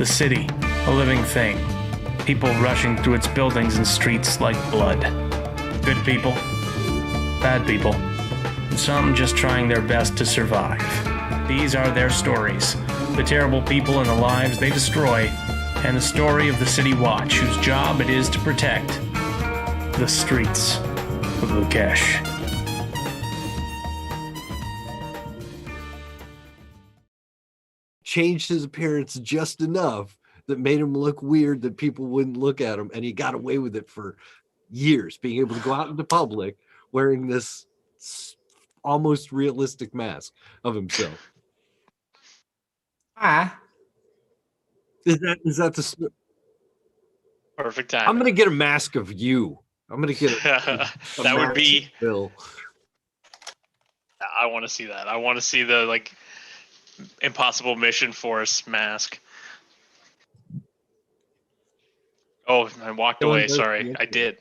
The city, a living thing. People rushing through its buildings and streets like blood. Good people, bad people, and some just trying their best to survive. These are their stories, the terrible people and the lives they destroy, and the story of the City Watch, whose job it is to protect the streets of Leukish. Changed his appearance just enough that made him look weird that people wouldn't look at him, and he got away with it for years, being able to go out into public wearing this almost realistic mask of himself. Is that the perfect time? I'm gonna get a mask of you. I'm gonna get that would be Bill. I want to see that. I want to see the Impossible Mission Force mask. Oh, I walked away. Sorry, I did.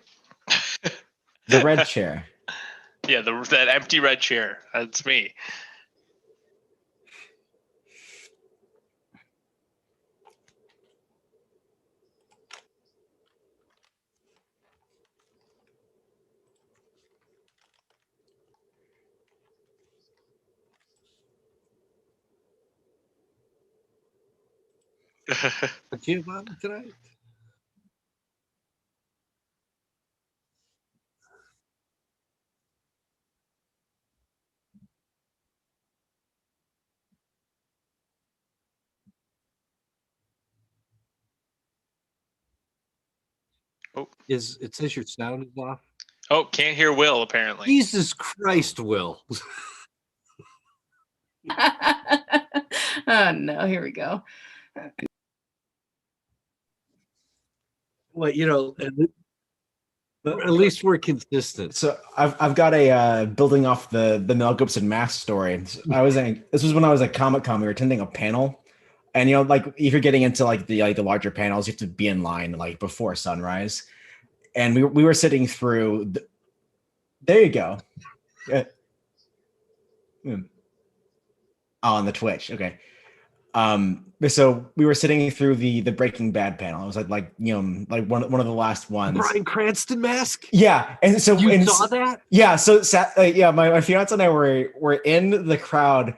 The red chair. Yeah, that empty red chair. That's me. What you about tonight? Oh, It says your sound is off? Oh, can't hear Will apparently. Jesus Christ, Will. Oh no, here we go. Well, at least we're consistent. So I've got a building off the Mel Gibson mask story. This was when I was at Comic-Con. We were attending a panel, and if you're getting into the larger panels, you have to be in line before sunrise. And we were sitting through. There you go. On the Twitch, okay. So we were sitting through the Breaking Bad panel. It was like one of the last ones. Bryan Cranston mask. Yeah, and so you saw that? Yeah, so my fiance and I were in the crowd,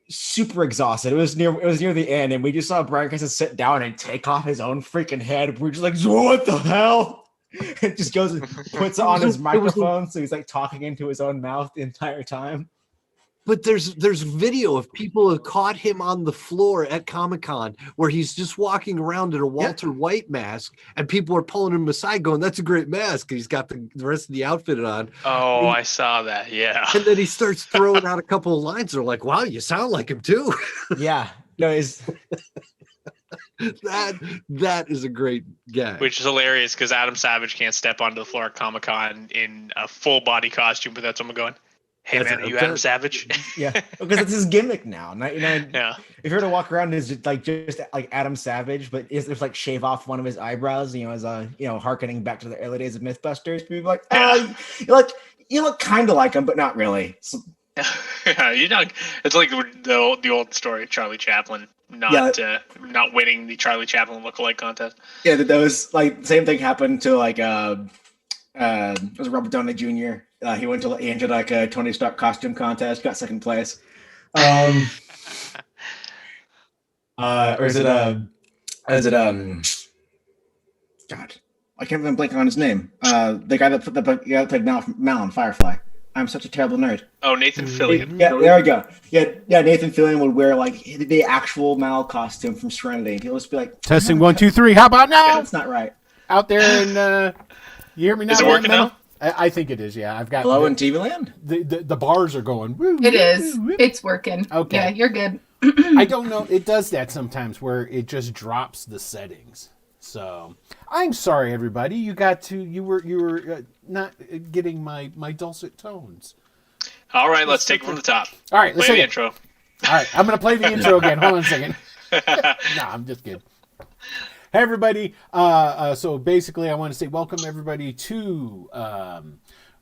super exhausted. It was near the end, and we just saw Bryan Cranston sit down and take off his own freaking head. We're just like, what the hell? It just goes and puts it on his microphone, so he's talking into his own mouth the entire time. But there's video of people who caught him on the floor at Comic-Con where he's just walking around in a Walter White mask, and people are pulling him aside going, that's a great mask. And he's got the rest of the outfit on. Oh, I saw that. Yeah. And then he starts throwing out a couple of lines. They're like, wow, you sound like him too. Yeah. No, that is a great gag. Which is hilarious because Adam Savage can't step onto the floor at Comic-Con in a full body costume without someone going, hey, man, are you Adam Savage? Yeah, because it's his gimmick now. Yeah. If you were to walk around as just like Adam Savage, but if shave off one of his eyebrows, as harkening back to the early days of MythBusters, people are like, you look kind of like him, but not really. So, yeah, it's like the old story of Charlie Chaplin not winning the Charlie Chaplin lookalike contest. Yeah, that was same thing happened to it was Robert Downey Jr. He entered a Tony Stark costume contest, got second place. Or is it God, I can't even blank on his name. The guy that played Mal in Firefly. I'm such a terrible nerd. Oh, Nathan Fillion. Yeah, there we go. Yeah, Nathan Fillion would wear the actual Mal costume from Serenity. He'll just be like, testing 1, 2, 3. How about now? That's not right. Out there in you hear me now? Is it working now? I think it is. Yeah, I've got. Hello in TV land. The bars are going. Woo, it is. It's working. Okay. Yeah, you're good. I don't know. It does that sometimes where it just drops the settings. So I'm sorry, everybody. You were not getting my dulcet tones. All right, let's take it from the top. All right, let's play take the intro. All right, I'm gonna play the intro again. Hold on a second. No, I'm just kidding. Hey everybody. So basically, I want to say welcome everybody to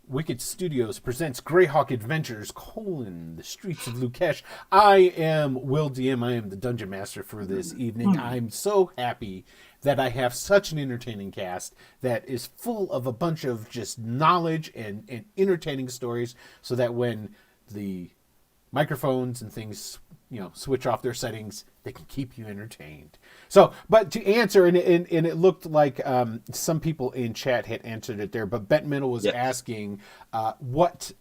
Wicked Studios presents Greyhawk Adventures, the Streets of Leukish. I am Will DM. I am the Dungeon Master for this evening. I'm so happy that I have such an entertaining cast that is full of a bunch of just knowledge and entertaining stories, so that when the microphones and things, switch off their settings, they can keep you entertained. So, but to answer, and it looked like some people in chat had answered it there, but Bet Middle was asking what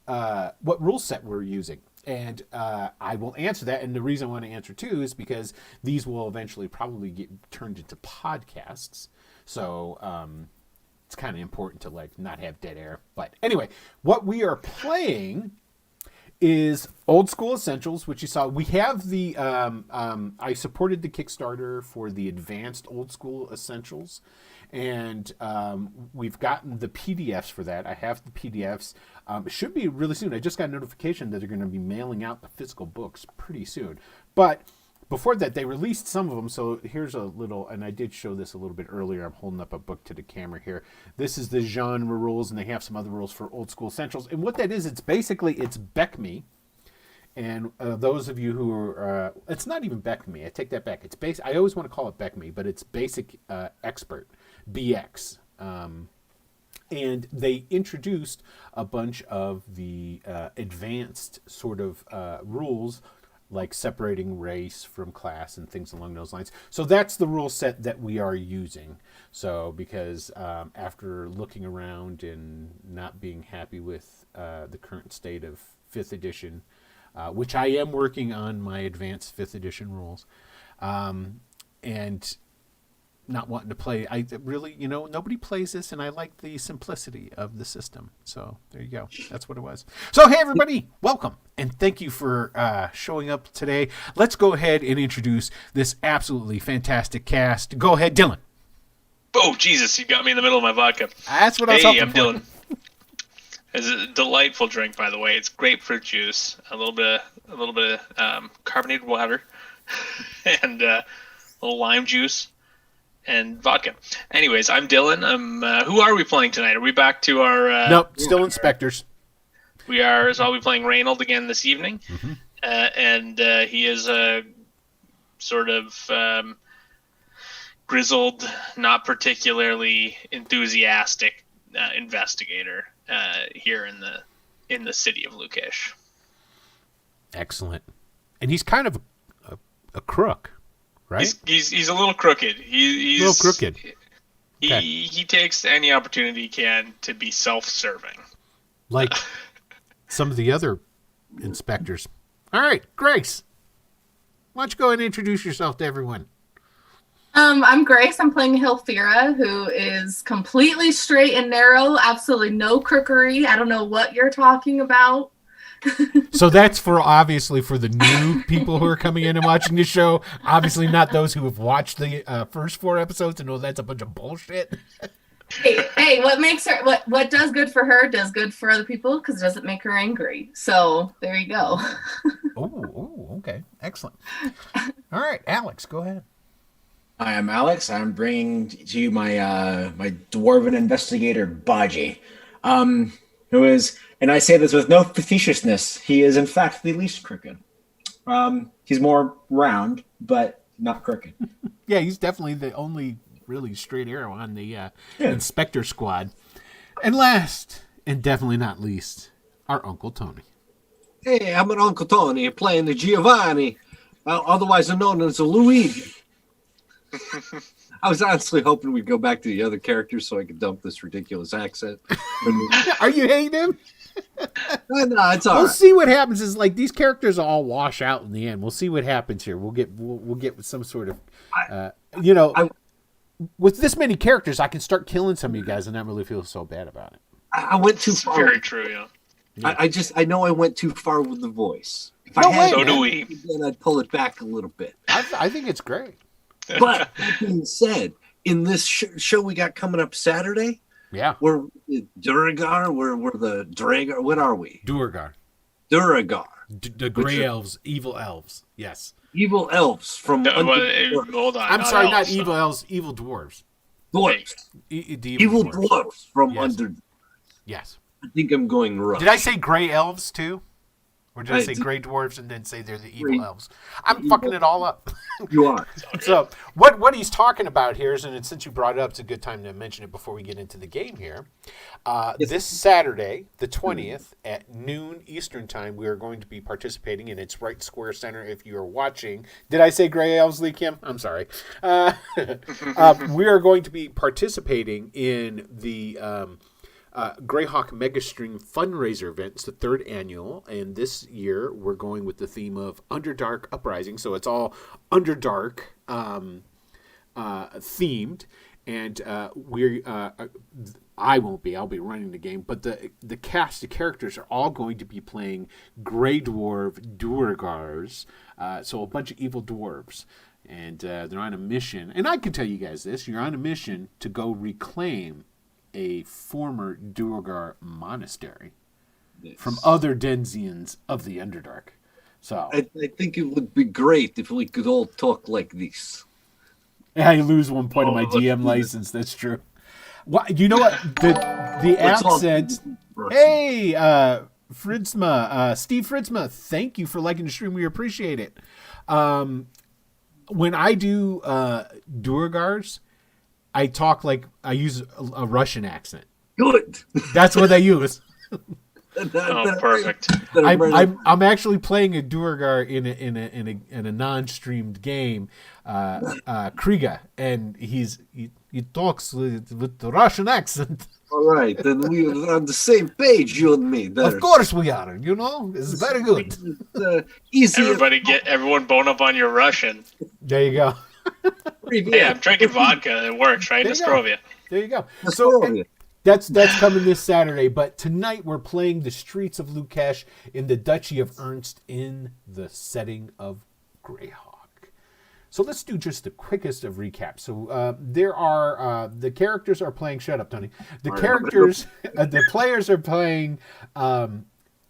rule set we're using. And I will answer that. And the reason I want to answer too is because these will eventually probably get turned into podcasts. So it's kind of important to not have dead air. But anyway, what we are playing is Old School Essentials, which you saw. We have the I supported the Kickstarter for the Advanced Old School Essentials, and we've gotten the PDFs for that. I have the PDFs. It should be really soon. I just got a notification that they're going to be mailing out the physical books pretty soon. But before that, they released some of them. So here's a little, and I did show this a little bit earlier. I'm holding up a book to the camera here. This is the genre rules, and they have some other rules for Old School Essentials. And what that is, it's Beck Me. And those of you who are, it's not even Beck Me. I take that back. It's I always want to call it Beck Me, but it's Basic Expert, BX. And they introduced a bunch of the advanced sort of rules, like separating race from class and things along those lines. So that's the rule set that we are using. So because after looking around and not being happy with the current state of 5th edition, which I am working on my advanced 5th edition rules, and not wanting to play, I really, nobody plays this, and I like the simplicity of the system. So there you go. That's what it was. So hey, everybody, welcome, and thank you for showing up today. Let's go ahead and introduce this absolutely fantastic cast. Go ahead, Dylan. Oh, Jesus, you got me in the middle of my vodka. That's what I was hoping I'm for. Dylan. It's a delightful drink, by the way. It's grapefruit juice, a little bit of carbonated water, and a little lime juice, and vodka. Anyways, I'm Dylan. Who are we playing tonight? Are we back to our... Nope, still Inspectors. We are. So I'll be playing Reynold again this evening. Mm-hmm. And he is a sort of grizzled, not particularly enthusiastic investigator here in the city of Leukish. Excellent. And he's kind of a crook, right? He's a little crooked. He's a little crooked. He takes any opportunity he can to be self-serving. Like some of the other inspectors. All right, Grace. Why don't you go ahead and introduce yourself to everyone? I'm Grace. I'm playing Hilfira, who is completely straight and narrow, absolutely no crookery. I don't know what you're talking about. So that's obviously for the new people who are coming in and watching the show. Obviously not those who have watched the first 4 episodes and know that's a bunch of bullshit. Hey, what makes her what does good for her does good for other people, because it doesn't make her angry. So there you go. Oh, okay, excellent. All right, Alex, go ahead. Hi, I'm Alex. I'm bringing to you my my dwarven investigator, Baji, who is, and I say this with no facetiousness, he is in fact the least crooked. He's more round, but not crooked. Yeah, he's definitely the only really straight arrow on the Inspector squad. And last, and definitely not least, our Uncle Tony. Hey, I'm an Uncle Tony playing the Giovanni, otherwise known as Luigi. I was honestly hoping we'd go back to the other characters so I could dump this ridiculous accent. Are you hating him? No, it's all We'll right. see what happens. Is like these characters all wash out in the end. We'll see what happens here. We'll get some sort of, with this many characters, I can start killing some of you guys and not really feel so bad about it. I went too It's far. very true, yeah. I know I went too far with the voice. If No I had way, So do to, we. then I'd pull it back a little bit. I think it's great. But that being said, in this show we got coming up Saturday, Yeah. we're Duragar, we're the Dragar. What are we? Duergar. Duragar. The gray elves, evil elves. Yes. Evil elves from Hold on. I'm sorry, not elves. evil elves, evil dwarves. dwarves. The Evil dwarves from Yes. under. Yes. I think I'm going rough. Did I say gray elves too? Or did I say gray dwarves and then say they're the evil elves? I'm fucking it all up. You are. So what he's talking about here is, and since you brought it up, it's a good time to mention it before we get into the game here. This Saturday, the 20th, at noon Eastern time, we are going to be participating, and it's Right Square Center if you are watching. Did I say Gray Elves, Lee Kim? I'm sorry. We are going to be participating in the Greyhawk Megastream fundraiser event. It's the 3rd annual, and this year we're going with the theme of Underdark Uprising. So it's all Underdark themed, and I won't be. I'll be running the game, but the cast of characters are all going to be playing Grey Dwarf Duergars, so a bunch of evil dwarves. And they're on a mission. And I can tell you guys this. You're on a mission to go reclaim a former Duergar monastery from other Denzians of the Underdark. So I think it would be great if we could all talk like this. I lose 1 point of my DM license. That's true. What, you know what? The accent. Hey, Fritzma, Steve Fritzma, thank you for liking the stream. We appreciate it. When I do Duergars, I talk like I use a Russian accent. Good. That's what I use. Perfect. I'm actually playing a Duergar in a non-streamed game, Kriga, and he talks with the Russian accent. All right, then we are on the same page, you and me. Of course we are. You know, it's very good. Easy. Everyone bone up on your Russian. There you go. Hey, I'm drinking vodka. It works, right? Nostrovia. There you go. So that's coming this Saturday. But tonight we're playing the streets of Leukish in the Duchy of Ernst in the setting of Greyhawk. So let's do just the quickest of recaps. So there are the characters are playing. Shut up, Tony. The characters, the players are playing.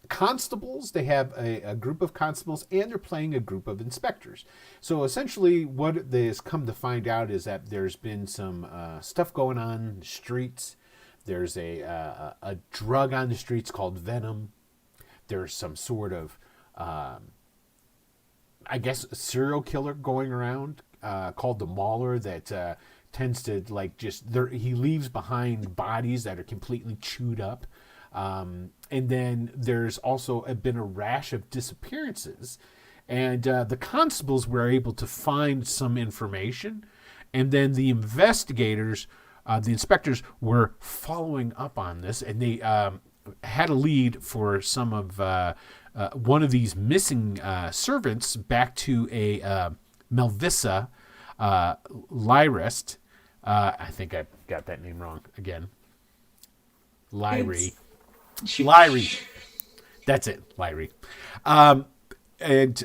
Constables. They have a group of constables, and they're playing a group of inspectors. So essentially what they has come to find out is that there's been some stuff going on in the streets. There's a drug on the streets called venom. There's some sort of I guess a serial killer going around called the Mauler that tends to he leaves behind bodies that are completely chewed up. And then there's also been a rash of disappearances, and the constables were able to find some information, and then the investigators, the inspectors, were following up on this, and they had a lead for some of one of these missing servants back to a Melvissa Lyrist. I think I got that name wrong again. Lyrie. Lyrie. That's it, Lyrie. And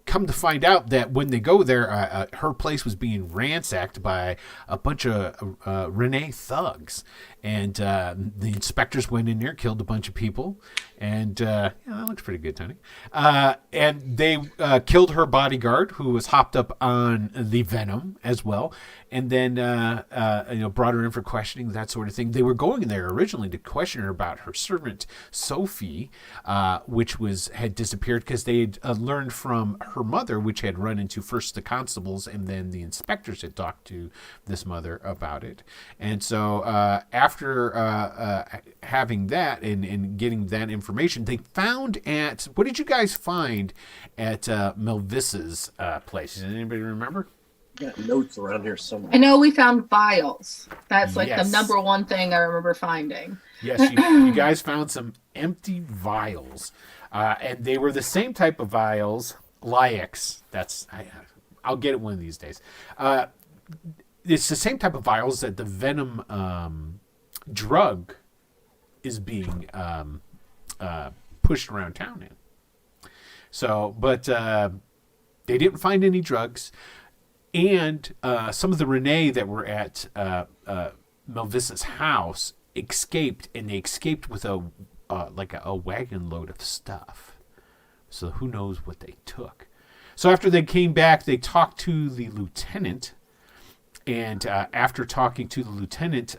come to find out that when they go there, her place was being ransacked by a bunch of Renee thugs. And the inspectors went in there, killed a bunch of people. And yeah, that looks pretty good, Tony. And they killed her bodyguard, who was hopped up on the venom as well. And then brought her in for questioning, that sort of thing. They were going in there originally to question her about her servant Sophie, which had disappeared because they had learned from her mother, which had run into first the constables and then the inspectors had talked to this mother about it. And so after having that and getting that information, they found what did you guys find at Melvissa's place? Does anybody remember? Got notes around here somewhere. I know we found vials. That's like Yes. the number one thing I remember finding. Yes, you guys found some empty vials, and they were the same type of vials. Lyex. I'll get it one of these days. It's the same type of vials that the venom drug is being pushed around town in. So, but they didn't find any drugs. And some of the Renee that were at Melvissa's house escaped, and they escaped with a wagon load of stuff. So who knows what they took. So after they came back, they talked to the lieutenant, and after talking to the lieutenant,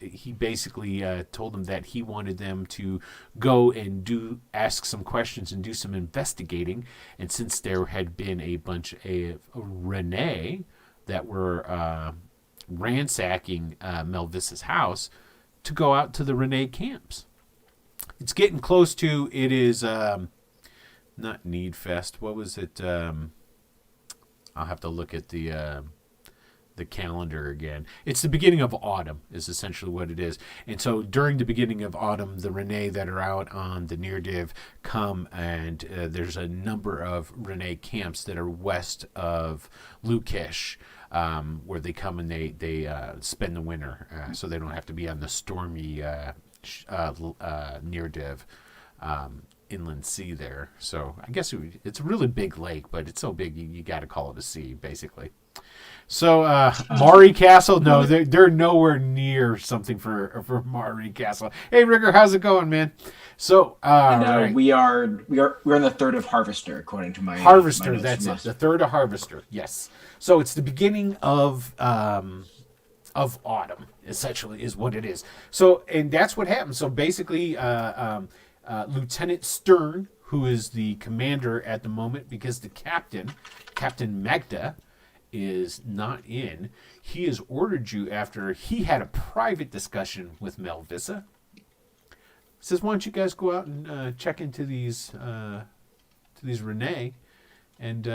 he basically told them that he wanted them to go and ask some questions and do some investigating. And since there had been a bunch of Renee that were ransacking Melvissa's house, to go out to the Renee camps. It's getting close to, it is not Need Fest. What was it? I'll have to look at the calendar again. It's the beginning of autumn is essentially what it is. And so during the beginning of autumn, the Renee that are out on the near div come, and there's a number of Renee camps that are west of Leukish, where they come and they spend the winter, so they don't have to be on the stormy near div inland sea there. So I guess it's a really big lake, but it's so big you got to call it a sea, basically. So Maury Castle, no, they're nowhere near something for Maury Castle. Hey Rigger, how's it going, man? So right. we're in the third of Harvester, according to my Harvester. my notes That's from it. us. The third of Harvester. Yes. So it's the beginning of autumn, essentially, is what it is. So, and that's what happens. So basically, Lieutenant Stern, who is the commander at the moment, because the Captain Magda, is not in. He has ordered you after he had a private discussion with Melvissa. Says, why don't you guys go out and check into these Renee and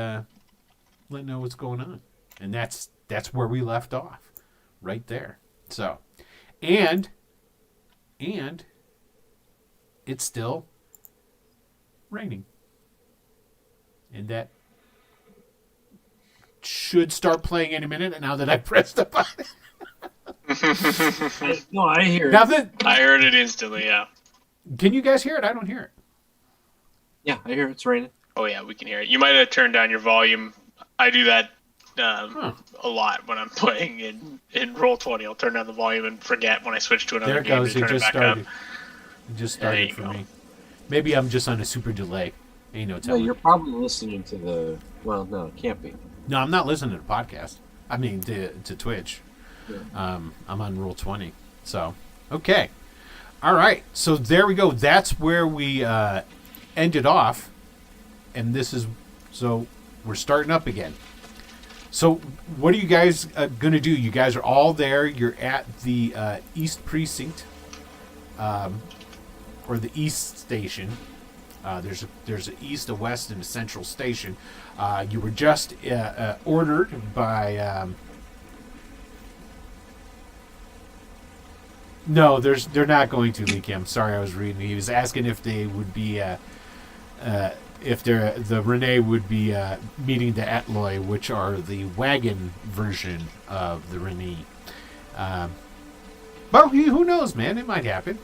let know what's going on. And that's where we left off, right there. So, and it's still raining, and that should start playing any minute. And now that I pressed the button, No, I hear now it. that I heard it instantly. Yeah. can you guys hear it? I don't hear it. Yeah, I hear it's raining. Oh yeah, we can hear it. You might have turned down your volume. I do that a lot when I'm playing in Roll20. I'll turn down the volume and forget when I switch to another There it game goes. to It turn it just back started. up. It just There started you for go. me. Maybe I'm just on a super delay. Ain't no No, telling. you're probably listening to the. Well, no, it can't be. No, I'm not listening to the podcast. I mean, to Twitch. Yeah. I'm on Roll20. So, okay. All right. So there we go. That's where we ended off. And so we're starting up again. So what are you guys going to do? You guys are all there. You're at the East Precinct, or the East Station. There's an east, a west, and a central station. You were just ordered by. No, they're not going to, Leaky. I'm sorry, I was reading. He was asking if they would be, if the Renee would be meeting the Atloy, which are the wagon version of the Renee. But who knows, man? It might happen.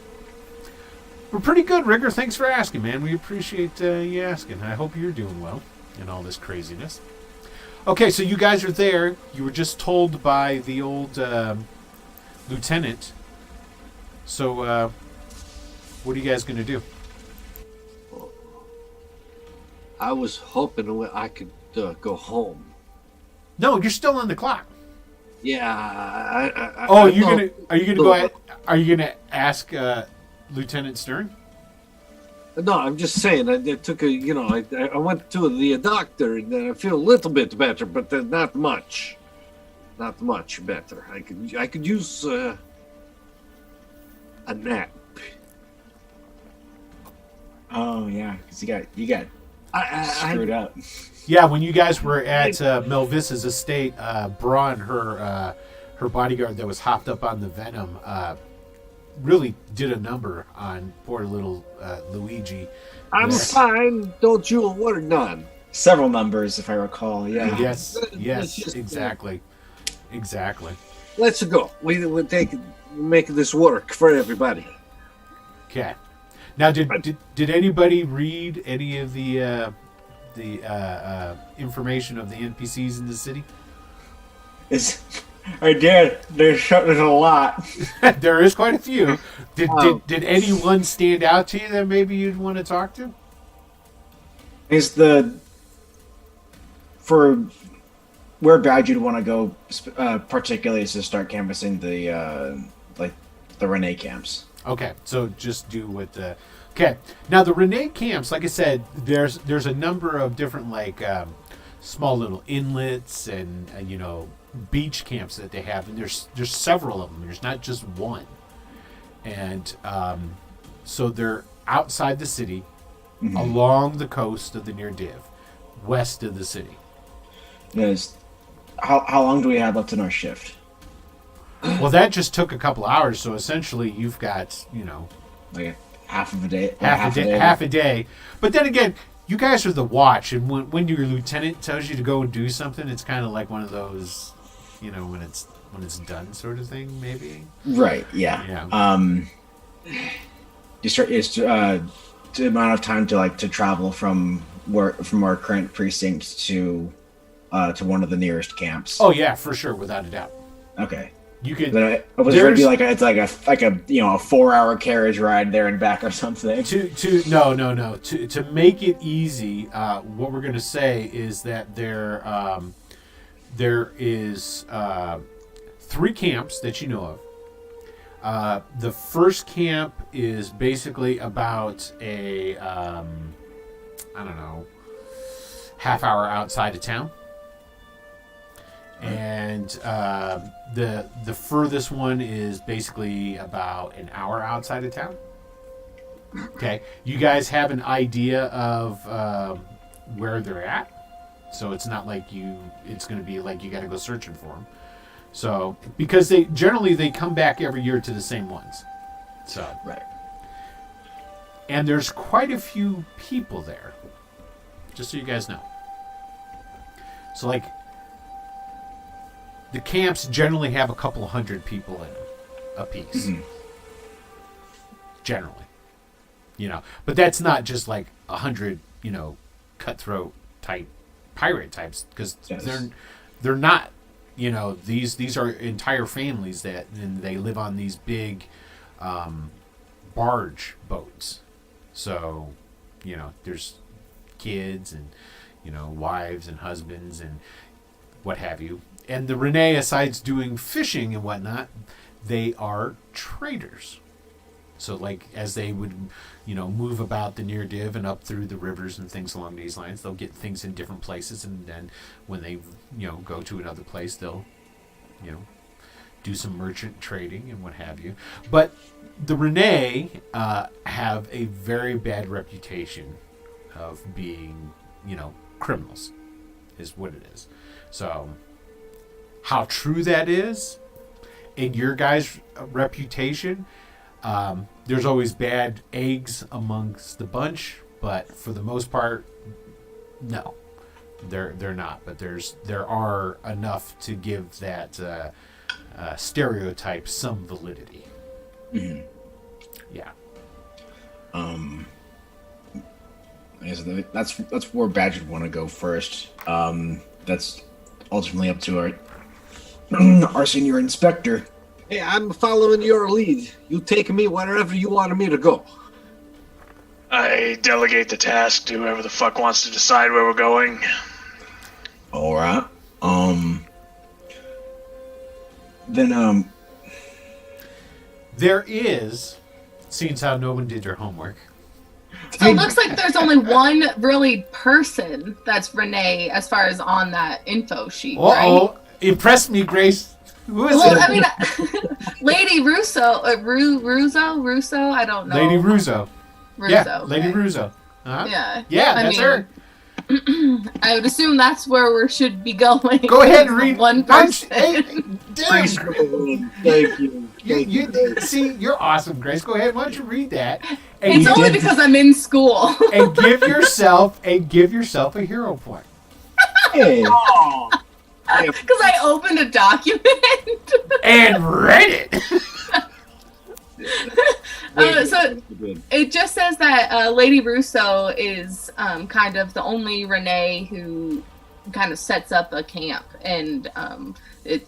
We're pretty good, Rigger. Thanks for asking, man. We appreciate you asking. I hope you're doing well in all this craziness. Okay, so you guys are there. You were just told by the old lieutenant. So, what are you guys going to do? I was hoping I could go home. No, you're still on the clock. Yeah. Are you gonna go ahead? Are you gonna ask Lieutenant Stern? No, I'm just saying. I took I went to the doctor and I feel a little bit better, but not much. Not much better. I could use a nap. Oh yeah, because you got screwed up. Yeah, when you guys were at Melvissa's estate, Braun, her bodyguard that was hopped up on the venom, really did a number on poor little Luigi. I'm fine. Don't you worry none. Several numbers, if I recall. Yeah. Yes, It's just, exactly. Let's go. We'll make this work for everybody. Okay. Now, did anybody read any of the information of the NPCs in the city? I did. There's a lot. There is quite a few. Did anyone stand out to you that maybe you'd want to talk to? For where bad you'd want to go, particularly is to start canvassing the the Renee camps. Okay, so just do what the. Okay, now the Renee camps, like I said, there's a number of different small little inlets and beach camps that they have, and there's several of them. There's not just one, and so they're outside the city, along the coast of the Near Div, west of the city. Yes. How long do we have left in our shift? Well, that just took a couple hours, so essentially you've got Like half of a day. half a day. But then again, you guys are the watch, and when your lieutenant tells you to go and do something, it's kind of like one of those, when it's done sort of thing, maybe. Right. Yeah. It's the amount of time to travel from our current precinct to one of the nearest camps. Oh yeah, for sure, without a doubt. Okay. You can. It was going to be it's like a 4-hour carriage ride there and back or something. No. To make it easy, what we're going to say is that there is 3 camps that you know of. The first camp is basically about a half hour outside of town. And the furthest one is basically about an hour outside of town. Okay, you guys have an idea of where they're at, so it's not like it's going to be like you got to go searching for them. So because they come back every year to the same ones. So right. And there's quite a few people there, just so you guys know. So the camps generally have a couple 100 people in them apiece. Generally. But that's not just 100, cutthroat type pirate types, because they're not, these are entire families and they live on these big barge boats. So, there's kids and, wives and husbands and what have you. And the Renee, aside doing fishing and whatnot, they are traders. So, as they would, move about the Near Div and up through the rivers and things along these lines, they'll get things in different places, and then when they, go to another place, they'll, do some merchant trading and what have you. But the Renee have a very bad reputation of being, criminals, is what it is. So, how true that is in your guys' reputation, there's always bad eggs amongst the bunch, but for the most part, no, they're not. But there are enough to give that stereotype some validity. Mm-hmm. Yeah. I guess that's where Badge would want to go first. That's ultimately up to our senior inspector. Hey, I'm following your lead. You take me wherever you wanted me to go. I delegate the task to whoever the fuck wants to decide where we're going. All right. Then there is, seeing how no one did their homework. So it looks like there's only one really person that's Renee as far as on that info sheet, right? Impress me, Grace. Who is it? I mean, Lady Russo, Russo, I don't know. Lady Russo. Yeah, okay. Lady Russo. Uh-huh. Yeah. Yeah, that's her. I would assume that's where we should be going. Go ahead and read one person. Thank you. You see, you're awesome, Grace. Go ahead. Why don't you read that? And it's only because I'm in school. And give yourself a hero point. hey. Because I opened a document and read it. So it just says that Lady Russo is kind of the only Renee who kind of sets up a camp, and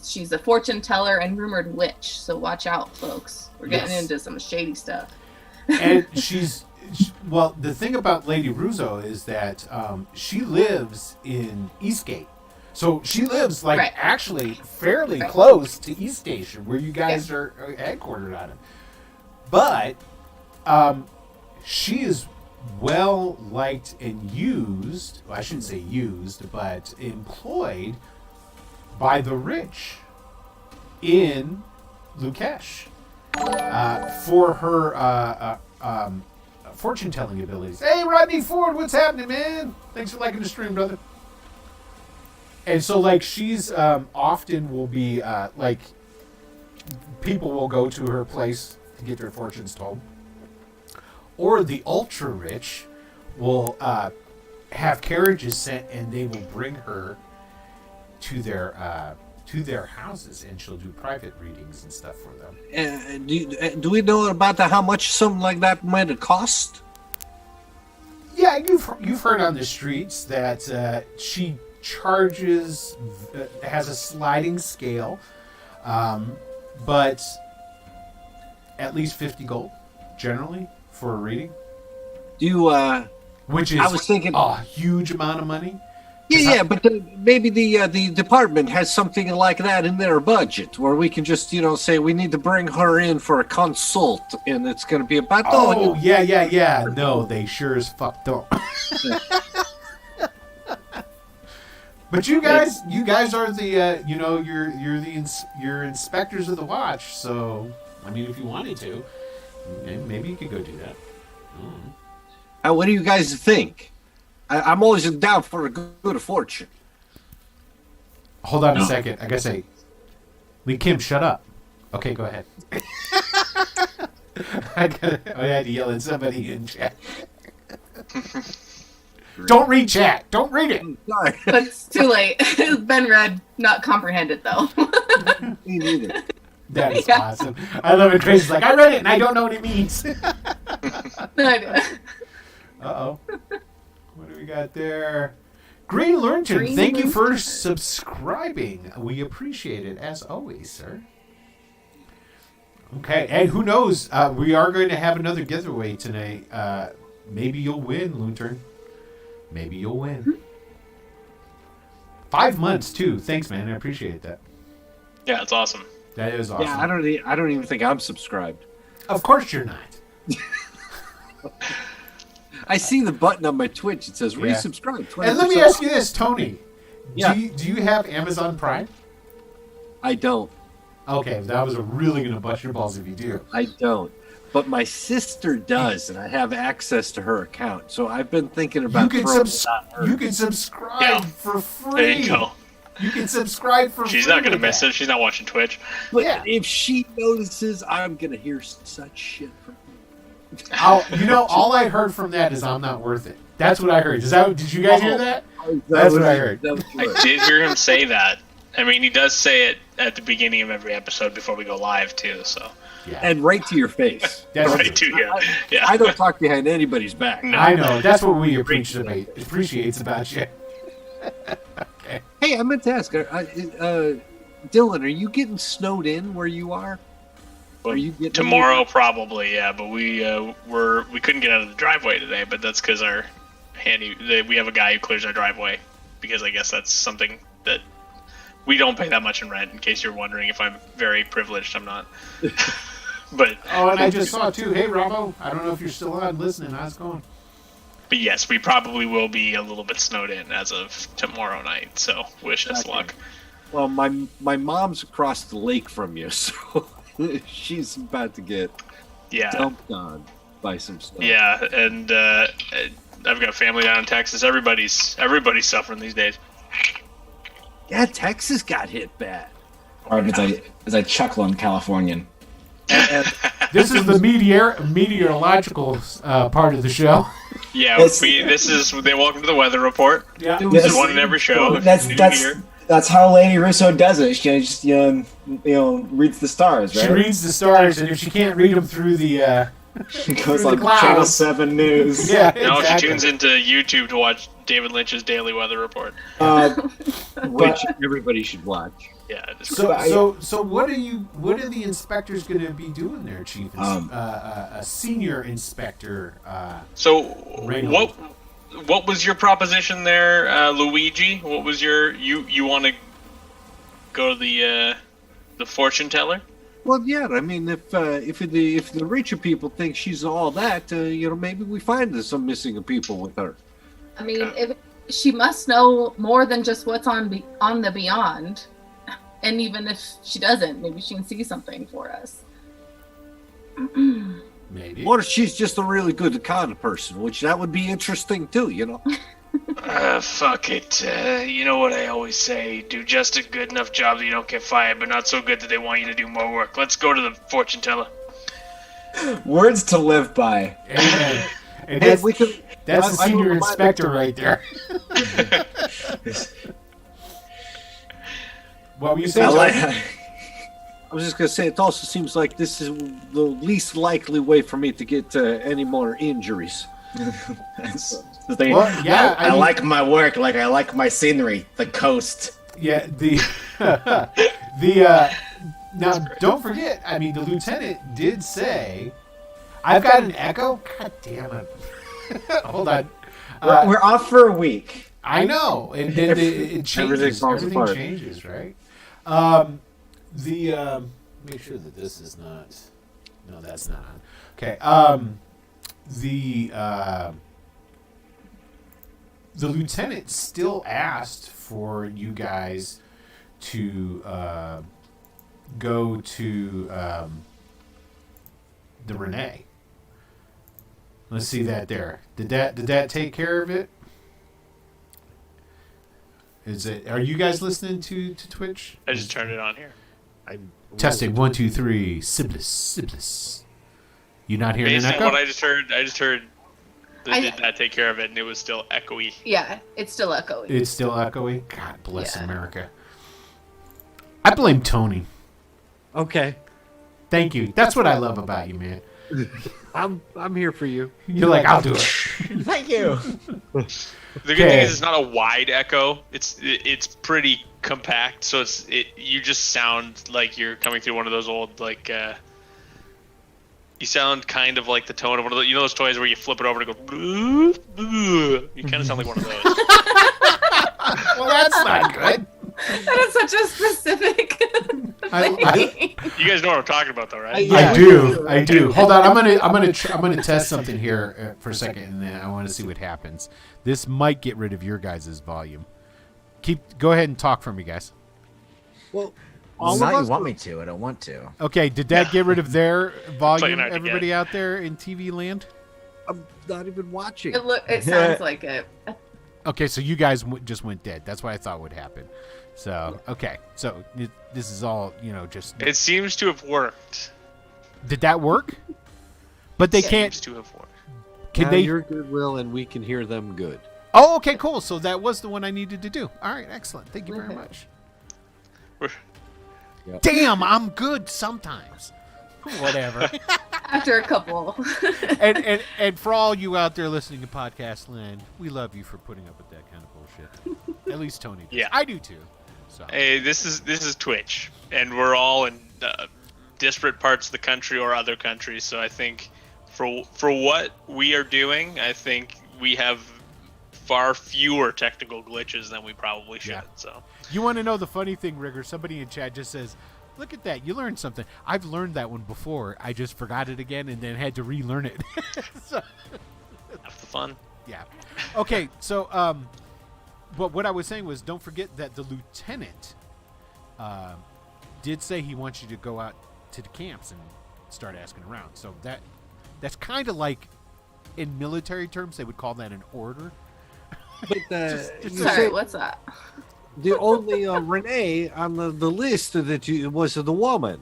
she's a fortune teller and rumored witch. So watch out, folks. We're getting into some shady stuff. And the thing about Lady Russo is that she lives in Eastgate. So she lives like Right. actually fairly Right. close to East Station, where you guys are headquartered out of. But she is well liked and used. Well, I shouldn't say used, but employed by the rich in Leukish for her fortune telling abilities. Hey, Rodney Ford, what's happening, man? Thanks for liking the stream, brother. And so, like, she's often will be like, people will go to her place to get their fortunes told, or the ultra rich will have carriages sent, and they will bring her to their houses, and she'll do private readings and stuff for them. Do we know about how much something like that might have cost? Yeah, you've heard on the streets that she charges, has a sliding scale, but at least 50 gold generally for a reading. Which is I was thinking a huge amount of money. Yeah, but maybe the department has something like that in their budget, where we can just say we need to bring her in for a consult, and it's going to be about yeah. No, they sure as fuck don't. But you guys are the you're inspectors of the watch. So I mean, if you wanted to, maybe you could go do that. What do you guys think? I'm always down for a good fortune. Hold on a second. I gotta say, Lee Kim, shut up. Okay, go ahead. I had to yell at somebody in chat. Don't read chat. Don't read it. Sorry. But it's too late. Ben read, not comprehended though. Me neither. That is awesome. I love it. Crazy's like, I read it and I don't know what it means. Uh-oh. What do we got there? Green Lurton, thank you for subscribing. We appreciate it, as always, sir. Okay, and who knows? We are going to have another giveaway tonight. Maybe you'll win, Lurton. Maybe you'll win. 5 months, too. Thanks, man. I appreciate that. Yeah, it's awesome. That is awesome. Yeah, I don't even think I'm subscribed. Of course you're not. I see the button on my Twitch. It says resubscribe. 20%. And let me ask you this, Tony. Yeah. Do you have Amazon Prime? I don't. Okay, that was really going to bust your balls if you do. I don't. But my sister does, and I have access to her account. So I've been thinking about you can subscribe for free. There you go. You can subscribe for free. She's not going to miss it. She's not watching Twitch. But if she notices, I'm going to hear such shit from her. All I heard from that is I'm not worth it. That's what I heard. Did you guys hear that? That's what I heard. I did hear him say that. I mean, he does say it at the beginning of every episode before we go live, too. So. Yeah. And right to your face. Right to you. Yeah. I don't talk behind anybody's back. No. I know. That's what we appreciates about you. Okay. Hey, I meant to ask, Dylan, are you getting snowed in where you are? Are you getting tomorrow? Probably, yeah. But we couldn't get out of the driveway today. But that's because we have a guy who clears our driveway, because I guess that's something that we don't pay that much in rent. In case you're wondering if I'm very privileged, I'm not. But and I just saw too. Hey, Robo, I don't know if you're still on listening. How's it going? But yes, we probably will be a little bit snowed in as of tomorrow night. So wish us luck. Well, my mom's across the lake from you, so she's about to get dumped on by some stuff. Yeah, and I've got family down in Texas. Everybody's suffering these days. Yeah, Texas got hit bad. Or as I chuckle in Californian. This is the meteorological part of the show. Yeah, welcome to the weather report. Yeah, this is one in every show. That's how Lady Russo does it. She just reads the stars, right? She reads the stars, and if she can't read them through the she goes on Channel 7 News. Yeah, no, exactly. She tunes into YouTube to watch David Lynch's daily weather report. Which everybody should watch. Yeah. So what are the inspectors going to be doing there, Chief? A senior inspector. So what was your proposition there, Luigi? What was your you want to go to the fortune teller? Well, yeah. I mean, if the richer people think she's all that, maybe we find there's some missing people with her. I mean, if she must know more than just what's on the beyond, and even if she doesn't, maybe she can see something for us. Maybe. Or she's just a really good con person, which that would be interesting too. Fuck it. You know what I always say: do just a good enough job that you don't get fired, but not so good that they want you to do more work. Let's go to the fortune teller. Words to live by. Amen. And And we could. that's the I senior remind- inspector right there. What were you saying? I was just gonna say, it also seems like this is the least likely way for me to get any more injuries. Well, yeah, I I mean- like my work, like I like my scenery, the coast. Yeah, the now don't forget. I mean, the lieutenant did say, "I've got an echo." God damn it! Hold on. We're off for a week. I know, and then it changes. Everything falls Everything apart. changes, right? Make sure that this is not. No, that's not on. Okay. The lieutenant still asked for you guys to go to the Renee. Let's see that there. Did that take care of it? Is it? Are you guys listening to Twitch? I just turned it on here. Testing 1 2 3. Siblis. You not hearing an Based on echo? what I just heard. I- Did that take care of it? And it was still echoey. Yeah, it's still echoing. It's still echoey. God bless Yeah. America. I blame Tony. Okay, Thank you. That's what I love about you, man. I'm here for you. You're like, I'll do it. Thank you. The good thing is it's not a wide echo. It's pretty compact, so you just sound like you're coming through one of those old you sound kind of like the tone of one of those, those toys where you flip it over and it goes. You kind of sound like one of those. Well, that's not good. That is such a specific I- You guys know what I'm talking about, though, right? Yeah. I do. Hold on. I'm gonna test something here for a second, and then I want to see what happens. This might get rid of your guys' volume. Go ahead and talk for me, guys. Well, all Not of you us. want me to. I don't want to. Okay, did that get rid of their volume? hard to Everybody get. out there in TV land? I'm not even watching. It sounds like it. Okay, so you guys just went dead. That's what I thought would happen. So okay, so this is all just. It seems to have worked. Did that work? But they can't. Seems to have worked. Can Now they? you're goodwill, and we can hear them good. Oh, okay, cool. So that was the one I needed to do. All right, excellent. Thank you very much. Yep. Damn, I'm good sometimes. Whatever. After a couple. and for all you out there listening to Podcast Land, we love you for putting up with that kind of bullshit. At least Tony does. Yeah. I do too. So Hey, this is Twitch, and we're all in disparate parts of the country or other countries. So I think for what we are doing, I think we have far fewer technical glitches than we probably should. Yeah. So you want to know the funny thing, Rigger? Somebody in chat just says, "Look at that! You learned something." I've learned that one before. I just forgot it again and then had to relearn it. So, have the fun. yeah. Okay. So, but what I was saying was, don't forget that the lieutenant did say he wants you to go out to the camps and start asking around. So that's kind of like, in military terms, they would call that an order. But you Sorry, said what's that? the only Renee on the list that was the woman.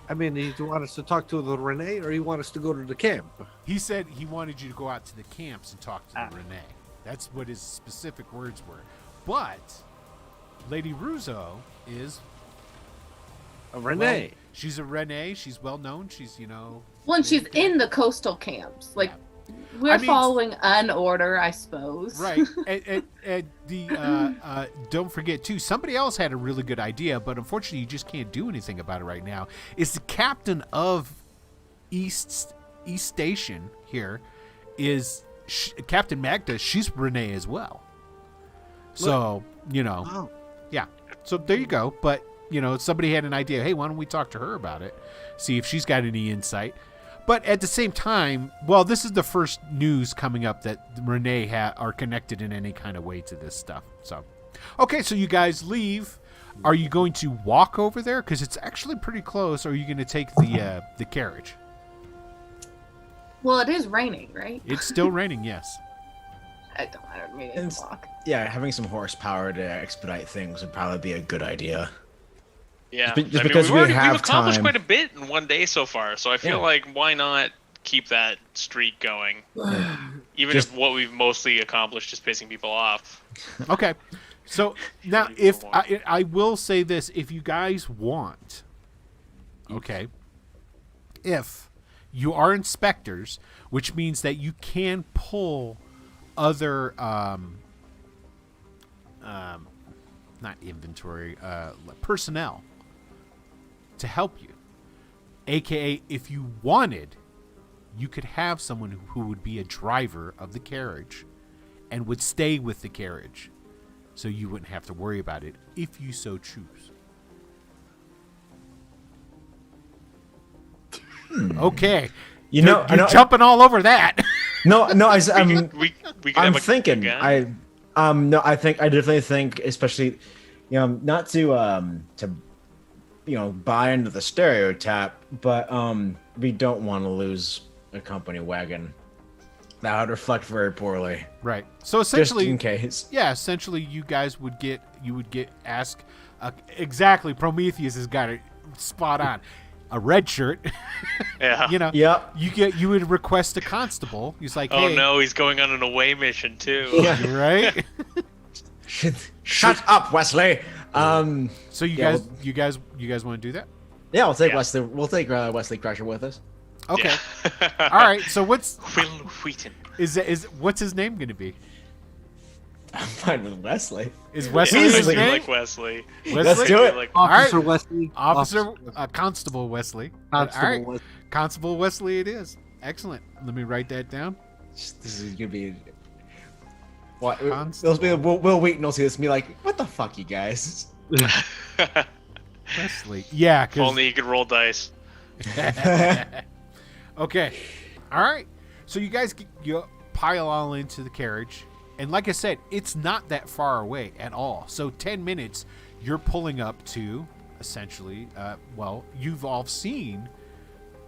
I mean, do you want us to talk to the Renee, or you want us to go to the camp? He said he wanted you to go out to the camps and talk to the Renee. That's what his specific words were. But Lady Russo is A Renee. well, she's a Renee. She's well known. She's Well, and she's in the coastal camps. Like, we're I mean, following an order, I suppose. right. and the don't forget too. Somebody else had a really good idea, but unfortunately, you just can't do anything about it right now. Is the captain of East Station here is Captain Magda, she's Renee as well. So, Wow. yeah. So there you go. But, somebody had an idea. Hey, why don't we talk to her about it? See if she's got any insight. But at the same time, well, this is the first news coming up that Renee are connected in any kind of way to this stuff. So, okay, so you guys leave. Are you going to walk over there? Because it's actually pretty close. Or are you going to take the carriage? Well, it is raining, right? It's still raining, yes. I don't matter to me. And- Walk. Yeah, having some horsepower to expedite things would probably be a good idea. Yeah, Just because we have we've accomplished time. quite a bit in one day so far, so I feel Yeah. like why not keep that streak going, even Just- if what we've mostly accomplished is pissing people off. Okay. So now, if I will say this, if you guys want, okay, if you are inspectors, which means that you can pull other, not inventory, personnel to help you. AKA, if you wanted, you could have someone who would be a driver of the carriage and would stay with the carriage. So you wouldn't have to worry about it if you so choose. Okay. You're jumping all over that. No, We could I'm have a thinking. gun. I definitely think, especially, not to buy into the stereotype, but we don't want to lose a company wagon. That would reflect very poorly. Right. So essentially, Just in case. yeah, essentially you guys would get asked exactly. Prometheus has got it spot on. A red shirt. Yeah. Yep. You would request a constable. He's like, Oh hey, no, he's going on an away mission too. you're right. Shut up, Wesley. So you Yeah, guys want to do that? Yeah, we'll take Yeah. Wesley. We'll take Wesley Crusher with us. Okay. Yeah. All right. So what's Will Wheaton. what's his name going to be? I'm fine with Wesley. Is Wesley Yeah, his Easily. I name? like Wesley. Let's do it. Like, All right. Officer Wesley. Officer Constable Wesley. Constable All right. Wesley. Constable Wesley it is. Excellent. Let me write that down. This is gonna be. What? Constable. It'll be Will Wheaton will see this and be like, "What the fuck, you guys?" Wesley. Yeah, if because only he could roll dice. okay. All right. So you guys you pile all into the carriage, and like I said, it's not that far away at all. So 10 minutes, you're pulling up to essentially. Well, you've all seen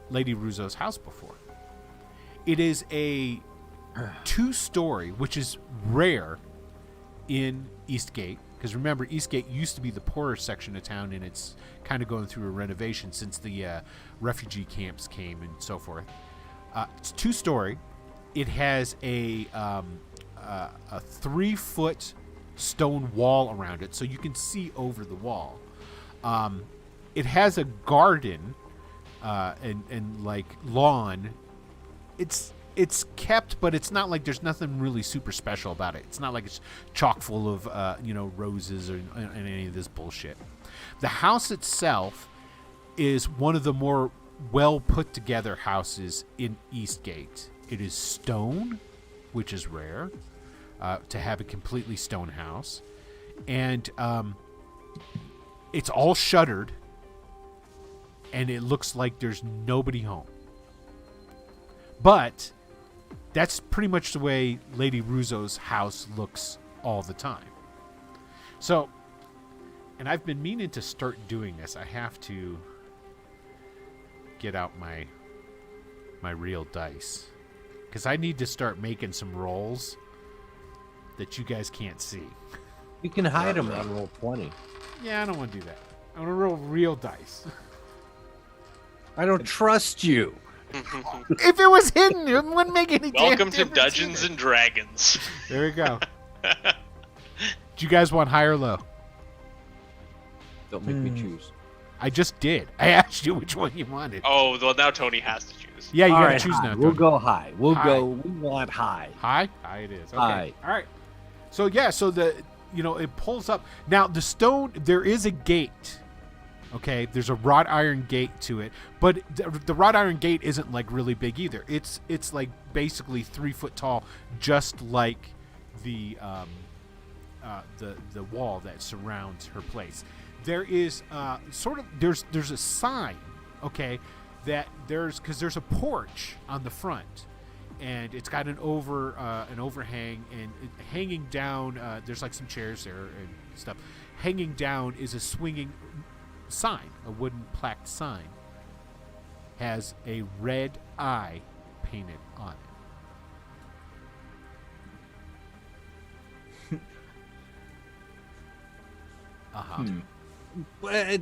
Lady Russo's house before. It is a 2-story, which is rare in Eastgate. Because remember, Eastgate used to be the poorer section of town, and it's kind of going through a renovation since the refugee camps came and so forth. It's 2-story. It has a 3-foot stone wall around it, so you can see over the wall. It has a garden and like lawn. It's kept, but it's not like there's nothing really super special about it. It's not like it's chock full of roses or any of this bullshit. The house itself is one of the more well put together houses in Eastgate. It is stone, which is rare to have a completely stone house, and it's all shuttered, and it looks like there's nobody home. But that's pretty much the way Lady Russo's house looks all the time. So, and I've been meaning to start doing this. I have to get out my real dice, because I need to start making some rolls that you guys can't see. You can hide them on roll 20. Yeah, I don't want to do that. I want to roll real dice. I don't trust you. If it was hidden, it wouldn't make any damn Welcome to difference Dungeons either. and Dragons. There we go. Do you guys want high or low? Don't make me choose. I just did. I asked you which one you wanted. Oh, well, now Tony has to choose. Yeah, you All gotta right, choose high. now. We'll Tony. go high. We High. want high. High? High it is. Okay. High. All right. So yeah, so it pulls up. Now the stone, there is a gate Okay, there's a wrought iron gate to it, but the wrought iron gate isn't like really big either. It's like basically 3 foot tall, just like the wall that surrounds her place. There is there's a sign, okay, that there's a porch on the front, and it's got an overhang, and hanging down there's like some chairs there and stuff. Hanging down is a swinging sign, a wooden plaqued sign, has a red eye painted on it. Well,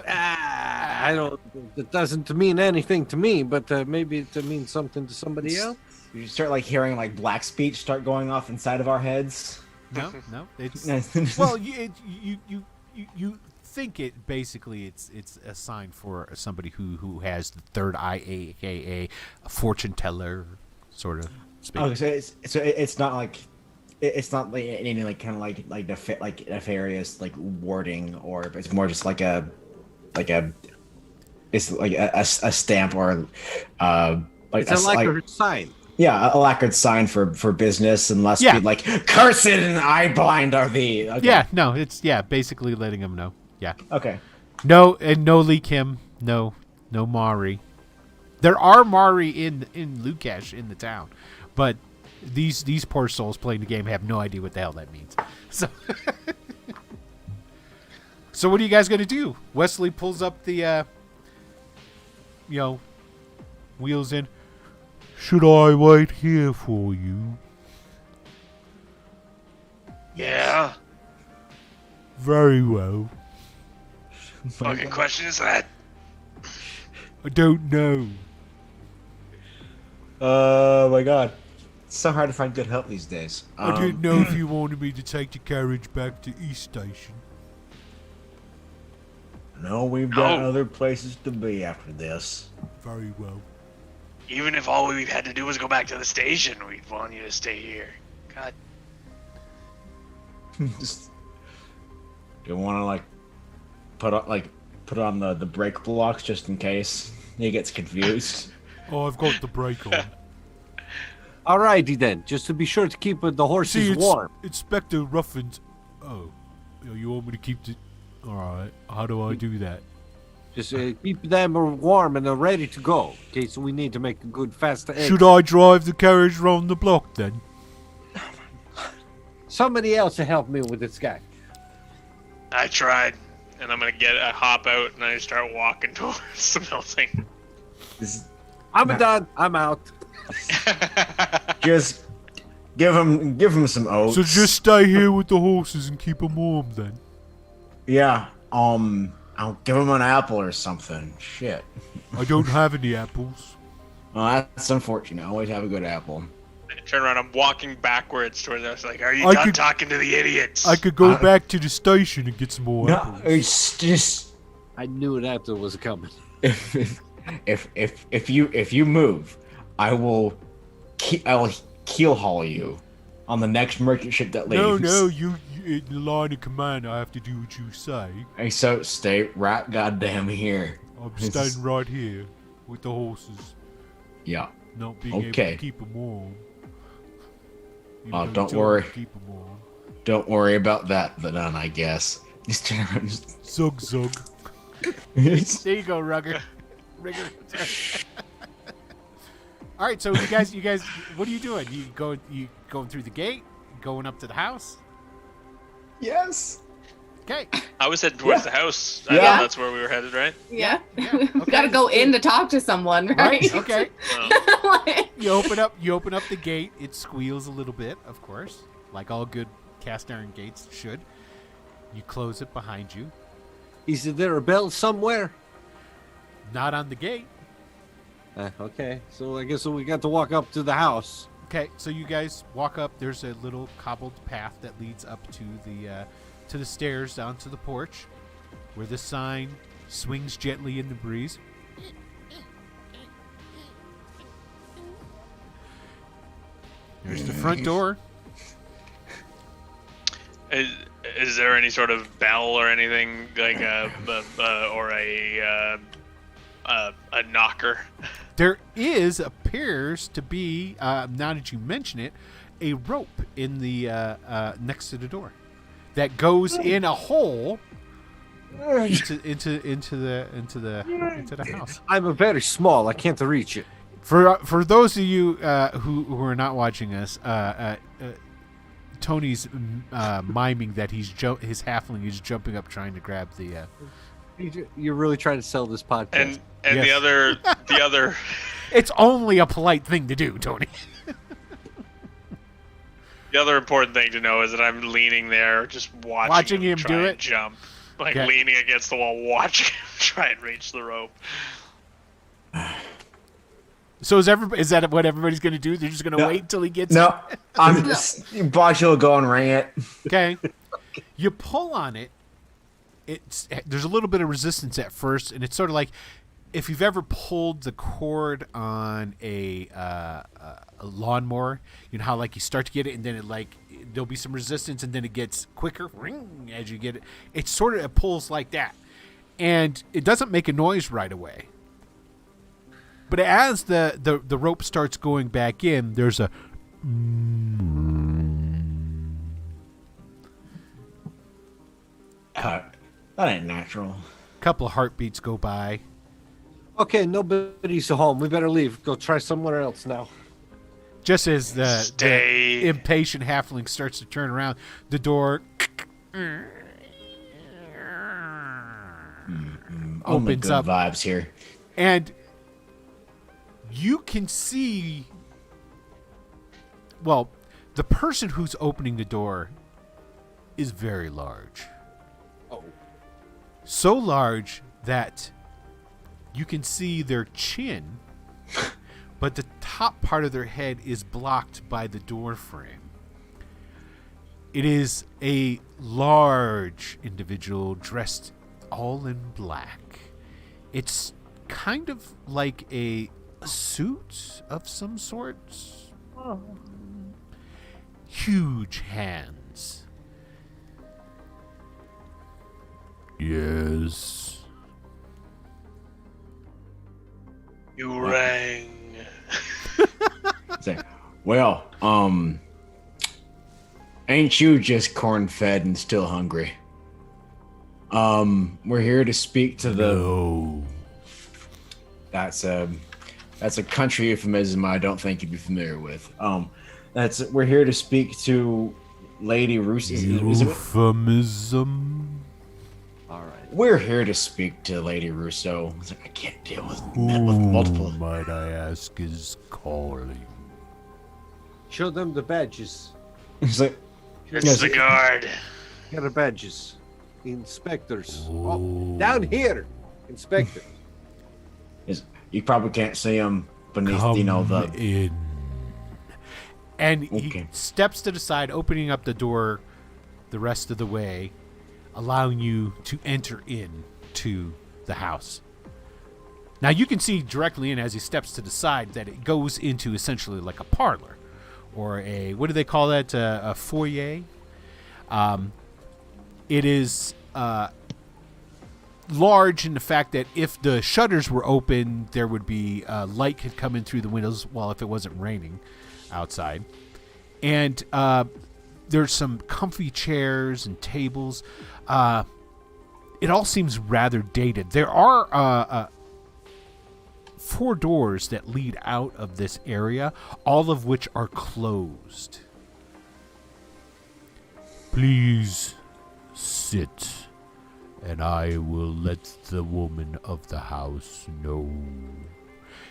I don't. It doesn't mean anything to me, but maybe it means something to somebody else. You start like hearing like black speech start going off inside of our heads. No, it's well, you think it basically it's a sign for somebody who has the third eye, aka a fortune teller, sort of. Oh, so it's not like any like kind of like nefarious like wording, or it's more just like a stamp or It's a lacquered sign. Yeah, a lacquered sign for business, unless be like, cursed and eye blind are thee. Okay. Yeah, no, it's basically letting them know. Yeah. Okay. No, and no Lee Kim, no Mari. There are Mari in Leukish in the town, but these poor souls playing the game have no idea what the hell that means. So, so what are you guys gonna do? Wesley pulls up the, wheels in. Should I wait here for you? Yeah. Very well. Fucking question is that? I don't know. Oh my god. It's so hard to find good help these days. I didn't know if you wanted me to take the carriage back to East Station. No, we've got other places to be after this. Very well. Even if all we've had to do was go back to the station, we'd want you to stay here. God. Just don't want to put on the brake blocks just in case he gets confused. Oh, I've got the brake on. Alrighty then, just to be sure to keep the horses warm. Inspector Ruffins. Oh, you want me to keep the... Alright, how do I do that? Just keep them warm and ready to go, in case we need to make a good fast exit. Should I drive the carriage round the block then? Somebody else to help me with this guy. I tried, and I'm gonna hop out and I start walking towards the building. I'm done. I'm out. Just give him some oats. So just stay here with the horses and keep them warm then. Yeah. I'll give him an apple or something. Shit. I don't have any apples. Well, that's unfortunate. I always have a good apple. I turn around. I'm walking backwards towards us. Like, are you done talking to the idiots? I could go back to the station and get some more apples. No, it's just. I knew that was coming. If you move, I will keel haul you on the next merchant ship that leaves. No, you in the line of command. I have to do what you say. Hey, so stay right goddamn here. I'm standing right here with the horses. Yeah. Not being able to keep them warm. Oh, don't worry. Keep them warm. Don't worry about that, then, I guess. Zug. There you go, Rigger. All right, so you guys, what are you doing? You going through the gate? Going up to the house? Yes. Okay. I was heading towards the house. I Yeah. thought that's where we were headed, right? Yeah. Okay. We gotta go in to talk to someone, right? Okay. Like- You open up the gate. It squeals a little bit, of course, like all good cast iron gates should. You close it behind you. Is there a bell somewhere? Not on the gate. Okay, so I guess we got to walk up to the house. Okay, so you guys walk up. There's a little cobbled path that leads up to the stairs down to the porch, where the sign swings gently in the breeze. There's the front door. Is Is there any sort of bell or anything like or a knocker? There appears to be, now that you mention it, a rope in the next to the door that goes in a hole into the house. I'm very small. I can't reach it. For those of you who are not watching us, Tony's miming that his halfling is jumping up trying to grab the. You're really trying to sell this podcast. And Yes. the other. It's only a polite thing to do, Tony. The other important thing to know is that I'm leaning there, just watching him try do and it? jump, like Okay. leaning against the wall, watching him try and reach the rope. So is that what everybody's going to do? They're just going to wait until he gets No, I'm just Baji will go and ring it. Okay. You pull on it. There's a little bit of resistance at first, and it's sort of like if you've ever pulled the cord on a lawnmower. You know how like you start to get it, and then there'll be some resistance, and then it gets quicker ring as you get it. It pulls like that, and it doesn't make a noise right away. But as the rope starts going back in, there's a That ain't natural. couple of heartbeats go by. Okay, nobody's home. We better leave. Go try somewhere else now. Just as the Stay. impatient halfling starts to turn around, the door Only opens good up. vibes here. And you can see, well, the person who's opening the door is very large. Oh. So large that you can see their chin, but the top part of their head is blocked by the door frame. It is a large individual dressed all in black. It's kind of like a suit of some sort. Huge hands. Yes. You rang. Say, well, ain't you just corn-fed and still hungry? We're here to speak to the. No. That's a country euphemism I don't think you'd be familiar with. We're here to speak to Lady Russo. Euphemism. All right. We're here to speak to Lady Russo. It's like, I can't deal with multiple. Who, might I ask, is calling? Show them the badges. It's like, It's the guard. Get the badges. Inspectors. Oh. Oh, down here. Inspector. you probably can't see them beneath, Come the. in. And he Okay. steps to the side, opening up the door the rest of the way, allowing you to enter in to the house. Now you can see directly in as he steps to the side that it goes into essentially like a parlor, or a, what do they call that? A foyer. It is large in the fact that if the shutters were open, there would be light could come in through the windows. Well, if it wasn't raining outside, and there's some comfy chairs and tables. It all seems rather dated. There are 4 doors that lead out of this area, all of which are closed. Please sit, and I will let the woman of the house know.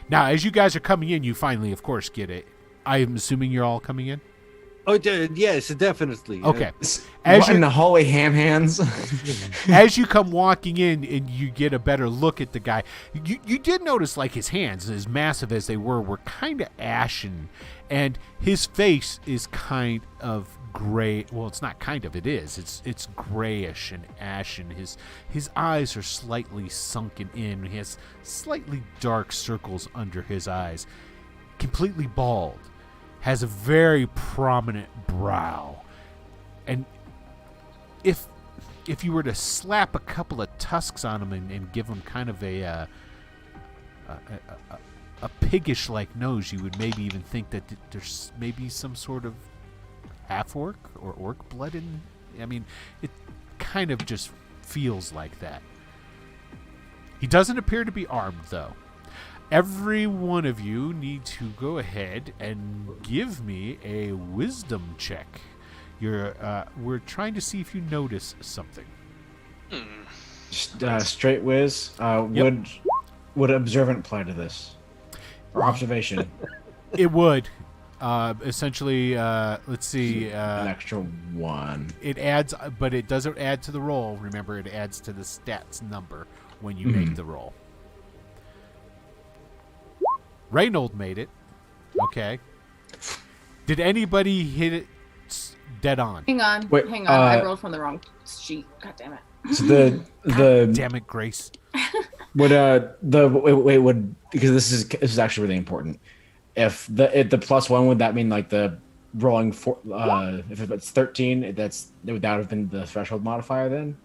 Now, as you guys are coming in, you finally, of course, get it. I'm assuming you're all coming in? Oh, yes, definitely. Okay. As in the holy ham hands. As you come walking in and you get a better look at the guy, you did notice like his hands, as massive as they were kind of ashen, and his face is kind of gray. Well, it's not kind of, it is. It's grayish and ashen. His eyes are slightly sunken in. He has slightly dark circles under his eyes. Completely bald. Has a very prominent brow. And if you were to slap a couple of tusks on him and give him kind of a piggish like nose, you would maybe even think that there's maybe some sort of half orc or orc blood in. I mean, it kind of just feels like that. He doesn't appear to be armed, though. Every one of you need to go ahead and give me a wisdom check. We're trying to see if you notice something. Straight whiz. Would observant apply to this? Or observation? It would. Essentially, let's see. An extra 1. It adds, but it doesn't add to the roll. Remember, it adds to the stats number when you make the roll. Reynold made it. Okay. Did anybody hit it dead on? Hang on. Wait, hang on. I rolled from the wrong sheet. God damn it. So the Damn it, Grace. would because this is actually really important. If the +1, would that mean like the rolling if it's 13, that would have been the threshold modifier then?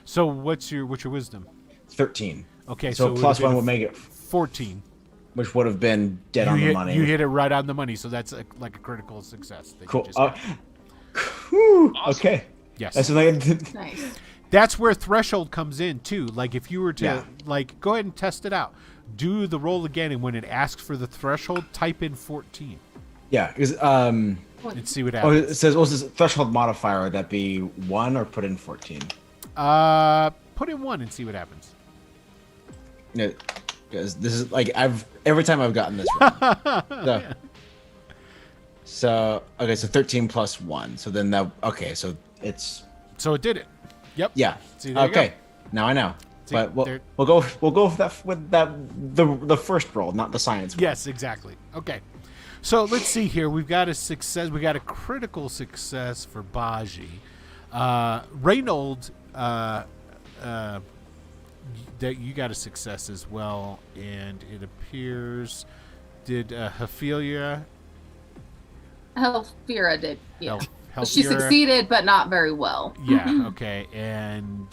So what's your wisdom? 13. Okay, So +1 would make it 14. Which would have been dead on the money. You hit it right on the money, so that's like a critical success. That Cool. You just got. Awesome. Okay. Yes. That's what Nice. That's where threshold comes in too. Like if you were to go ahead and test it out, do the roll again, and when it asks for the threshold, type in 14. Yeah, because and see what it happens. says what's this threshold modifier? Would that be 1 or put in 14? Put in 1 and see what happens. No, because this is like every time I've gotten this wrong. So 13 plus 1. So then so it did it. Yep. Yeah. See, there you okay. go. Now I know. See, But we'll go with the first roll, not the science roll. Yes, exactly. Okay. So let's see here. We've got a success. We got a critical success for Baji. Reynold, that you got a success as well, and it appears. Did Hephalia? Helfira did. Yeah. Helfira? She succeeded, but not very well. Yeah. Okay. And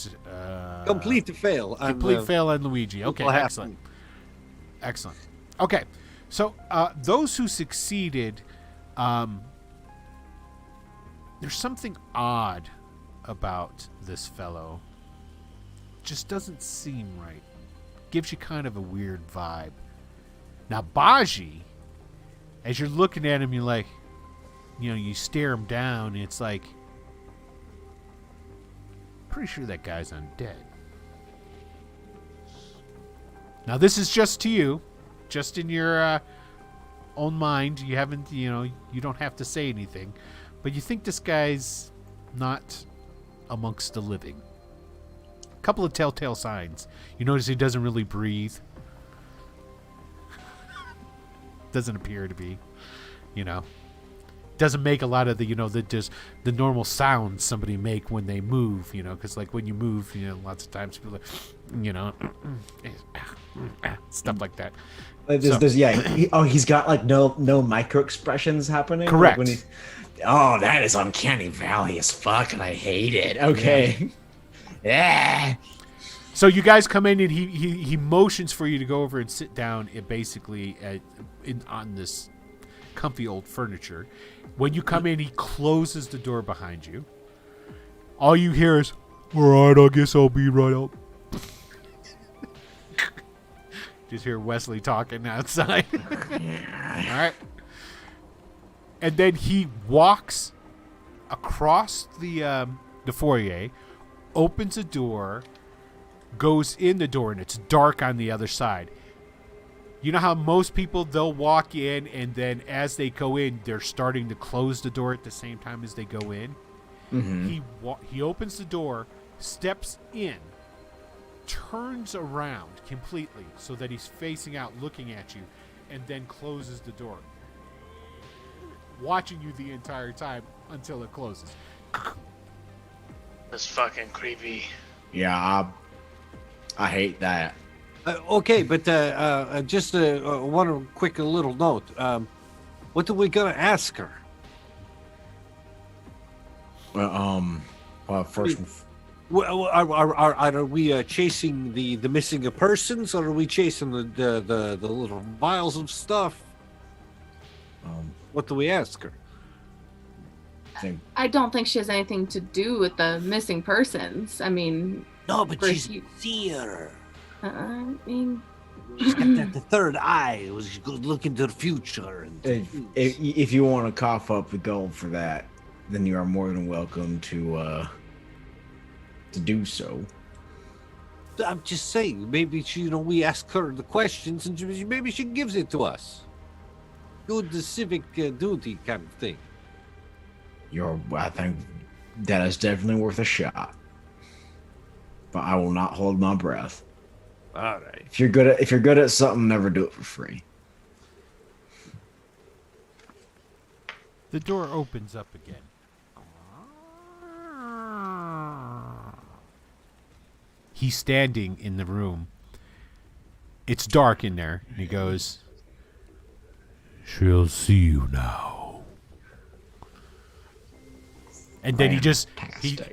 Complete to fail. Complete fail on Luigi. Okay. Excellent. Excellent. Okay. So those who succeeded, there's something odd about this fellow. Just doesn't seem right. Gives you kind of a weird vibe. Now, Baji, as you're looking at him, you're like, you stare him down, and it's like, pretty sure that guy's undead. Now, this is just to you, just in your own mind. You haven't, you don't have to say anything, but you think this guy's not amongst the living. A couple of telltale signs. You notice he doesn't really breathe. Doesn't appear to be, doesn't make a lot of the normal sounds somebody make when they move, because like when you move, lots of times people stuff like that. He's got like no micro expressions happening. Correct. Like that is uncanny valley as fuck, and I hate it. Okay. Yeah. So you guys come in, and he motions for you to go over and sit down. Basically on this comfy old furniture. When you come in, he closes the door behind you. All you hear is, "All right, I guess I'll be right out." Just hear Wesley talking outside. All right. And then he walks across the foyer, opens a door, goes in the door, and it's dark on the other side. You know how most people, they'll walk in, and then as they go in, they're starting to close the door at the same time as they go in? Mm-hmm. He opens the door, steps in, turns around completely so that he's facing out looking at you, and then closes the door, watching you the entire time until it closes. That's fucking creepy. Yeah, I hate that. Okay, but just one quick little note. What are we gonna ask her? Well, first. Well, are we chasing the missing persons, or are we chasing the little vials of stuff? What do we ask her? I don't think she has anything to do with the missing persons. I mean, No, but First she's you- a seer. I mean, She's got the third eye. She goes look into the future. And If you want to cough up the gold for that, then you are more than welcome to do so. I'm just saying, maybe she, we ask her the questions, and maybe she gives it to us. Do the civic duty kind of thing. I think that is definitely worth a shot. But I will not hold my breath. All right. If you're good at something, never do it for free. The door opens up again. He's standing in the room. It's dark in there. And he goes, "She'll see you now." And then he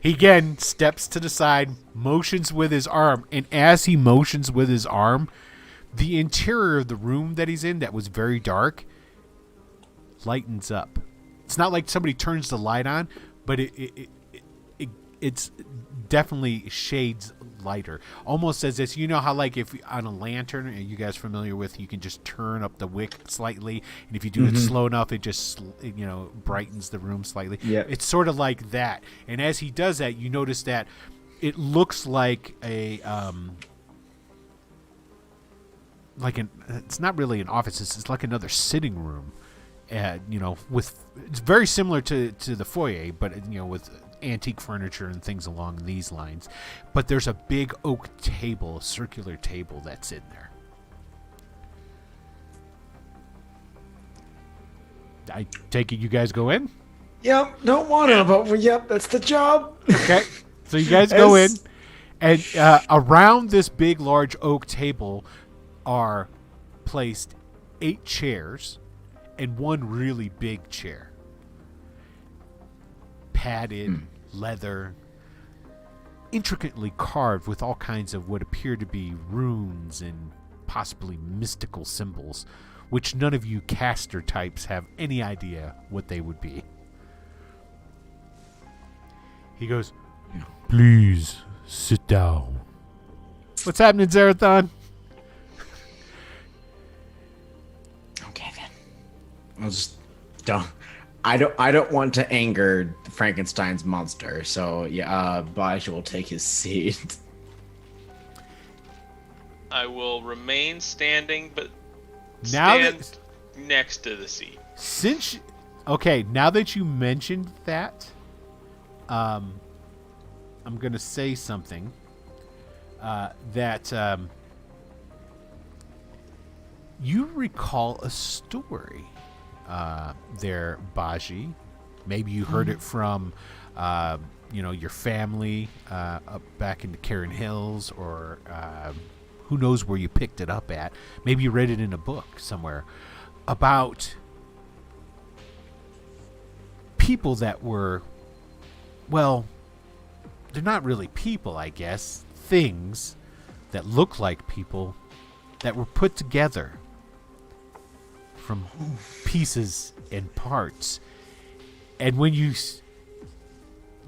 again steps to the side, motions with his arm, and as he motions with his arm, the interior of the room that he's in, that was very dark, lightens up. It's not like somebody turns the light on, but it's definitely shades lighter, almost as if, you know how like if on a lantern, are you guys familiar with, you can just turn up the wick slightly, and if you do it slow enough, it just brightens the room slightly. Yeah, it's sort of like that. And as he does that, you notice that it looks like it's not really an office, it's like another sitting room, with, it's very similar to the foyer, but with antique furniture and things along these lines. But there's a big oak table, a circular table that's in there. I take it you guys go in? Yep, don't want to, but yep, that's the job. Okay, so you guys go in, and around this big, large oak table are placed 8 chairs and one really big chair. Padded, leather, intricately carved with all kinds of what appear to be runes and possibly mystical symbols, which none of you caster types have any idea what they would be. He goes, "Please sit down." What's happening, Zarathon? Okay then. I don't want to anger Frankenstein's monster, so yeah, Baj will take his seat. I will remain standing, but Now stand next to the seat. Now that you mentioned that, I'm going to say something that you recall a story there, Baji. Maybe you heard it from, your family up back in the Karen Hills, or who knows where you picked it up at. Maybe you read it in a book somewhere about people that were, well, they're not really people, I guess. Things that look like people that were put together from pieces and parts. And when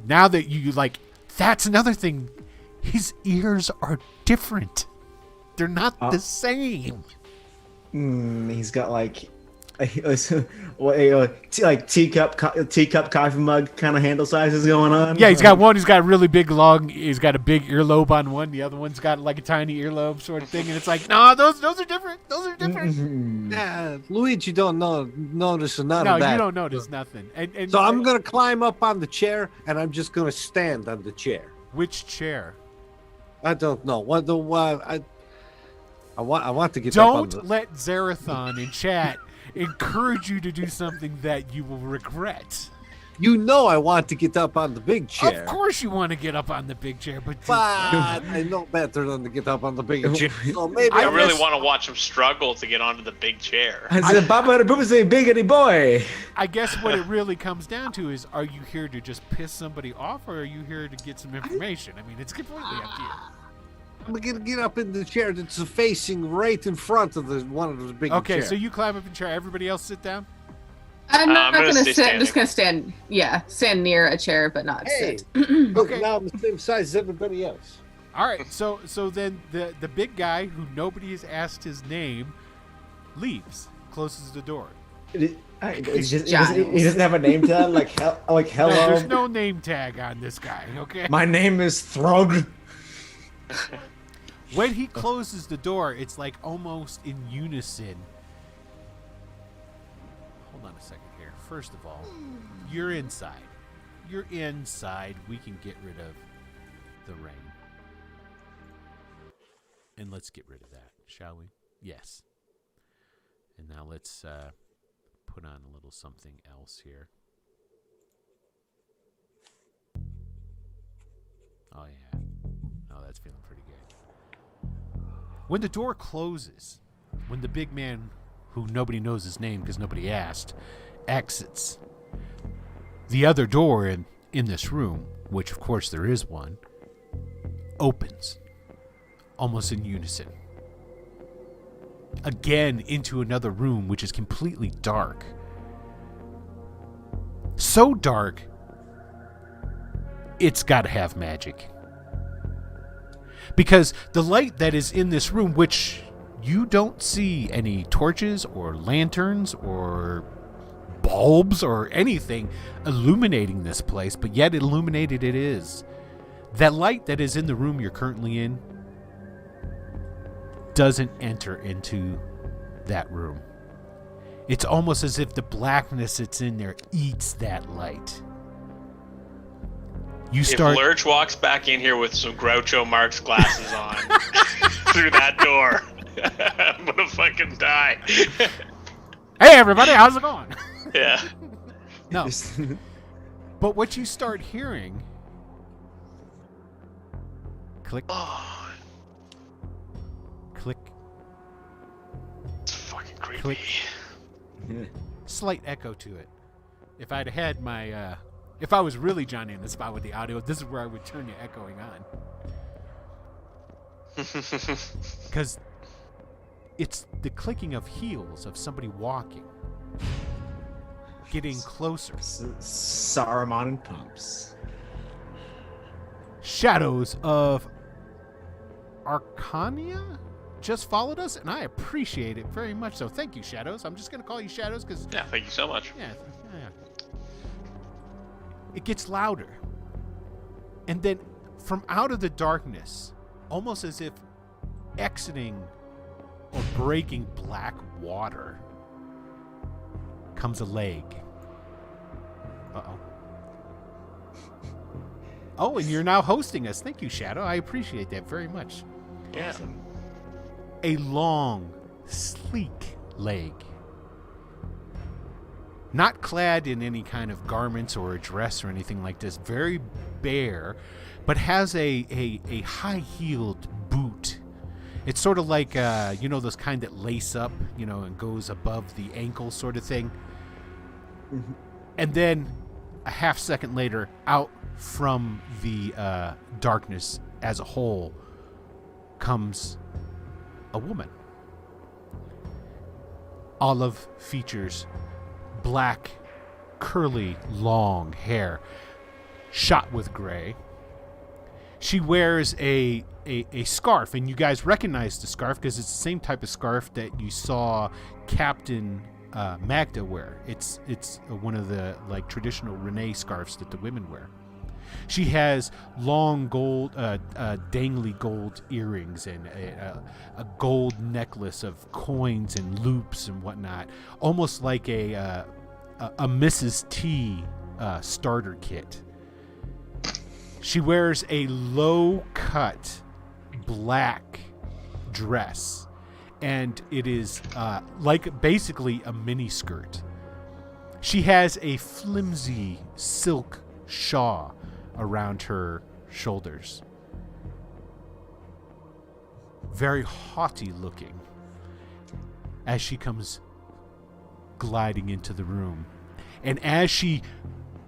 now that you that's another thing, his ears are different. They're not the same. He's got like teacup coffee mug kind of handle sizes going on. Yeah, he's got one. He's got a really big long. He's got a big earlobe on one. The other one's got like a tiny earlobe sort of thing. And it's like, no, those are different. Those are different. Yeah, Luigi don't notice none No, of that. you don't notice nothing. And So I'm gonna climb up on the chair, and I'm just gonna stand on the chair. Which chair? I don't know what the what I want to get up on Don't let Zarathon in chat encourage you to do something that you will regret. You know I want to get up on the big chair. Of course you want to get up on the big chair, but I know better than to get up on the big chair. So maybe I really want to watch him struggle to get onto the big chair. I said, Baba the Boob is a biggity boy. I guess what it really comes down to is, are you here to just piss somebody off, or are you here to get some information? I mean, it's completely up to you. I'm gonna get up in the chair that's facing right in front of one of those big Okay, chairs. so you climb up in the chair. Everybody else sit down. I'm not I'm gonna gonna stay sit. I'm just standing. gonna stand. stand near a chair, but not Hey, sit. look, Okay. now I'm the same size as everybody else. All right, so then the big guy who nobody has asked his name leaves, closes the door. He Giles. doesn't have a name to that, like hello. No, there's no name tag on this guy. Okay. My name is Throg. When he closes the door, it's like almost in unison. Hold on a second here. First of all, you're inside. You're inside. We can get rid of the rain. And let's get rid of that, shall we? Yes. And now let's put on a little something else here. Oh, yeah. Oh, that's feeling pretty good. When the door closes, when the big man, who nobody knows his name because nobody asked, exits, the other door in this room, which of course there is one, opens almost in unison. Again into another room which is completely dark. So dark, it's got to have magic. Because the light that is in this room, which you don't see any torches or lanterns or bulbs or anything illuminating this place, but yet illuminated it is. That light that is in the room you're currently in doesn't enter into that room. It's almost as if the blackness that's in there eats that light. You start. If Lurch walks back in here with some Groucho Marx glasses on through that door, I'm gonna fucking die. Hey everybody, how's it going? Yeah. No. But what you start hearing, click, Oh, click, it's fucking creepy. click. Slight echo to it. If I'd had my, if I was really Johnny in the spot with the audio, this is where I would turn the echoing on. Because it's the clicking of heels of somebody walking, getting closer. Saruman and pumps. Shadows of Arcania just followed us, and I appreciate it very much. So thank you, Shadows. I'm just going to call you Shadows because... Yeah, thank you so much. Yeah. It gets louder. And then from out of the darkness, almost as if exiting or breaking black water, comes a leg. Uh-oh. Oh, and you're now hosting us. Thank you, Shadow. I appreciate that very much. Yeah. A long, sleek leg. Not clad in any kind of garments or a dress or anything like this. Very bare, but has a high-heeled boot. It's sort of like, those kind that lace up, and goes above the ankle sort of thing. Mm-hmm. And then a half second later, out from the darkness as a whole comes a woman. Olive features, black, curly, long hair, shot with gray. She wears a scarf, and you guys recognize the scarf because it's the same type of scarf that you saw Captain Magda wear. It's one of the traditional Renee scarves that the women wear. She has long gold, dangly gold earrings and a gold necklace of coins and loops and whatnot, almost like a Mrs. T starter kit. She wears a low-cut black dress, and it is basically a mini skirt. She has a flimsy silk shawl around her shoulders. Very haughty looking as she comes gliding into the room. And as she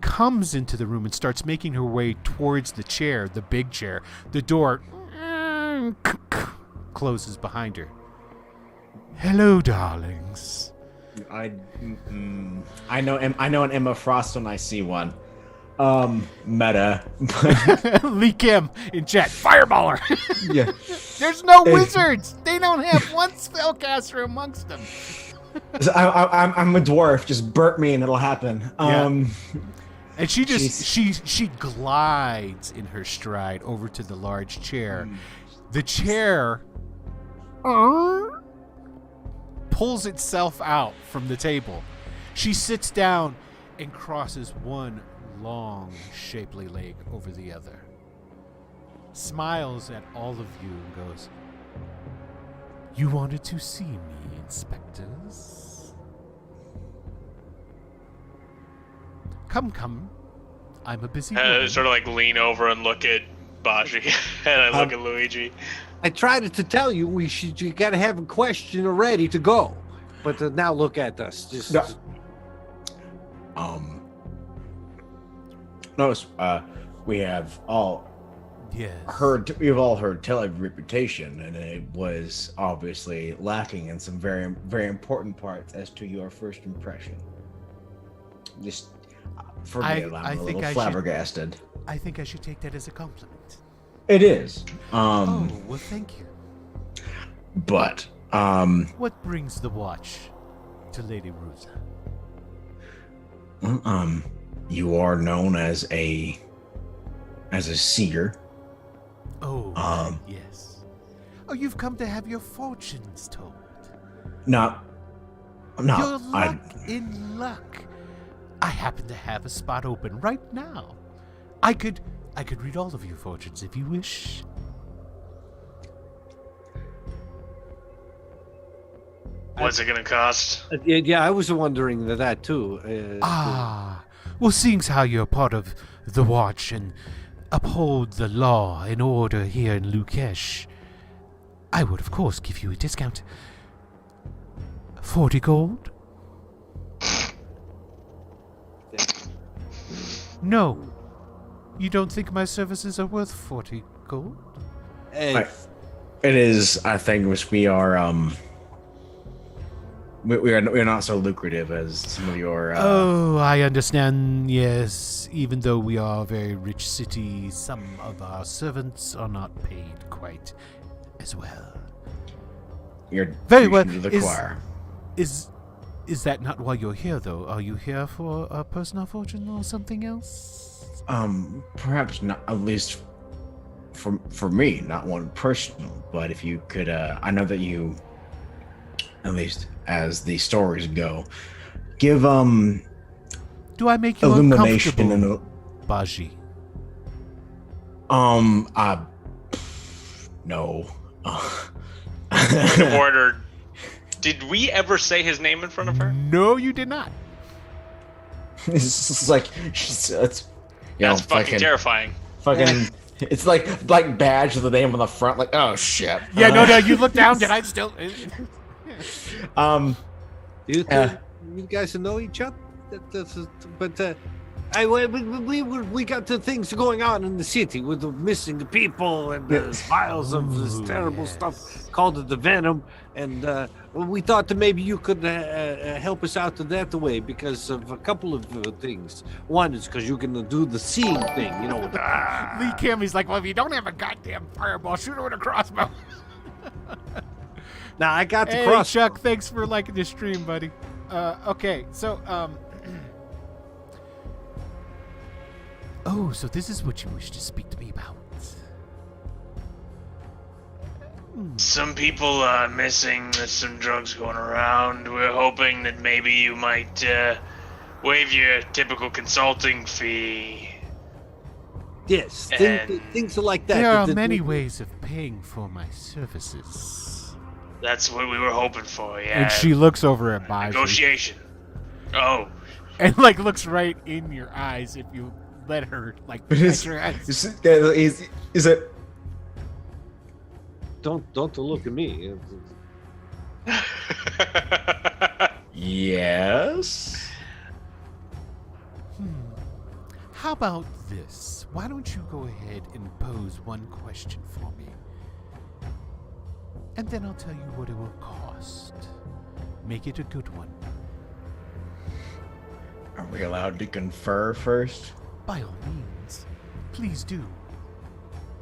comes into the room and starts making her way towards the chair, the big chair, the door closes behind her. Hello, darlings. I know an Emma Frost when I see one. Meta. Lee Kim in chat. Fireballer. Yeah. There's no wizards. They don't have one spellcaster amongst them. I'm a dwarf. Just burp me and it'll happen. And she just she glides in her stride over to the large chair. The chair pulls itself out from the table. She sits down and crosses one long, shapely leg over the other. Smiles at all of you and goes, "You wanted to see me, inspectors? Come. I'm a busy woman." Sort of like lean over and look at Baji, and I look at Luigi. I tried to tell you you gotta have a question ready to go, but now look at us. Notice we have all Yes. we've all heard tell of your reputation, and it was obviously lacking in some very, very important parts as to your first impression. Just forget it, I'm a little flabbergasted. I think I should take that as a compliment. It is. Oh, well, thank you. But What brings the watch to Lady Rusa? you are known as a seer. Oh, yes. Oh, you've come to have your fortunes told. No. Your luck in luck. I happen to have a spot open right now. I could read all of your fortunes if you wish. What's it gonna cost? Yeah, I was wondering that too. Well, seeing as how you're part of the watch and uphold the law and order here in Leukish, I would, of course, give you a discount. 40 gold? No. You don't think my services are worth 40 gold? Hey, It is, I think, which we are we're not so lucrative as some of your Oh, I understand, yes. Even though we are a very rich city, some of our servants are not paid quite as well. your Very well. to the choir. Is that not why you're here, though? Are you here for a personal fortune or something else? Perhaps not, at least for me, not one personal, but if you could, I know that you, at least as the stories go, give, Do I make you illumination uncomfortable, and, Baji? no. Order. Did we ever say his name in front of her? No, you did not. It's just like, it's, you That's know, fucking terrifying. fucking, it's like badge with the name on the front, like, oh shit. Yeah, no, you look down, did I still... you guys know each other? We got the things going on in the city with the missing people and the files of this terrible stuff called the Venom, and we thought that maybe you could help us out in that way because of a couple of things. One is because you can do the seeing thing, you know. Lee Cammy's like, well, if you don't have a goddamn fireball, shoot her with a crossbow. Now I got the Hey, cross. Chuck, thanks for liking the stream, buddy. Okay, so, Oh, so this is what you wish to speak to me about. Some people are missing. There's some drugs going around. We're hoping that maybe you might waive your typical consulting fee. Yes, And- things like that. There are The- many ways of paying for my services. That's what we were hoping for, yeah. And she looks over at Baji. Negotiation. Oh, and like looks right in your eyes if you let her like touch your eyes. Is it? Don't look at me. Yes. How about this? Why don't you go ahead and pose one question for me? And then I'll tell you what it will cost. Make it a good one. Are we allowed to confer first? By all means. Please do.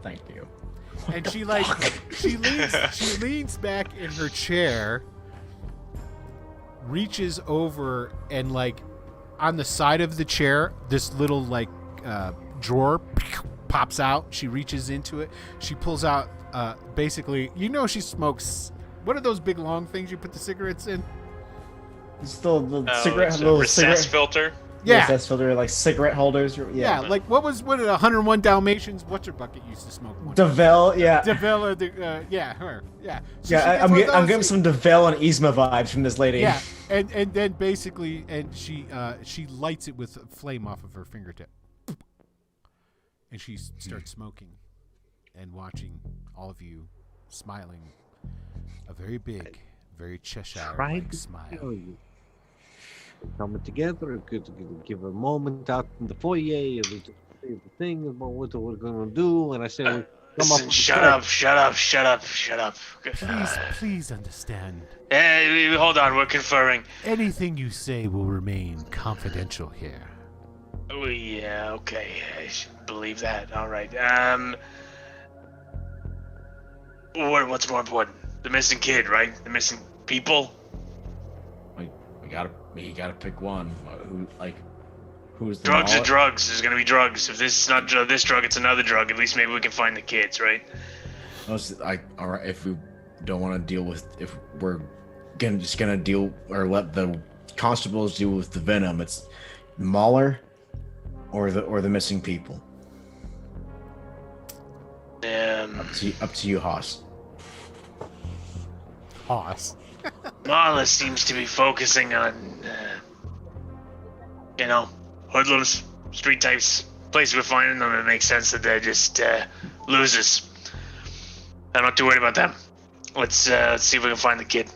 Thank you. And she leans back in her chair, reaches over, and like on the side of the chair, this little like drawer pops out. She reaches into it. She pulls out basically, she smokes. What are those big long things you put the cigarettes in? It's still the Oh, cigarette, it's a little recess cigarette filter. Yeah. recess filter, like cigarette holders. Yeah, like what did 101 Dalmatians? What's her bucket used to smoke? One? Deville, yeah. Deville, or her, yeah. So she Yeah, gets I'm one of getting those. some Deville and Yzma vibes from this lady. Yeah, and then basically, and she lights it with a flame off of her fingertip, and she starts smoking, and watching all of you smiling, a very big, very Cheshire-like smile. Coming together, could give a moment out in the foyer of the thing about what we're gonna do, and I said, come Listen, up. shut up. Please understand. Hold on, we're conferring. Anything you say will remain confidential here. Oh, yeah, okay. I should believe that. All right. What's more important? The missing kid, right? The missing people? You gotta pick one. Who's the Drugs are wallet? drugs. There's gonna be drugs. If this is not this drug, it's another drug. At least maybe we can find the kids, right? All right. If we don't want to deal with, if we're just gonna deal or let the constables deal with the venom, it's Mahler or the missing people. Up to you, Haas. Hoss. Marla seems to be focusing on, hoodlums, street types. Place we're finding them, it makes sense that they're just losers. I'm not too worried about them. Let's see if we can find the kid.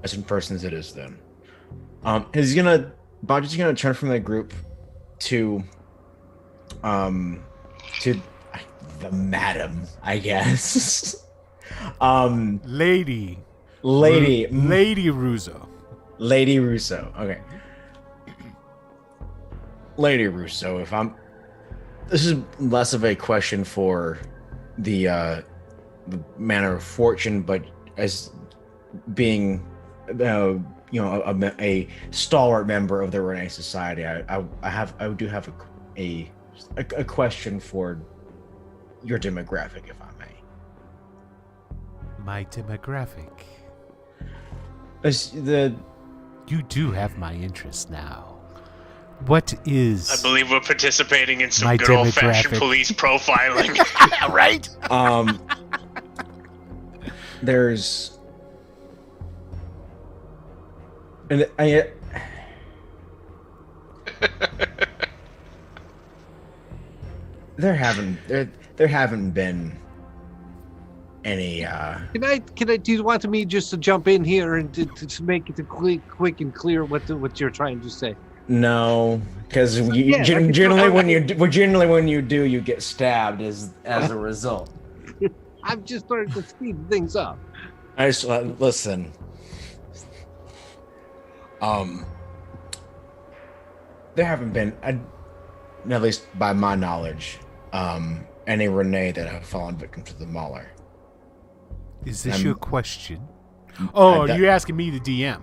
As in persons it is then. Badger's gonna turn from the group to the madam, I guess. Lady Russo. Lady Russo. Okay. Lady Russo, this is less of a question for the manner of fortune, but as being a stalwart member of the Renee Society, I do have a question for your demographic, if I may. My demographic. You do have my interest now. What is? I believe we're participating in some my good old-fashioned demographic? police profiling. Right? There's there haven't been any Can I do you want me just to jump in here and to make it quick and clear what you're trying to say? No, because generally when you do, you get stabbed as a result. I'm just starting to speed things up. I just listen. There haven't been, at least by my knowledge, any Renee that have fallen victim to the Mauler. Is this your question? Oh, are you asking me, the DM?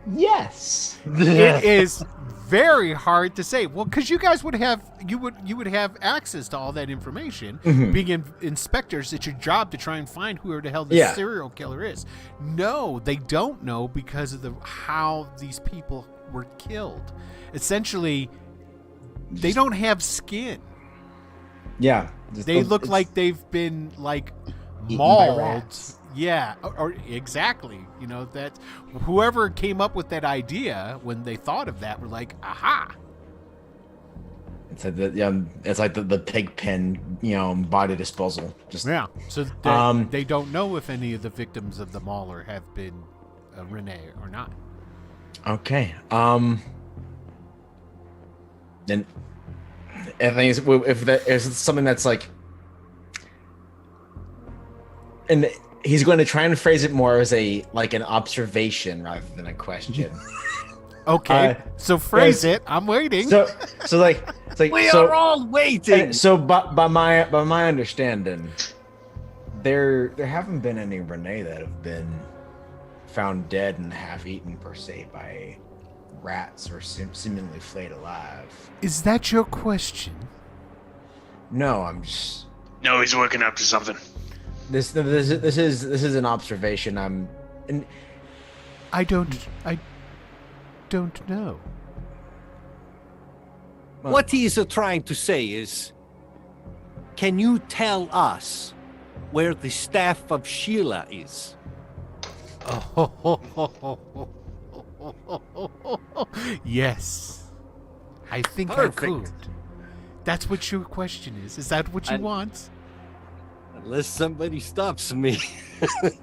Yes. It is very hard to say. Well, because you guys would have access to all that information. Mm-hmm. Being inspectors, it's your job to try and find who the hell the serial killer is. No, they don't know because of how these people were killed. Essentially, they don't have skin. Yeah. They look like they've been eaten by mauled. rats. Yeah, or exactly. You know, that whoever came up with that idea when they thought of that were like, aha. It's like the pig pen, body disposal. Just Yeah. So they don't know if any of the victims of the Mauler have been Renee or not. Okay. Then I think if there's something that's like, and he's going to try and phrase it more as an observation rather than a question. Okay, so phrase it. I'm waiting. So like We are all waiting. So by my understanding, there haven't been any Renee that have been found dead and half eaten per se by rats or seemingly flayed alive. Is that your question? No, I'm just. No, he's working up to something. This is an observation. I don't know. What he is trying to say is, can you tell us where the staff of Sheila is? Yes. I think Perfect. I could. That's what your question is. Is that what you want? Unless somebody stops me. What?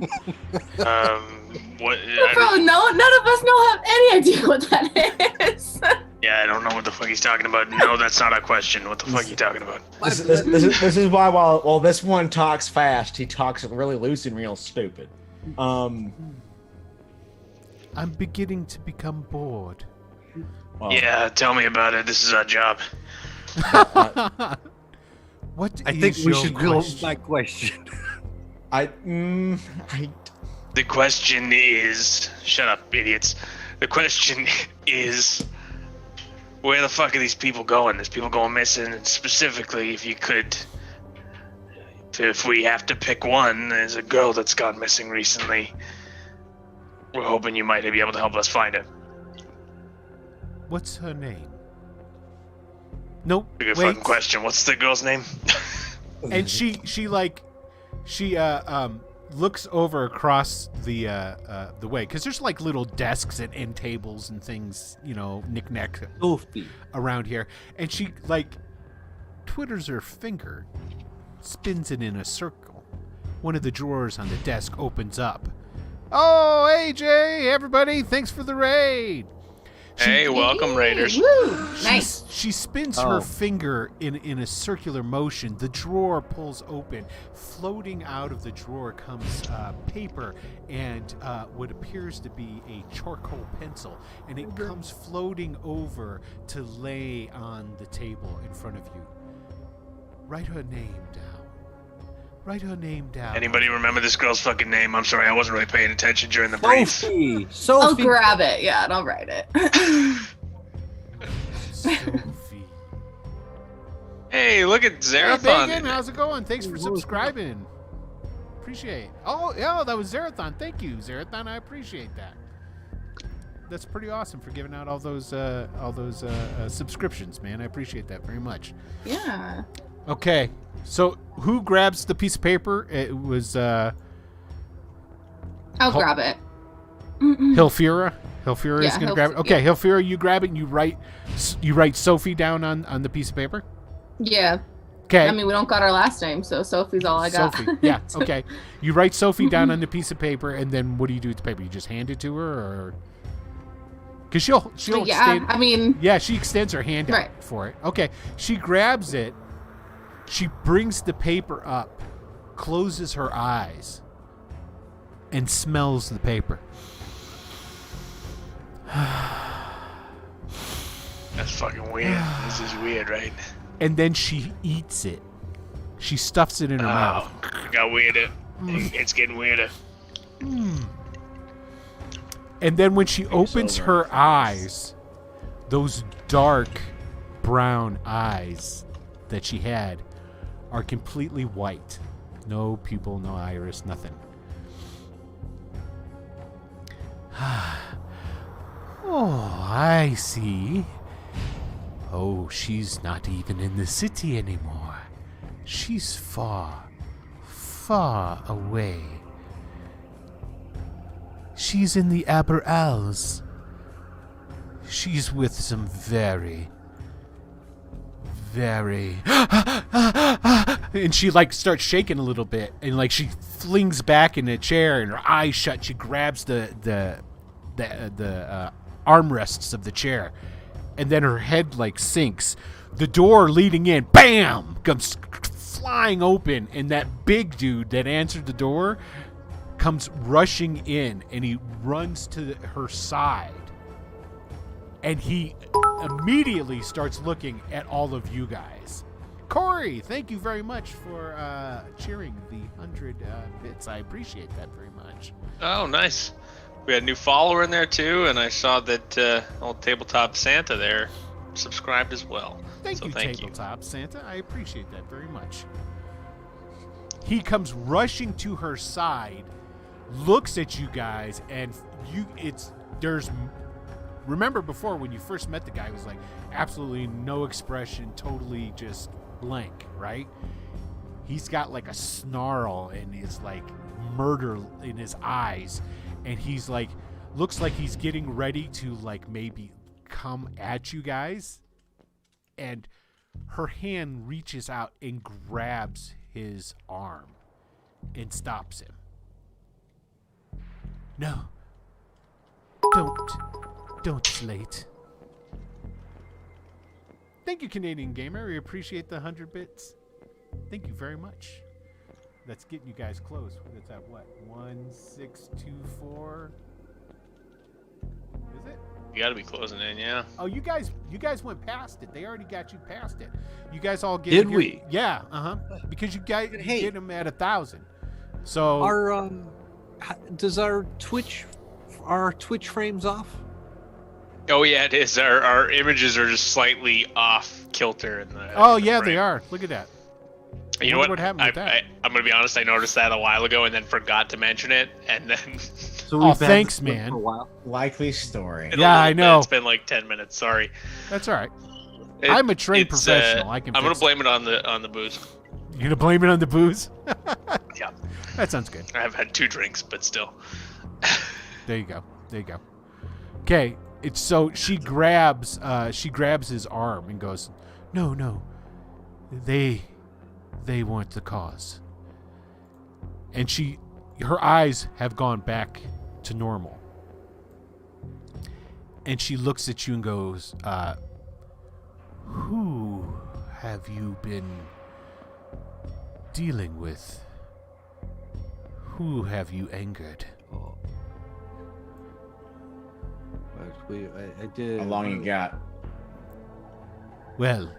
Bro, none of us have any idea what that is. Yeah, I don't know what the fuck he's talking about. No, that's not a question. What the fuck are you talking about? This is why while this one talks fast, he talks really loose and real stupid. I'm beginning to become bored. Well, Yeah, tell me about it. This is our job. What I is think we your should go question? with my question. The question is... Shut up, idiots. The question is... Where the fuck are these people going? There's people going missing, and specifically, if you could... If we have to pick one, there's a girl that's gone missing recently. We're hoping you might be able to help us find her. What's her name? Nope. Good wait. fucking question. What's the girl's name? And she looks over across the way, because there's like little desks and end tables and things, knick-knack Sophie. around here, and she like twiddles her finger, spins it in a circle. One of the drawers on the desk opens up. Oh, hey Jay, everybody! Thanks for the raid. Hey, welcome, Raiders. Woo! Nice. She spins her finger in a circular motion. The drawer pulls open. Floating out of the drawer comes paper and what appears to be a charcoal pencil. And it comes floating over to lay on the table in front of you. Write her name down. Write her name down. Anybody remember this girl's fucking name? I'm sorry, I wasn't really paying attention during the brief. Sophie. I'll Sophie. grab it. Yeah, and I'll write it. Sophie. Hey, look at Hey, Zerathon. Bacon, how's it going? Thanks for subscribing. Appreciate it. Oh, yeah, that was Zerathon. Thank you, Zerathon. I appreciate that. That's pretty awesome for giving out all those subscriptions, man. I appreciate that very much. Yeah. Okay, so who grabs the piece of paper? It was I'll Ho- grab it. Hilfira. Hilfira is Yeah, going to grab it. Okay, yeah. Hilfira, you grab it and you write Sophie down on the piece of paper. Yeah. Okay. I mean, we don't got our last name, so Sophie's all I got. Sophie. Yeah. Okay. You write Sophie down on the piece of paper, and then what do you do with the paper? You just hand it to her, or because she'll yeah, extend. I mean, Yeah, she extends her hand out Right. for it. Okay. She grabs it. She brings the paper up, closes her eyes, and smells the paper. That's fucking weird. This is weird, right? And then she eats it. She stuffs it in her mouth. It got weirder. It's getting weirder. And then when she opens her eyes, those dark brown eyes that she had are completely white. No pupil, no iris, nothing. Oh, I see. Oh, she's not even in the city anymore. She's far, far away. She's in the Upper Isles. She's with some very... and she like starts shaking a little bit, and like she flings back in a chair, and her eyes shut. She grabs the armrests of the chair, and then her head like sinks. The door leading in, bam, comes flying open, and that big dude that answered the door comes rushing in, and he runs to her side, and he immediately starts looking at all of you guys. Corey, thank you very much for cheering the 100 bits. I appreciate that very much. Oh, nice. We had a new follower in there too, and I saw that old Tabletop Santa there subscribed as well. Thank you, Tabletop Santa. I appreciate that very much. He comes rushing to her side, looks at you guys, and remember before when you first met the guy, it was like absolutely no expression, totally just blank, right? He's got like a snarl and his like murder in his eyes, and he's like looks like he's getting ready to like maybe come at you guys, and her hand reaches out and grabs his arm and stops him. No. Don't, Slate. Thank you, Canadian Gamer. We appreciate the 100 bits. Thank you very much. That's getting you guys close. That's at what? 1624. Is it? You gotta be closing in, yeah. Oh, you guys went past it. They already got you past it. You guys all get. Did we? Yeah. Because you guys get them at 1,000. So our does our Twitch frames off? Oh yeah, it is. Our images are just slightly off kilter in the. Oh in the yeah, frame. they are. Look at that. You know what? Happened with that? I'm gonna be honest. I noticed that a while ago and then forgot to mention it, and then. So Oh, thanks, man. For a while. Likely story. in a Yeah, little I bit. know. It's been like 10 minutes. Sorry. That's all right. I'm a trained it's, professional. I can. I'm gonna fix blame it on the booze. it. You're gonna blame it on the booze? Yeah. That sounds good. I've had 2 drinks, but still. There you go. Okay. It's so she grabs his arm and goes, No. They weren't the cause. And her eyes have gone back to normal. And she looks at you and goes, who have you been dealing with? Who have you angered? Oh. I did. How long you got? Well,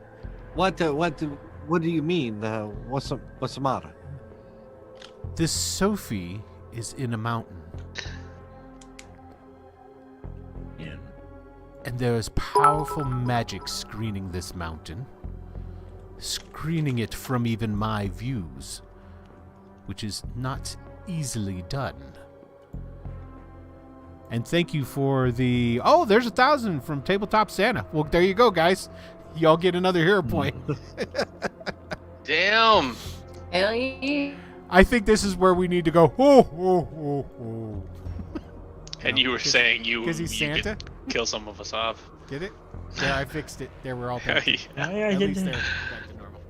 What do you mean? What's the matter? this Sophie is in a mountain. Yeah. And there is powerful magic screening this mountain. Screening it from even my views. Which is not easily done. And thank you for the... Oh, there's 1,000 from Tabletop Santa. Well, there you go, guys. Y'all get another hero point. Damn. Hell yeah. I think this is where we need to go. Oh. And you were saying you Because he's could Santa? kill some of us off. Get it? There, I fixed it. There, we're all back. Yeah. At least they're back to normal.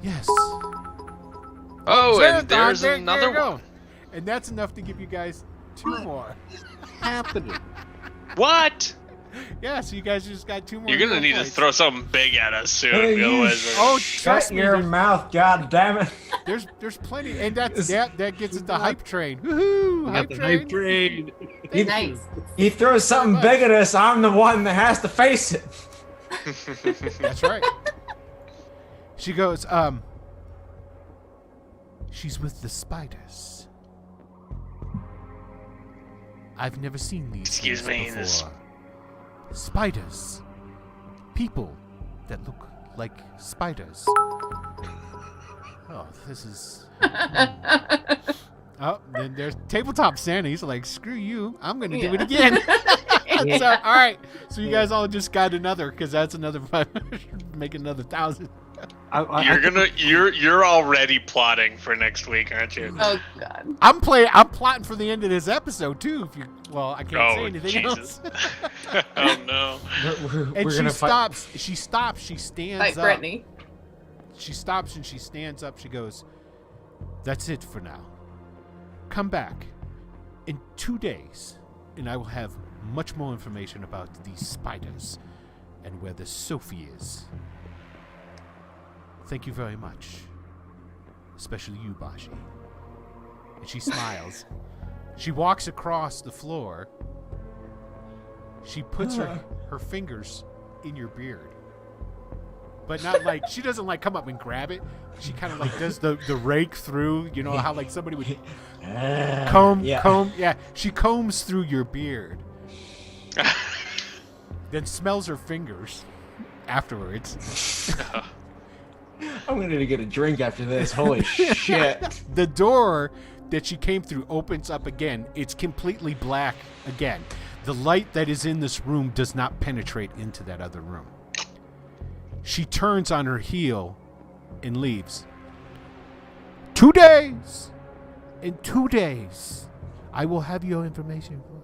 Yes. Oh, Zerathon, and there's there another you go. one. And that's enough to give you guys 2 more. Happening. What? Yeah, so you guys just got 2 more. You're gonna hero need to points. throw something big at us soon. Hey, you otherwise, Oh, Shut trust me, your mouth, god damn it. there's plenty, and that gets us the hype train. Woohoo! Hype train. train. Nice. He throws something big at us, I'm the one that has to face it. That's right. She goes, she's with the spiders. I've never seen these Excuse things me, before. this- Spiders. People that look like spiders. Oh, this is... Oh, then there's Tabletop Santa. He's like, screw you. I'm going to do it again. So, all right. So you guys all just got another, because that's another 500. Make another 1,000. You're already plotting for next week, aren't you? Oh God. I'm plotting for the end of this episode too. I can't say anything else. Oh no. And she stops. She stands Like up. Brittany. She stops and she stands up. She goes, "That's it for now. Come back in 2 days, and I will have much more information about these spiders and where the Sophie is. Thank you very much. Especially you, Baji." And she smiles. She walks across the floor. She puts her fingers in your beard. But not like, she doesn't like come up and grab it. She kind of like does the rake through, you know how like somebody would comb. Yeah, she combs through your beard. Then smells her fingers afterwards. I'm gonna get a drink after this. Holy shit. The door that she came through opens up again. It's completely black again. The light that is in this room does not penetrate into that other room. She turns on her heel and leaves. 2 days. In 2 days, I will have your information for you.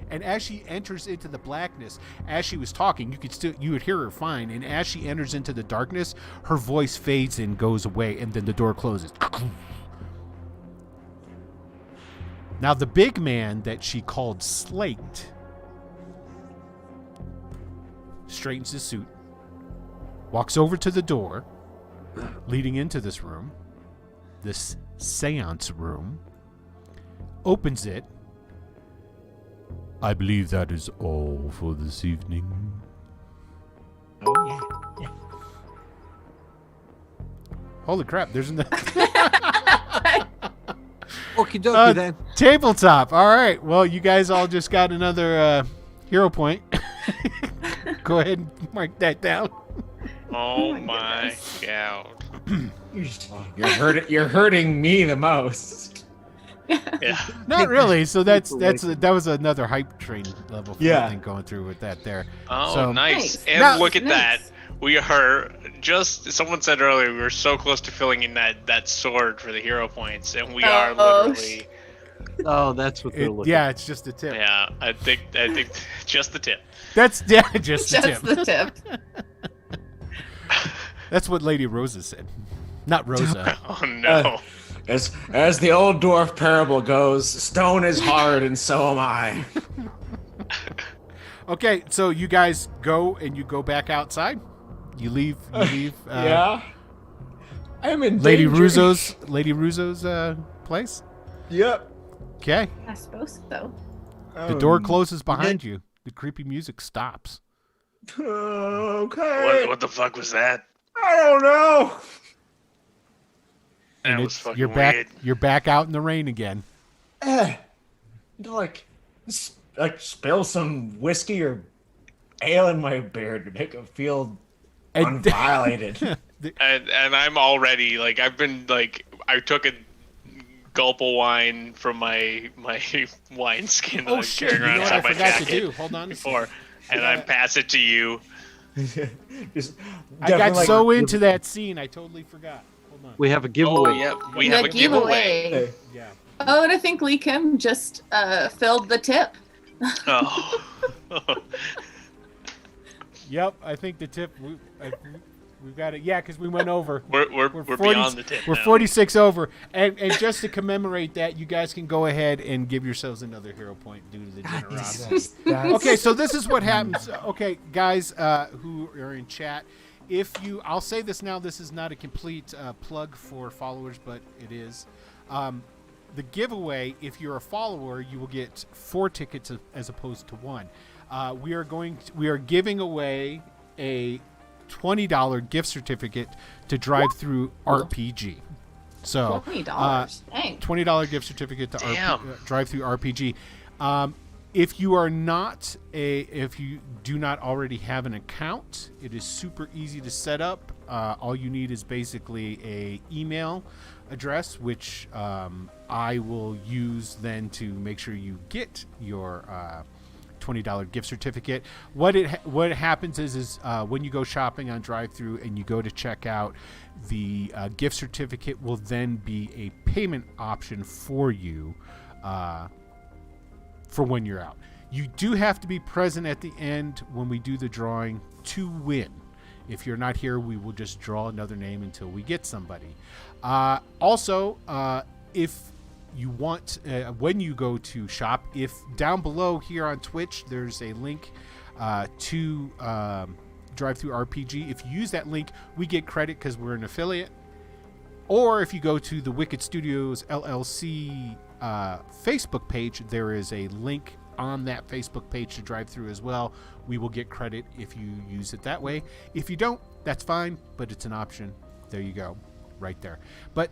And as she enters into the blackness, as she was talking, you would hear her fine. And as she enters into the darkness, her voice fades and goes away, and then the door closes. Now, the big man that she called Slate straightens his suit, walks over to the door leading into this room, this seance room, opens it. I believe that is all for this evening. Oh, yeah. Holy crap, there's no... Okie dokie then. Tabletop. All right. Well, you guys all just got another hero point. Go ahead and mark that down. Oh my god. You're hurting me the most. Yeah. Not really. So that was another hype train level thing going through with that there. Oh, So- nice. And Now- look at that. We are just, someone said earlier, we were so close to filling in that sword for the hero points, and we are literally, Oh, that's what they're looking. Yeah, it's just a tip. yeah, I think just the tip. That's just a Just tip. the tip. That's what Lady Rosa said. Not Rosa. Oh no. As the old dwarf parable goes, stone is hard and so am I. Okay, so you guys go and you go back outside. You leave. Yeah. I'm in Lady danger. Ruzo's place. Yep. Okay. I suppose so. The door closes behind you. The creepy music stops. Okay. What the fuck was that? I don't know. That And was fucking you're back. weird. You're back out in the rain again. Like spill some whiskey or ale in my beard to make it feel And- unviolated. And I'm already like, I've been like, I took a gulp of wine from my wine skin that Oh I'm shit! carrying You know around what I inside my forgot to jacket do? Hold on. before, and I pass it to you. Just I got definitely so like- into that scene, I totally forgot. Hold on. We have a giveaway. Oh yeah, we have a giveaway. Hey, Yeah. Oh, and I think Lee Kim just filled the tip. Oh. Yep. I think the tip. We've got it. Yeah, because we went over. We're 40 beyond the tip We're now. 46 over, and just to commemorate that, you guys can go ahead and give yourselves another hero point due to the generosity. Okay, so this is what happens. Okay, guys who are in chat, I'll say this now, this is not a complete plug for followers, but it is. The giveaway, if you're a follower, you will get 4 tickets as opposed to 1. We are giving away a $20 gift certificate to Drive Through RPG. So $20. Dang. $20 gift certificate to Damn. Drive Through RPG. If you do not already have an account, it is super easy to set up. All you need is basically a email address, which I will use then to make sure you get your $20 gift certificate. What happens is when you go shopping on drive-thru and you go to check out, the gift certificate will then be a payment option for you for when you're out. You do have to be present at the end when we do the drawing to win. If you're not here, we will just draw another name until we get somebody. Also, if you want, when you go to shop, if down below here on Twitch, there's a link to Drive-Thru RPG. If you use that link, we get credit because we're an affiliate. Or if you go to the Wicked Studios LLC Facebook page, there is a link on that Facebook page to Drive-Thru as well. We will get credit if you use it that way. If you don't, that's fine, but it's an option. There you go, right there. But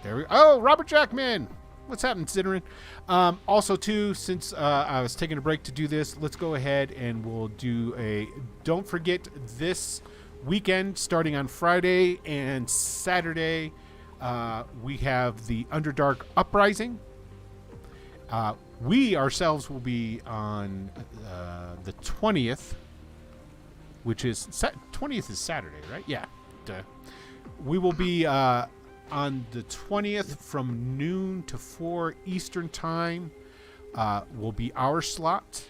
Robert Jackman, what's happening, Ciderin? Also, too, since I was taking a break to do this, let's go ahead and we'll do don't forget this weekend, starting on Friday and Saturday, we have the Underdark Uprising. We ourselves will be on the 20th, which is 20th is Saturday, right? Yeah. We will be on the 20th from noon to 4 Eastern time. Will be our slot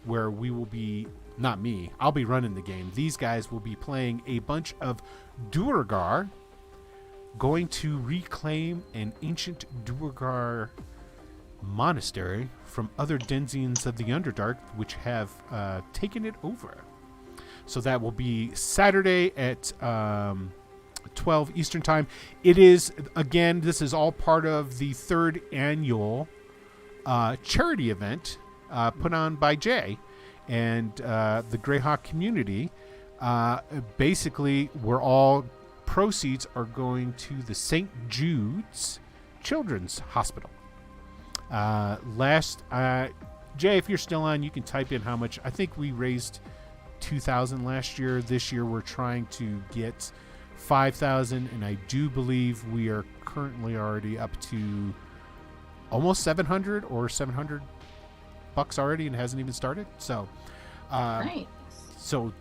where we will be, not me, I'll be running the game. These guys will be playing a bunch of Duergar, going to reclaim an ancient Duergar monastery from other denizens of the Underdark, which have taken it over. So that will be Saturday at 12 Eastern time. It is, again, this is all part of the 3rd annual charity event put on by Jay and the Greyhawk community. Basically, all proceeds are going to the St. Jude's Children's Hospital. Jay, if you're still on, you can type in how much. I think we raised $2,000 last year. This year we're trying to get $5,000, and I do believe we are currently already up to almost $700 or $700 already, and it hasn't even started. So, Nice. So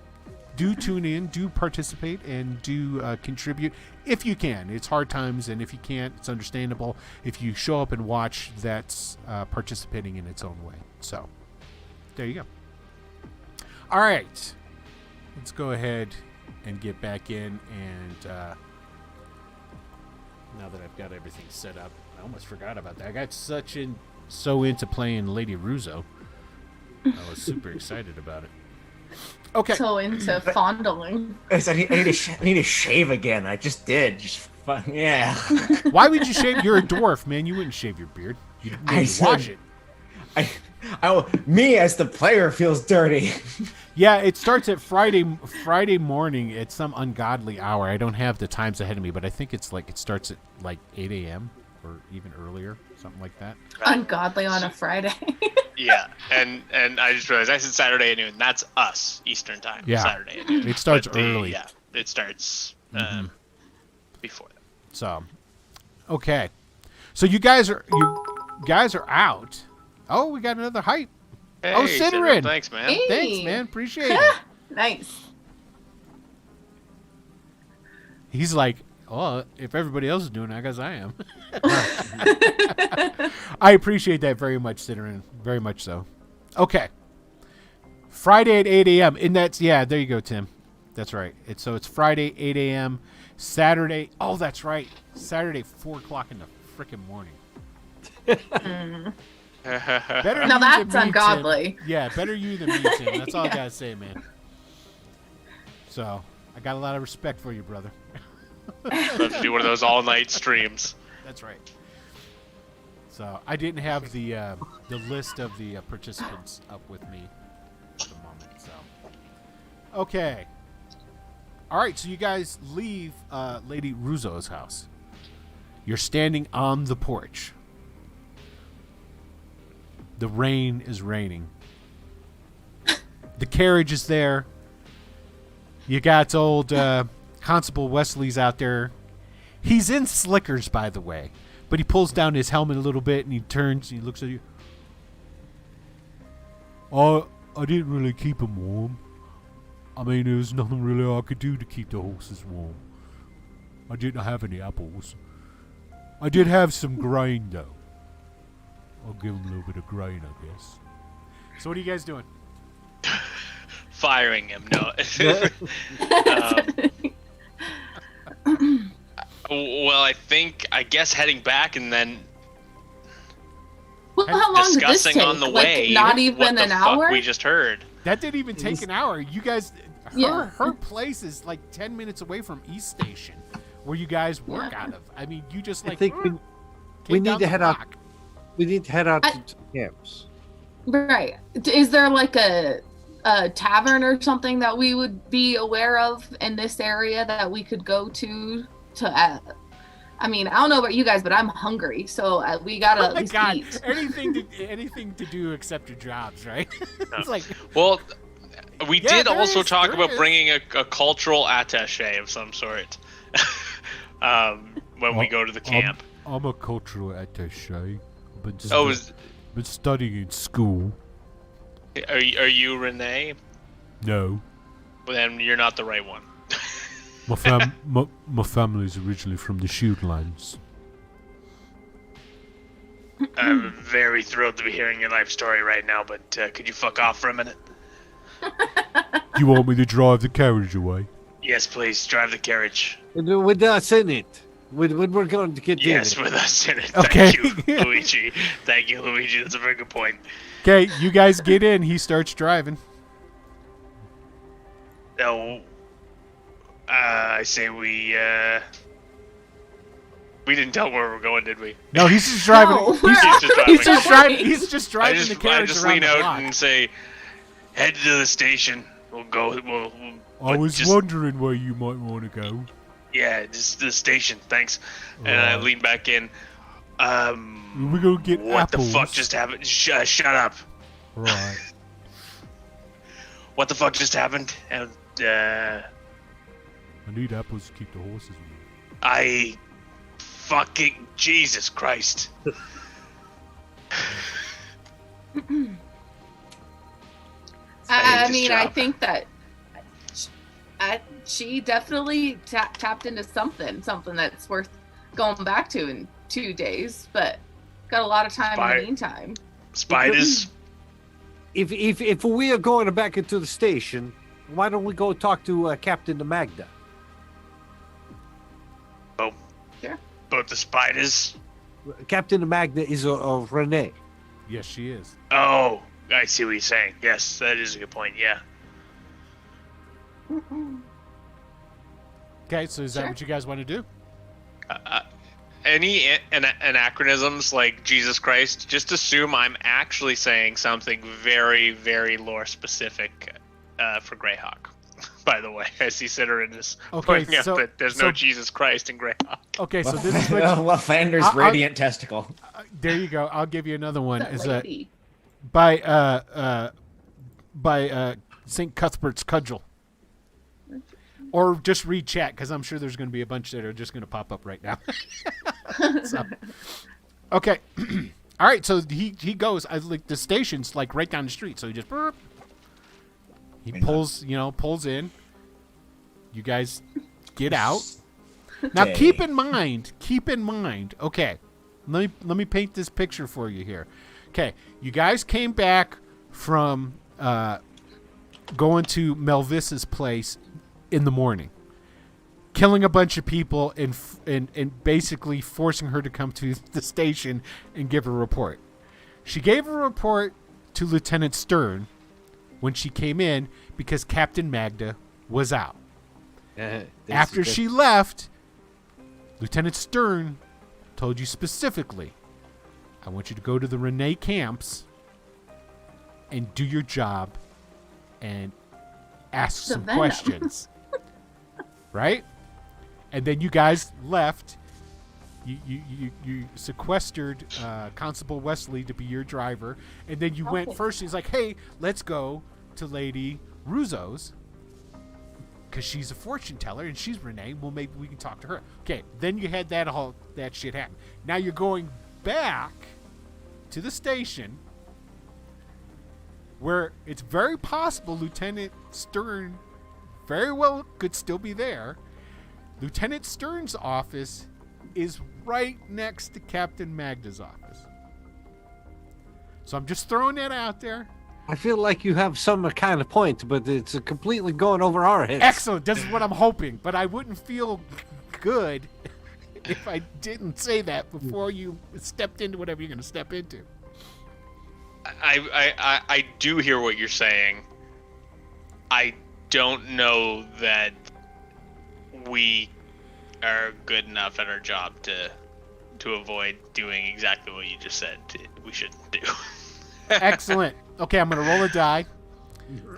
do tune in, do participate, and do contribute if you can. It's hard times, and if you can't, it's understandable. If you show up and watch, that's participating in its own way. So there you go. All right, let's go ahead and get back in. And now that I've got everything set up, I almost forgot about that. I got so into playing Lady Russo. I was super excited about it. Okay. So into fondling. I need to shave again. I just did. Yeah. Why would you shave? You're a dwarf, man. You wouldn't shave your beard. You'd wash it. Me as the player feels dirty. Yeah, it starts at Friday morning at some ungodly hour. I don't have the times ahead of me, but I think it starts at like 8 a.m. or even earlier, something like that. Ungodly on a Friday. Yeah, and I just realized I said Saturday at noon. That's us Eastern time. Yeah. Saturday at noon. It starts early. Yeah, it starts before that. So, okay. So you guys are out. Oh, we got another hype. Hey, oh, Ciderin. Thanks, man. Hey. Thanks, man. Appreciate it. Nice. He's like, oh, if everybody else is doing it, I guess I am. I appreciate that very much, Ciderin. Very much so. Okay. Friday at 8 a.m. And that's, yeah, there you go, Tim. That's right. It's Friday, 8 a.m. Saturday. Oh, that's right. Saturday, 4 o'clock in the freaking morning. Better Now you that's than me, ungodly. Tim. Yeah, better you than me, Tim. That's all I gotta say, man. So, I got a lot of respect for you, brother. Love to do one of those all-night streams. That's right. So, I didn't have the list of the participants up with me at the moment. So, okay. All right, so you guys leave Lady Russo's house. You're standing on the porch. The rain is raining. The carriage is there. You got old Constable Wesley's out there. He's in slickers, by the way. But he pulls down his helmet a little bit and he turns and he looks at you. I didn't really keep them warm. I mean, there was nothing really I could do to keep the horses warm. I didn't have any apples. I did have some grain, though. I'll give them a little bit of grain, I guess. So what are you guys doing? Firing him, no. Well, I guess heading back and then Well, how long did this discussing take? on the Like, way not even what the an fuck hour? we just heard. That didn't even take an hour. You guys, Yeah. her place is like 10 minutes away from East Station, where you guys work out of. I mean, you just I like think we came need down to the head out. block. We need to head out to camps. Right. Is there like a tavern or something that we would be aware of in this area that we could go to? I mean, I don't know about you guys, but I'm hungry, so we gotta Oh at my least God! eat. Anything to do except your jobs, right? It's like Well, we Yeah, did there also is, talk there about is. bringing a cultural attaché of some sort when we go to the camp. I'm a cultural attaché. I've been, Oh, been studying in school. are you Renee? No. Well, then you're not the right one. My family's originally from the Shootlands. I'm very thrilled to be hearing your life story right now, but could you fuck off for a minute? You want me to drive the carriage away? Yes, please, drive the carriage. With us in it. When we're going to get Yes, dinner. with us in it. Okay. Thank you, Luigi. Thank you, Luigi. That's a very good point. okay, you guys get in. He starts driving. No, I say we didn't tell where we're going, did we? No, he's just driving. No, he's, we're He's just driving. He's just driving the I carriage just around lean the out block. and say, head to the station. We'll go. I but was just- wondering where you might want to go. Yeah, just the station. Thanks. And I Right. lean back in. We're gonna get What apples. the fuck just happened? Shut up. Right. What the fuck just happened? And I need apples to keep the horses warm. I fucking Jesus Christ. I hate mean, this I job. think that she definitely tapped into something that's worth going back to in 2 days, but got a lot of time in the meantime. Spiders. If we are going back into the station, why don't we go talk to Captain Magda? Both the spiders. Captain Magda is a Renee. Yes, she is. Oh, I see what you're saying. Yes, that is a good point. Yeah. Okay, so is that Sure. what you guys want to do? Any anachronisms like Jesus Christ? Just assume I'm actually saying something very, very lore specific for Greyhawk. By the way, I see Ciderin is Okay, pointing out so- that there's so- no Jesus Christ in Greyhawk. Okay, so this is what. Lathander's I- radiant testicle. There you go. I'll give you another one. That Is lady. by St. Cuthbert's Cudgel. Or just read chat, because I'm sure there's going to be a bunch that are just going to pop up right now. So, okay. All right, so he goes. Like the station's like right down the street, so he just burp. He pulls in. You guys get out. Now Okay. keep in mind. Okay, let me paint this picture for you here. Okay, you guys came back from going to Melvissa's place in the morning, killing a bunch of people and basically forcing her to come to the station and give a report. She gave a report to Lieutenant Stern when she came in because Captain Magda was out. After she left, Lieutenant Stern told you specifically, I want you to go to the Renee camps and do your job and ask The some venom. questions. Right? And then you guys left. You sequestered Constable Wesley to be your driver. And then you went Okay. first. He's like, hey, let's go to Lady Russo's. Because she's a fortune teller and she's Renee. Well, maybe we can talk to her. Okay, then you had that shit happen. Now you're going back to the station where it's very possible Lieutenant Stern very well could still be there. Lieutenant Stern's office is right next to Captain Magda's office. So I'm just throwing that out there. I feel like you have some kind of point, but it's completely going over our heads. Excellent. This is what I'm hoping. But I wouldn't feel good if I didn't say that before you stepped into whatever you're going to step into. I do hear what you're saying. I don't know that we are good enough at our job to avoid doing exactly what you just said we shouldn't do. Excellent. Okay, I'm going to roll a die.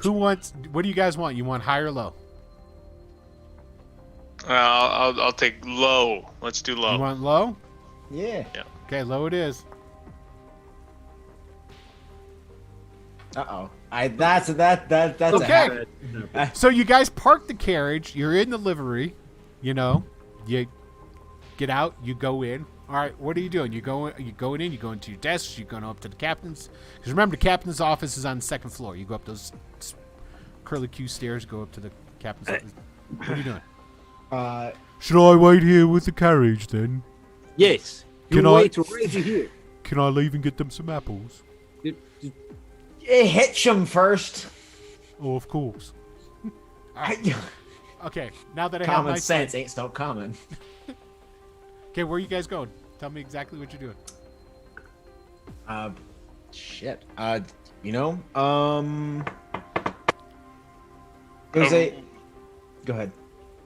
What do you guys want? You want high or low? I'll take low. Let's do low. You want low? Yeah. Okay, low it is. Uh-oh. That's Okay. a habit. So you guys park the carriage. You're in the livery. You know, you get out. You go in. All right. What are you doing? You going in. You going to your desks. You going up to the captain's. Because remember, the captain's office is on the second floor. You go up those curly Q stairs. Go up to the captain's office. What are you doing? Should I wait here with the carriage then? Yes. You Can I- wait right here. Can I leave and get them some apples? Hitch them first. Oh, of course. Okay. Now that I have Common my sense ain't so common. Okay, where are you guys going? Tell me exactly what you're doing. Shit. There's a. Go ahead.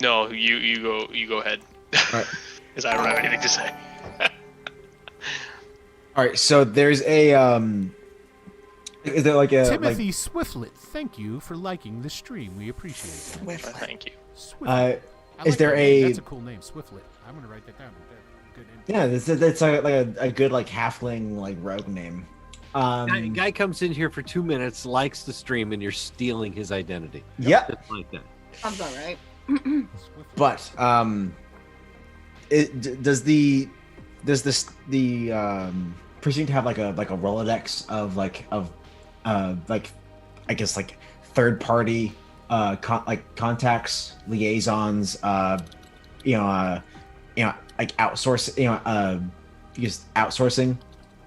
No, you go ahead. All right. Because I don't have anything to say. All right. So there's a. Is there like a Timothy Swiftlet, thank you for liking the stream. We appreciate it. Thank you. Swiftlet. Is I like there that name. a- That's a cool name, Swiftlet. I'm gonna write that down. Good name. Yeah, that's like a good like halfling like rogue name. Guy comes in here for 2 minutes, likes the stream, and you're stealing his identity. Yep. Just like that. Sounds all right. Swiftlet. But does the precinct have like a Rolodex of like I guess like third party contacts, liaisons, like outsource, just outsourcing.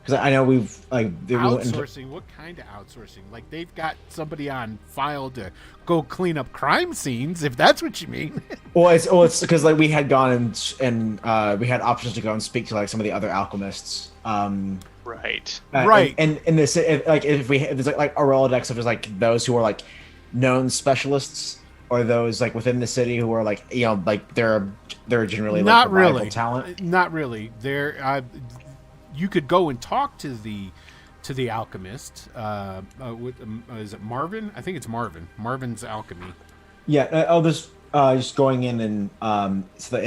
Because I know we've Outsourcing? What kind of outsourcing? Like they've got somebody on file to go clean up crime scenes, if that's what you mean. Well, it's because like we had gone and we had options to go and speak to like some of the other alchemists. Right. Right. And in this, if there's like a Rolodex of just like those who are like known specialists, or those like within the city who are like like they're generally like Not reliable really. talent. Not really. There, you could go and talk to the alchemist. Is it Marvin? I think it's Marvin. Marvin's alchemy. Yeah, I'll just going in and so that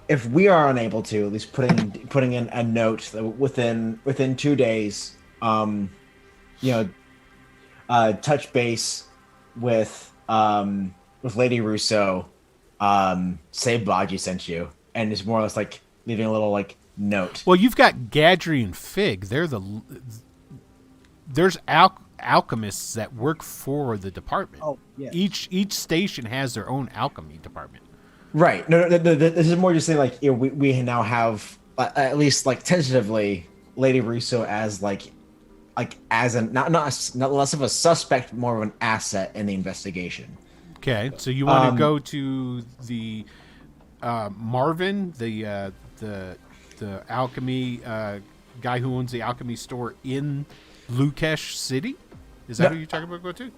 if we are unable to, at least putting in a note that within 2 days, touch base with Lady Rousseau, say Baji sent you, and it's more or less like leaving a little like note. Well, you've got Gadry and Fig. There's alchemists that work for the department. Oh, yeah. Each station has their own alchemy department. Right. No, this is more just saying like we now have at least like tentatively Lady Russo as like as an not less of a suspect, more of an asset in the investigation. Okay, so you want to go to the Marvin, the alchemy guy who owns the alchemy store in Leukish City? Is that who you're talking about? Go to?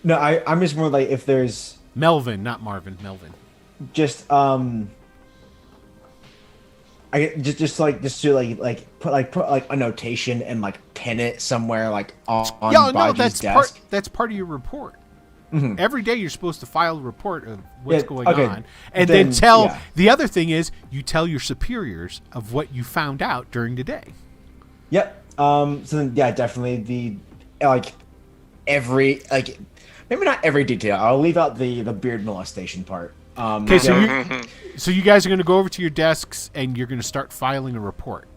No, I'm just more like if there's Melvin, not Marvin. Melvin. just to put a notation and like pin it somewhere like on Baji's desk. That's part of your report. Mhm. Every day you're supposed to file a report of what's Yeah, going okay. on, and then tell. Yeah. The other thing is you tell your superiors of what you found out during the day. Yep. So then, yeah, definitely every maybe not every detail. I'll leave out the beard molestation part. Okay, so you guys are going to go over to your desks and you're going to start filing a report.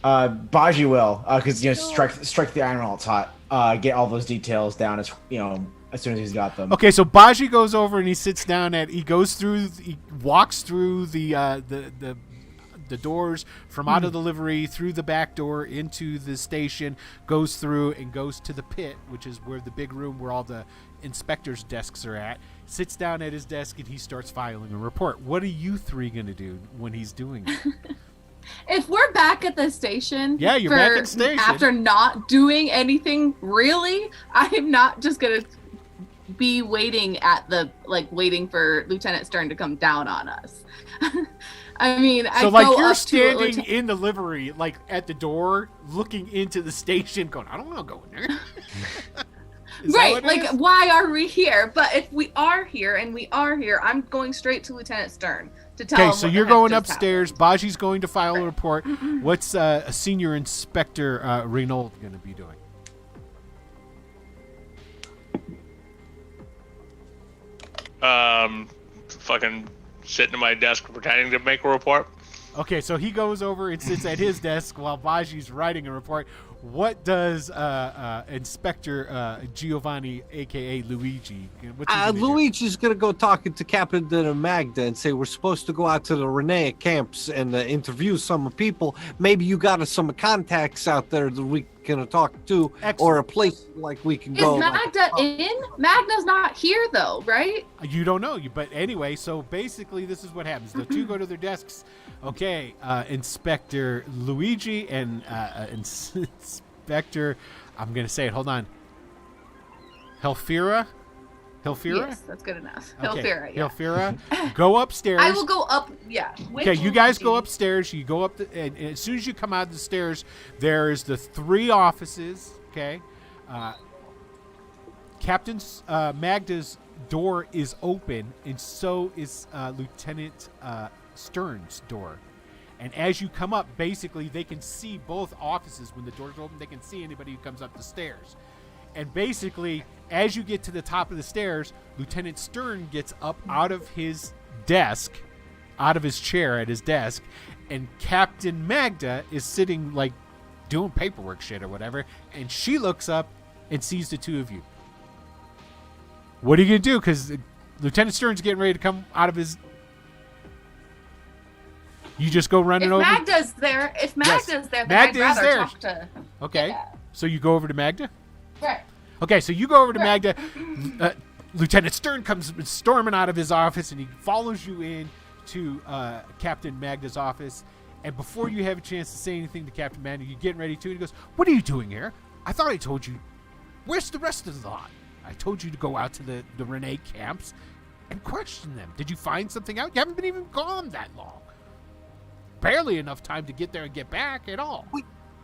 Baji will, because strike the iron while it's hot. Get all those details down as as soon as he's got them. Okay, so Baji goes over and he sits down he walks through the doors from out of the livery through the back door into the station, goes through and goes to the pit, which is where the big room where all the inspectors' desks are at, sits down at his desk and he starts filing a report. What are you three going to do when he's doing it? If we're back at the station, yeah, you're back at the station. After not doing anything, really, I am not just gonna be waiting for Lieutenant Stern to come down on us. I mean, you're standing in the livery, like at the door, looking into the station, going, "I don't want to go in there." Right, like, why are we here? But if we are here, I'm going straight to Lieutenant Stern to tell him. Okay, so you're going upstairs. Baji's going to file a report. What's a Senior Inspector Renault going to be doing? Fucking sitting at my desk pretending to make a report. Okay, so he goes over and sits at his desk while Baji's writing a report. What does Inspector Giovanni, a.k.a. Luigi, Luigi's going to go talking to Captain Magda and say, we're supposed to go out to the Renee camps and interview some people. Maybe you got some contacts out there that we can talk to. Excellent. Or a place like we can go. Is Magda in? Magda's not here, though, right? You don't know. But anyway, so basically this is what happens. The two go to their desks. Okay, Inspector Luigi and Inspector, I'm going to say it, hold on. Helfira? Yes, that's good enough. Okay. Helfira, yeah. Helfira, go upstairs. I will go up, yeah. Okay, you guys go upstairs. You go up, and as soon as you come out of the stairs, there's the 3 offices, okay? Captain Magda's door is open, and so is Lieutenant Stern's door. And as you come up, basically, they can see both offices. When the doors open, they can see anybody who comes up the stairs. And basically, as you get to the top of the stairs, Lieutenant Stern gets up out of his desk, out of his chair at his desk, and Captain Magda is sitting, like, doing paperwork shit or whatever, and she looks up and sees the two of you. What are you going to do? Because Lieutenant Stern's getting ready to come out of his... You just go running over? If Magda's there, then I'd rather talk to... Okay, yeah. So you go over to Magda? Right. Okay, so you go over to Magda. Lieutenant Stern comes storming out of his office, and he follows you in to Captain Magda's office. And before you have a chance to say anything to Captain Magda, you're getting ready to, and he goes, "What are you doing here? I thought I told you. Where's the rest of the lot? I told you to go out to the Renee camps and question them. Did you find something out? You haven't been even gone that long. Barely enough time to get there and get back at all."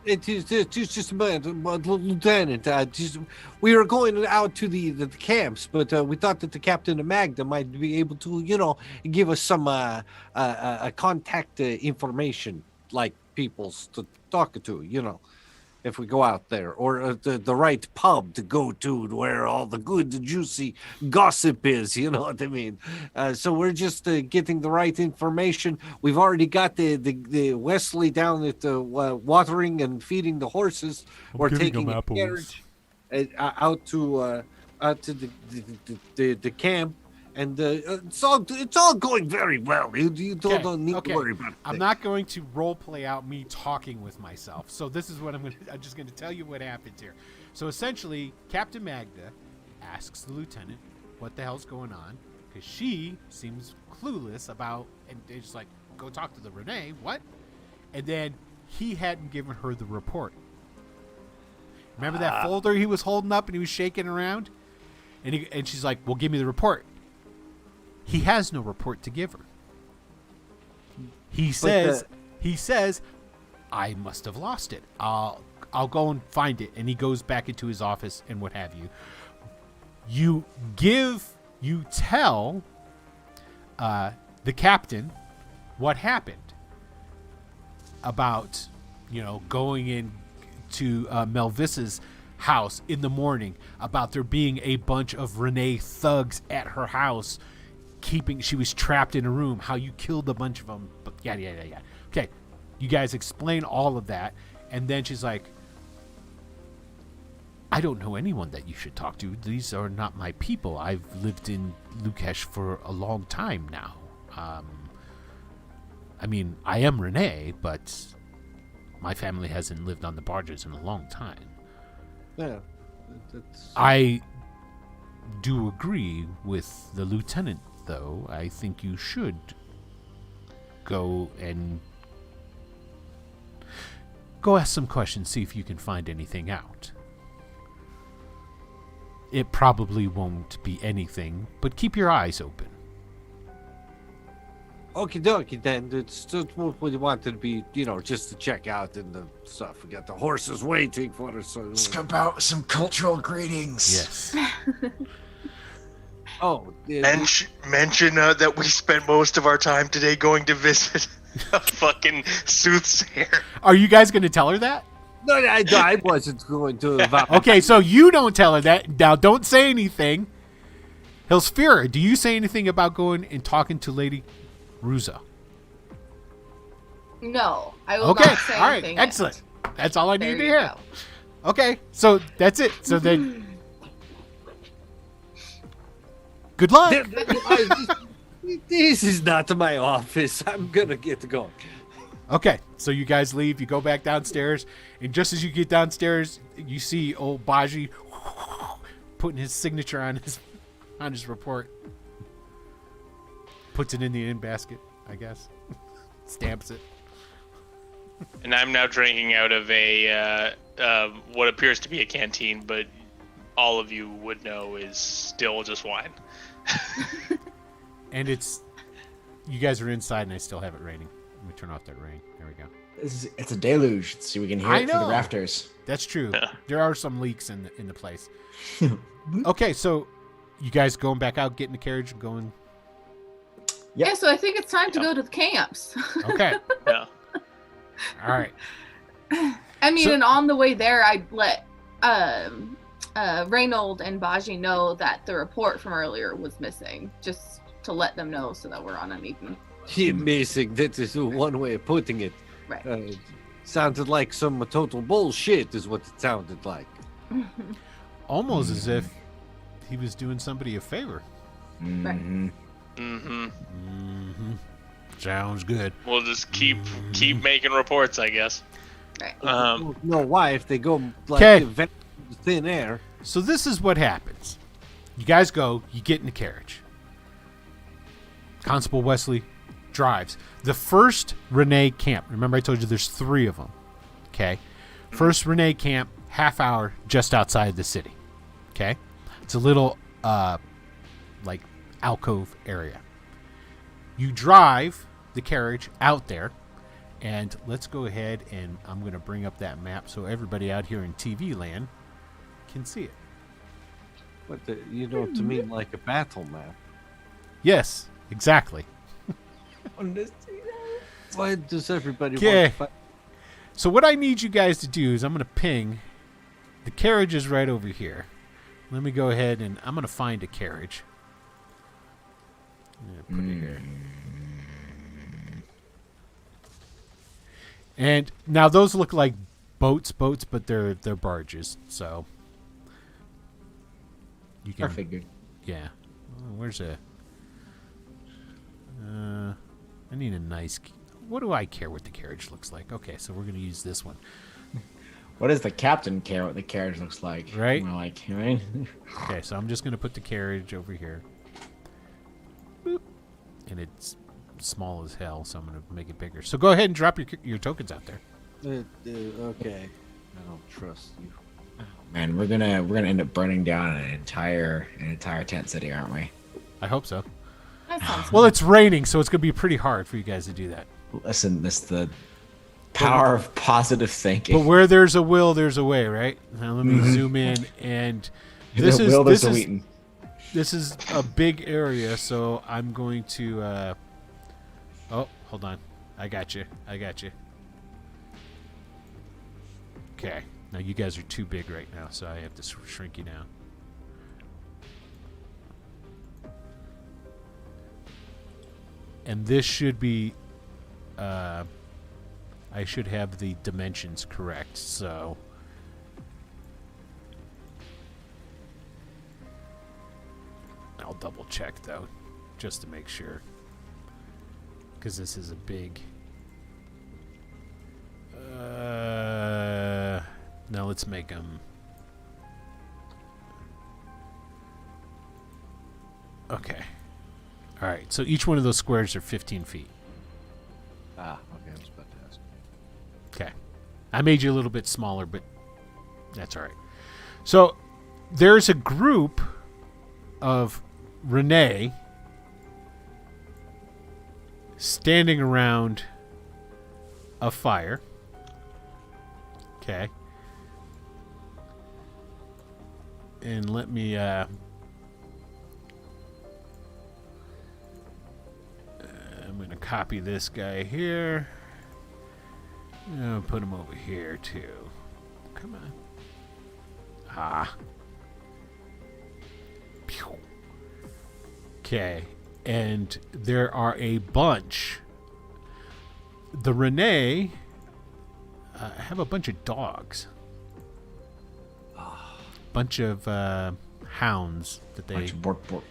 It is just a minute, Lieutenant. We were going out to the camps, but we thought that the Captain of Magda might be able to, give us some contact information, like people's to talk to, if we go out there, or the right pub to go to where all the good, juicy gossip is, you know what I mean? So we're just getting the right information. We've already got the Wesley down at the watering and feeding the horses. We're taking a carriage out to the camp. And it's all going very well. You don't need to worry about it. I'm not going to role play out me talking with myself. So this is what I'm just going to tell you what happens here. So essentially, Captain Magda asks the lieutenant what the hell's going on, because she seems clueless about, and they're just like, go talk to the Renee. What? And then he hadn't given her the report. Remember that folder he was holding up and he was shaking around? And she's like, well, give me the report. He has no report to give her. He says, I must have lost it. I'll go and find it. And he goes back into his office and what have you. You tell the captain what happened about, going in to Melvissa's house in the morning, about there being a bunch of Renee thugs at her house. She was trapped in a room, how you killed a bunch of them, but yada. Okay, You guys explain all of that, and then she's like, I don't know anyone that you should talk to. These are not my people. I've lived in Leukish for a long time now. I mean, I am Renee, but my family hasn't lived on the barges in a long time. Yeah. That's... I do agree with the lieutenant, though. I think you should go ask some questions, see if you can find anything out. It probably won't be anything, but keep your eyes open. Okie dokie then. It's just what we wanted to be, just to check out and the stuff. We got the horses waiting for us. So... Skip out some cultural greetings. Yes. Oh, yeah. Mention that we spent most of our time today going to visit a fucking soothsayer. Are you guys going to tell her that? No, I wasn't going to. Okay, so you don't tell her that. Now, don't say anything. Hilsfira, do you say anything about going and talking to Lady Ruza? No, I will Okay, not say all right, anything. excellent. That's all I need There to you hear. go. Okay, so that's it. So then, good luck. This is not my office. I'm gonna get going. Okay, so you guys leave. You go back downstairs, and just as you get downstairs, you see old Baji putting his signature on his report. Puts it in the in basket, I guess. Stamps it. And I'm now drinking out of a what appears to be a canteen, but all of you would know is still just wine. And you guys are inside, and I still have it raining. Let me turn off that rain. There we go. It's a deluge, so we can hear I it through the know. rafters. That's true. There are some leaks in the place. Okay, so you guys going back out, getting the carriage, and going. Yep. Yeah, so I think it's time to go to the camps. Okay. Yeah. All right. I mean, So- and on the way there, I'd let Reynold and Baji know that the report from earlier was missing, just to let them know so that we're on an even. Missing. That is one way of putting it. Right. Sounded like some total bullshit, is what it sounded like. Almost as if he was doing somebody a favor. Mhm. Mm-hmm. Sounds good. We'll just keep making reports, I guess. Right. No, why? If they go like 'Kay. thin air. So this is what happens. You guys go, you get in the carriage. Constable Wesley drives. The first Renee camp, remember I told you there's 3 of them. Okay? First Renee camp, half hour just outside the city. Okay? It's a little, like, alcove area. You drive the carriage out there, and let's go ahead and I'm going to bring up that map so everybody out here in TV land can see it. What to mean like a battle map. Yes, exactly. Why does everybody Okay. want to fight? So what I need you guys to do is I'm going to ping. The carriage is right over here. Let me go ahead and I'm going to find a carriage. I'm gonna put it here. And now those look like boats, but they're barges. So you I figured. Yeah. Oh, where's a? I need a nice. What do I care what the carriage looks like? Okay, so we're gonna use this one, What does the captain care what the carriage looks like? Right. More like, right? Okay, so I'm just gonna put the carriage over here. Boop. And it's small as hell, so I'm gonna make it bigger. So go ahead and drop your tokens out there. Okay. I don't trust you. Man, we're gonna end up burning down an entire tent city, aren't we? I hope so. That sounds Well, it's raining, so it's gonna be pretty hard for you guys to do that. Listen, this is the power of positive thinking. But where there's a will, there's a way, right? Now let me zoom in, and this There's a will, there's a is Wheaton. this is a big area, so I'm going to. Oh, hold on, I got you. Okay, now you guys are too big right now, so I have to shrink you down. And this should be I should have the dimensions correct, so... I'll double check, though, just to make sure. Because this is a big... now let's make them... Okay. Alright, so each one of those squares are 15 feet. Okay, I was about to ask. Okay. I made you a little bit smaller, but that's alright. So, there's a group of Renee standing around a fire. Okay. And let me I'm going to copy this guy here. I'll put him over here too. Come on. Ah. Pew. Okay. And there are a bunch. The Renee have a bunch of dogs. Bunch of hounds that they... Bunch of bork, bork.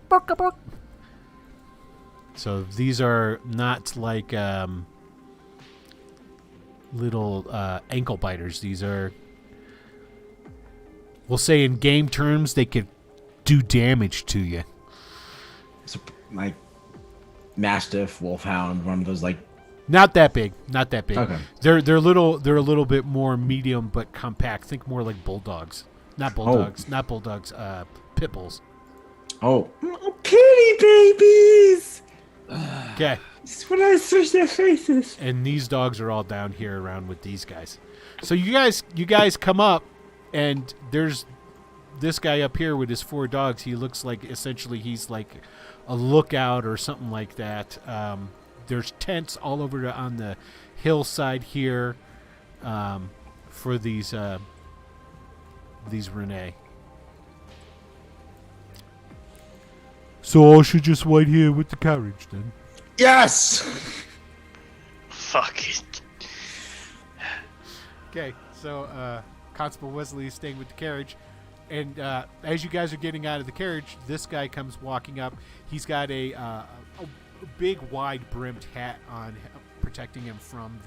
Bork, bork. So these are not like little ankle biters. These are, we'll say in game terms, they could do damage to you. It's like Mastiff, Wolfhound, one of those like... Not that big. Not that big. Okay. They're a little bit more medium but compact. Think more like bulldogs. Not bulldogs. Not bulldogs. Pit bulls. Oh, kitty babies! Okay. Just when I switch their faces. And these dogs are all down here around with these guys. So you guys come up, and there's this guy up here with his 4 dogs. He looks like essentially he's like a lookout or something like that. There's tents all over on the hillside here for these Renee. So I should just wait here with the carriage then? Yes! Fuck it. Okay, so Constable Wesley is staying with the carriage. And as you guys are getting out of the carriage, this guy comes walking up. He's got a big, wide-brimmed hat on, protecting him from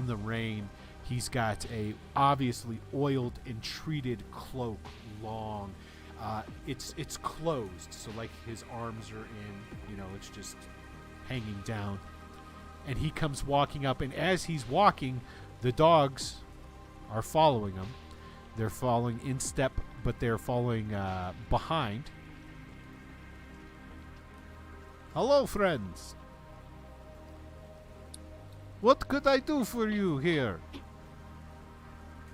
the rain. He's got a obviously oiled and treated cloak, long. It's closed, so like his arms are in, it's just hanging down. And he comes walking up, and as he's walking, the dogs are following him. They're following in step, but they're following behind. Hello, friends. What could I do for you here?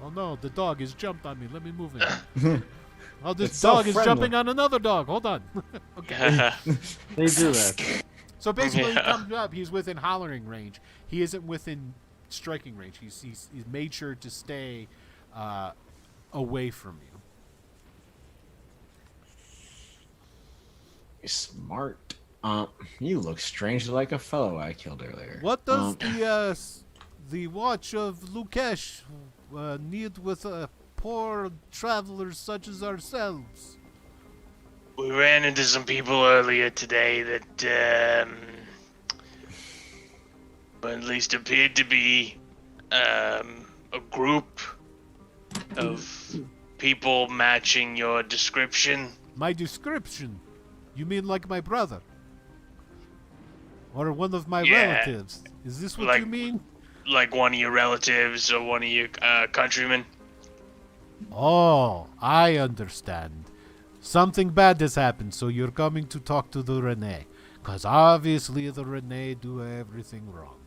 Oh no, the dog has jumped on me. Let me move it. Oh, this It's dog so is friendly. jumping on another dog. Hold on. Okay. They do that. So basically, Yeah. he comes up. He's within hollering range. He isn't within striking range. He's made sure to stay away from you. Smart. You look strangely like a fellow I killed earlier. What does the watch of Leukish need with poor travelers such as ourselves? We ran into some people earlier today that, at least appeared to be a group of people matching your description. My description? You mean like my brother? Or one of my Yeah. relatives? Is this what Like- you mean? Like one of your relatives or one of your countrymen. Oh, I understand. Something bad has happened, so you're coming to talk to the Renee. Because obviously the Renee do everything wrong.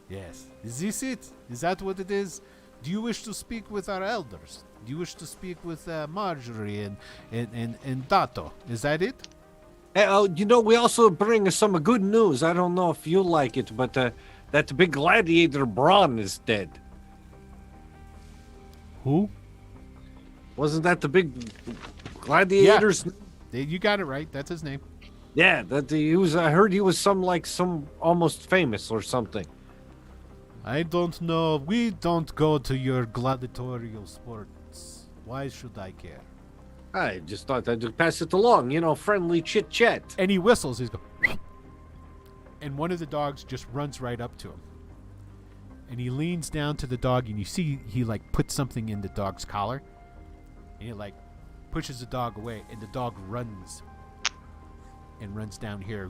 Yes. Is this it? Is that what it is? Do you wish to speak with our elders? Do you wish to speak with Marjorie and Tato? Is that it? Hey, we also bring some good news. I don't know if you like it, but that big gladiator Braun is dead. Who? Wasn't that the big gladiators? You got it right. That's his name. Yeah, that he was. I heard he was some almost famous or something. I don't know. We don't go to your gladiatorial sports. Why should I care? I just thought I'd pass it along, friendly chit chat. And he whistles. He's going, and one of the dogs just runs right up to him. And he leans down to the dog, and you see he like puts something in the dog's collar, and he like pushes the dog away, and the dog runs down here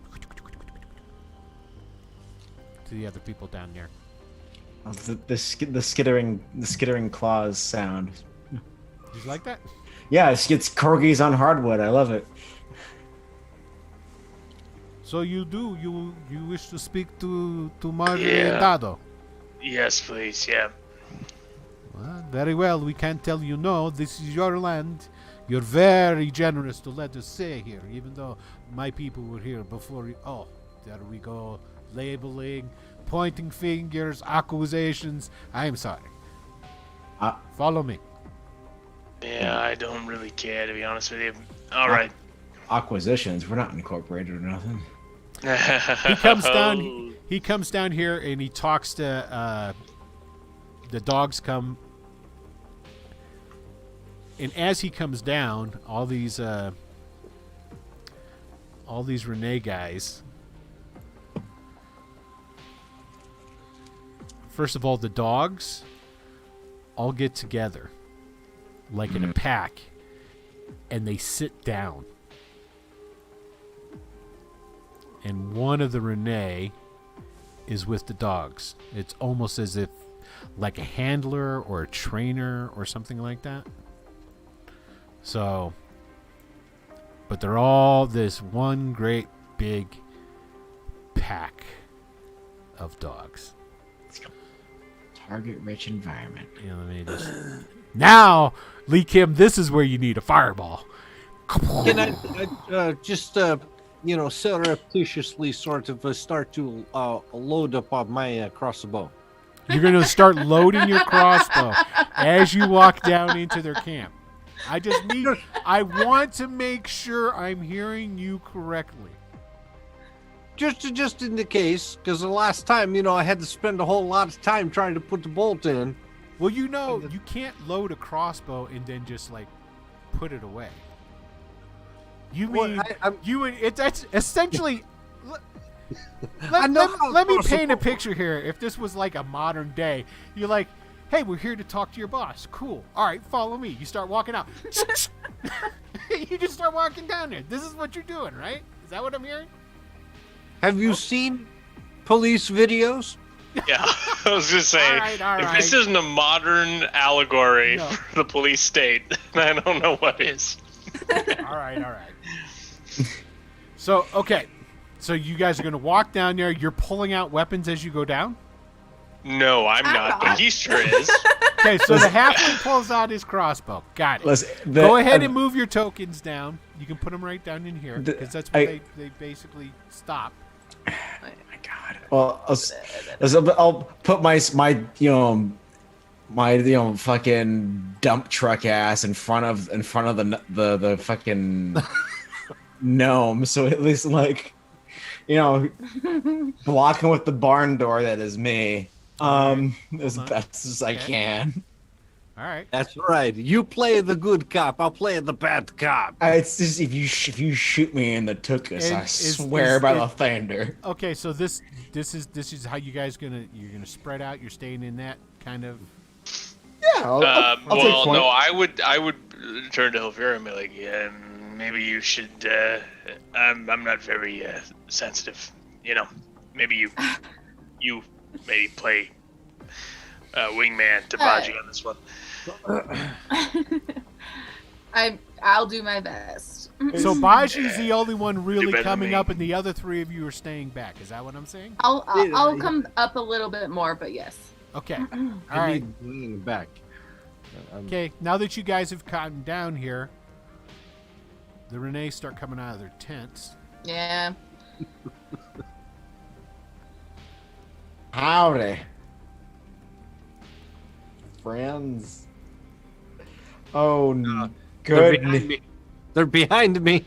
to the other people down there. Oh, the skittering claws sound. Did you like that? Yeah, it's corgis on hardwood. I love it. So you wish to speak to Mario? Yes, please. Yeah. Well, very well. We can't tell you no. This is your land. You're very generous to let us stay here, even though my people were here before you. Oh, there we go. Labeling, pointing fingers, accusations. I'm sorry. Follow me. Yeah, I don't really care, to be honest with you. All right. Acquisitions. We're not incorporated or nothing. He comes down. He comes down here and he talks to the dogs. Come, and as he comes down, all these Renee guys. First of all, the dogs all get together, like in a pack, and they sit down. And one of the Renee is with the dogs. It's almost as if like a handler or a trainer or something like that. So, but they're all this one great big pack of dogs. Target-rich environment. Yeah, let me just... Now, Lee Kim, this is where you need a fireball. Can I just surreptitiously sort of start to load up on my crossbow? You're going to start loading your crossbow as you walk down into their camp. I want to make sure I'm hearing you correctly. Just in the case, because the last time, I had to spend a whole lot of time trying to put the bolt in. Well, you can't load a crossbow and then just like put it away. You mean that's essentially. Let me paint a picture here. If this was like a modern day, you're like, "Hey, we're here to talk to your boss." Cool. All right, follow me. You start walking out. You just start walking down there. This is what you're doing, right? Is that what I'm hearing? Have you seen police videos? Yeah, I was gonna say, all if right. this isn't a modern allegory for the police state, then I don't know what is. All right. So, okay. So you guys are going to walk down there. You're pulling out weapons as you go down? No, I'm not, but he sure is. Okay, so the halfling pulls out his crossbow. Got it. Go ahead and move your tokens down. You can put them right down in here, because that's where they basically stop. Oh my God. Well, I'll put my fucking dump truck ass in front of the fucking gnome, so at least blocking with the barn door that is me, as best as I can. All right. That's right. You play the good cop. I'll play the bad cop. It's just if you shoot me in the tuchus, I swear by the thunder. Okay, so this is how you guys you're gonna spread out. You're staying in that kind of. Yeah. I'll take point. No, I would turn to Hilvira and be like, yeah, maybe you should. I'm not very sensitive. Maybe you maybe play wingman to Baji on this one. I'll do my best. So Baji's the only one really coming up, and the other three of you are staying back. Is that what I'm saying? I'll come up a little bit more, but yes. Okay. All right. Back. Okay. Now that you guys have gotten down here, the Renee start coming out of their tents. Yeah. Howdy, friends. Oh, good. They're behind me.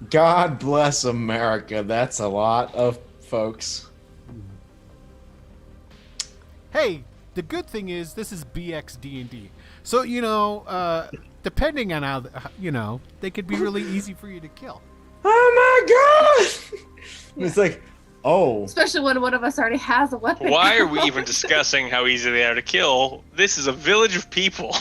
God bless America. That's a lot of folks. hey, the good thing is this is BX D&D. So, depending on how, they could be really easy for you to kill. Oh my god! It's like, oh. Especially when one of us already has a weapon. Why are we even discussing how easy they are to kill? This is a village of people.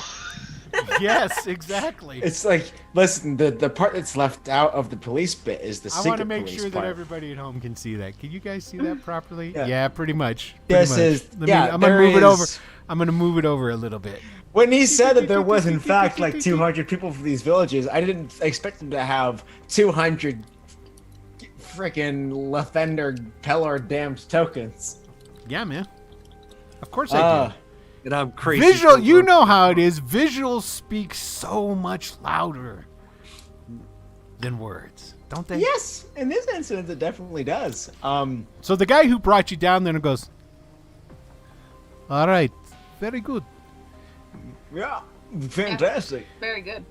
Yes, exactly. It's like, listen, the part that's left out of the police bit is the I secret want to make police sure part. that everybody at home can see that. Can you guys see that properly? Yeah. Yeah, pretty much. This pretty is- much. yeah, I'm gonna there move it over. is- I'm gonna move it over a little bit. When he said that there was, in fact, like 200 people for these villages, I didn't expect him to have 200 freaking Lefender Pellar damned tokens. Yeah, man. Of course I do. And I'm crazy. Visual, for you work. know how it is. Visuals speak so much louder than words, don't they? Yes, in this instance, it definitely does. So the guy who brought you down there goes, all right, very good. Yeah, fantastic. Very good.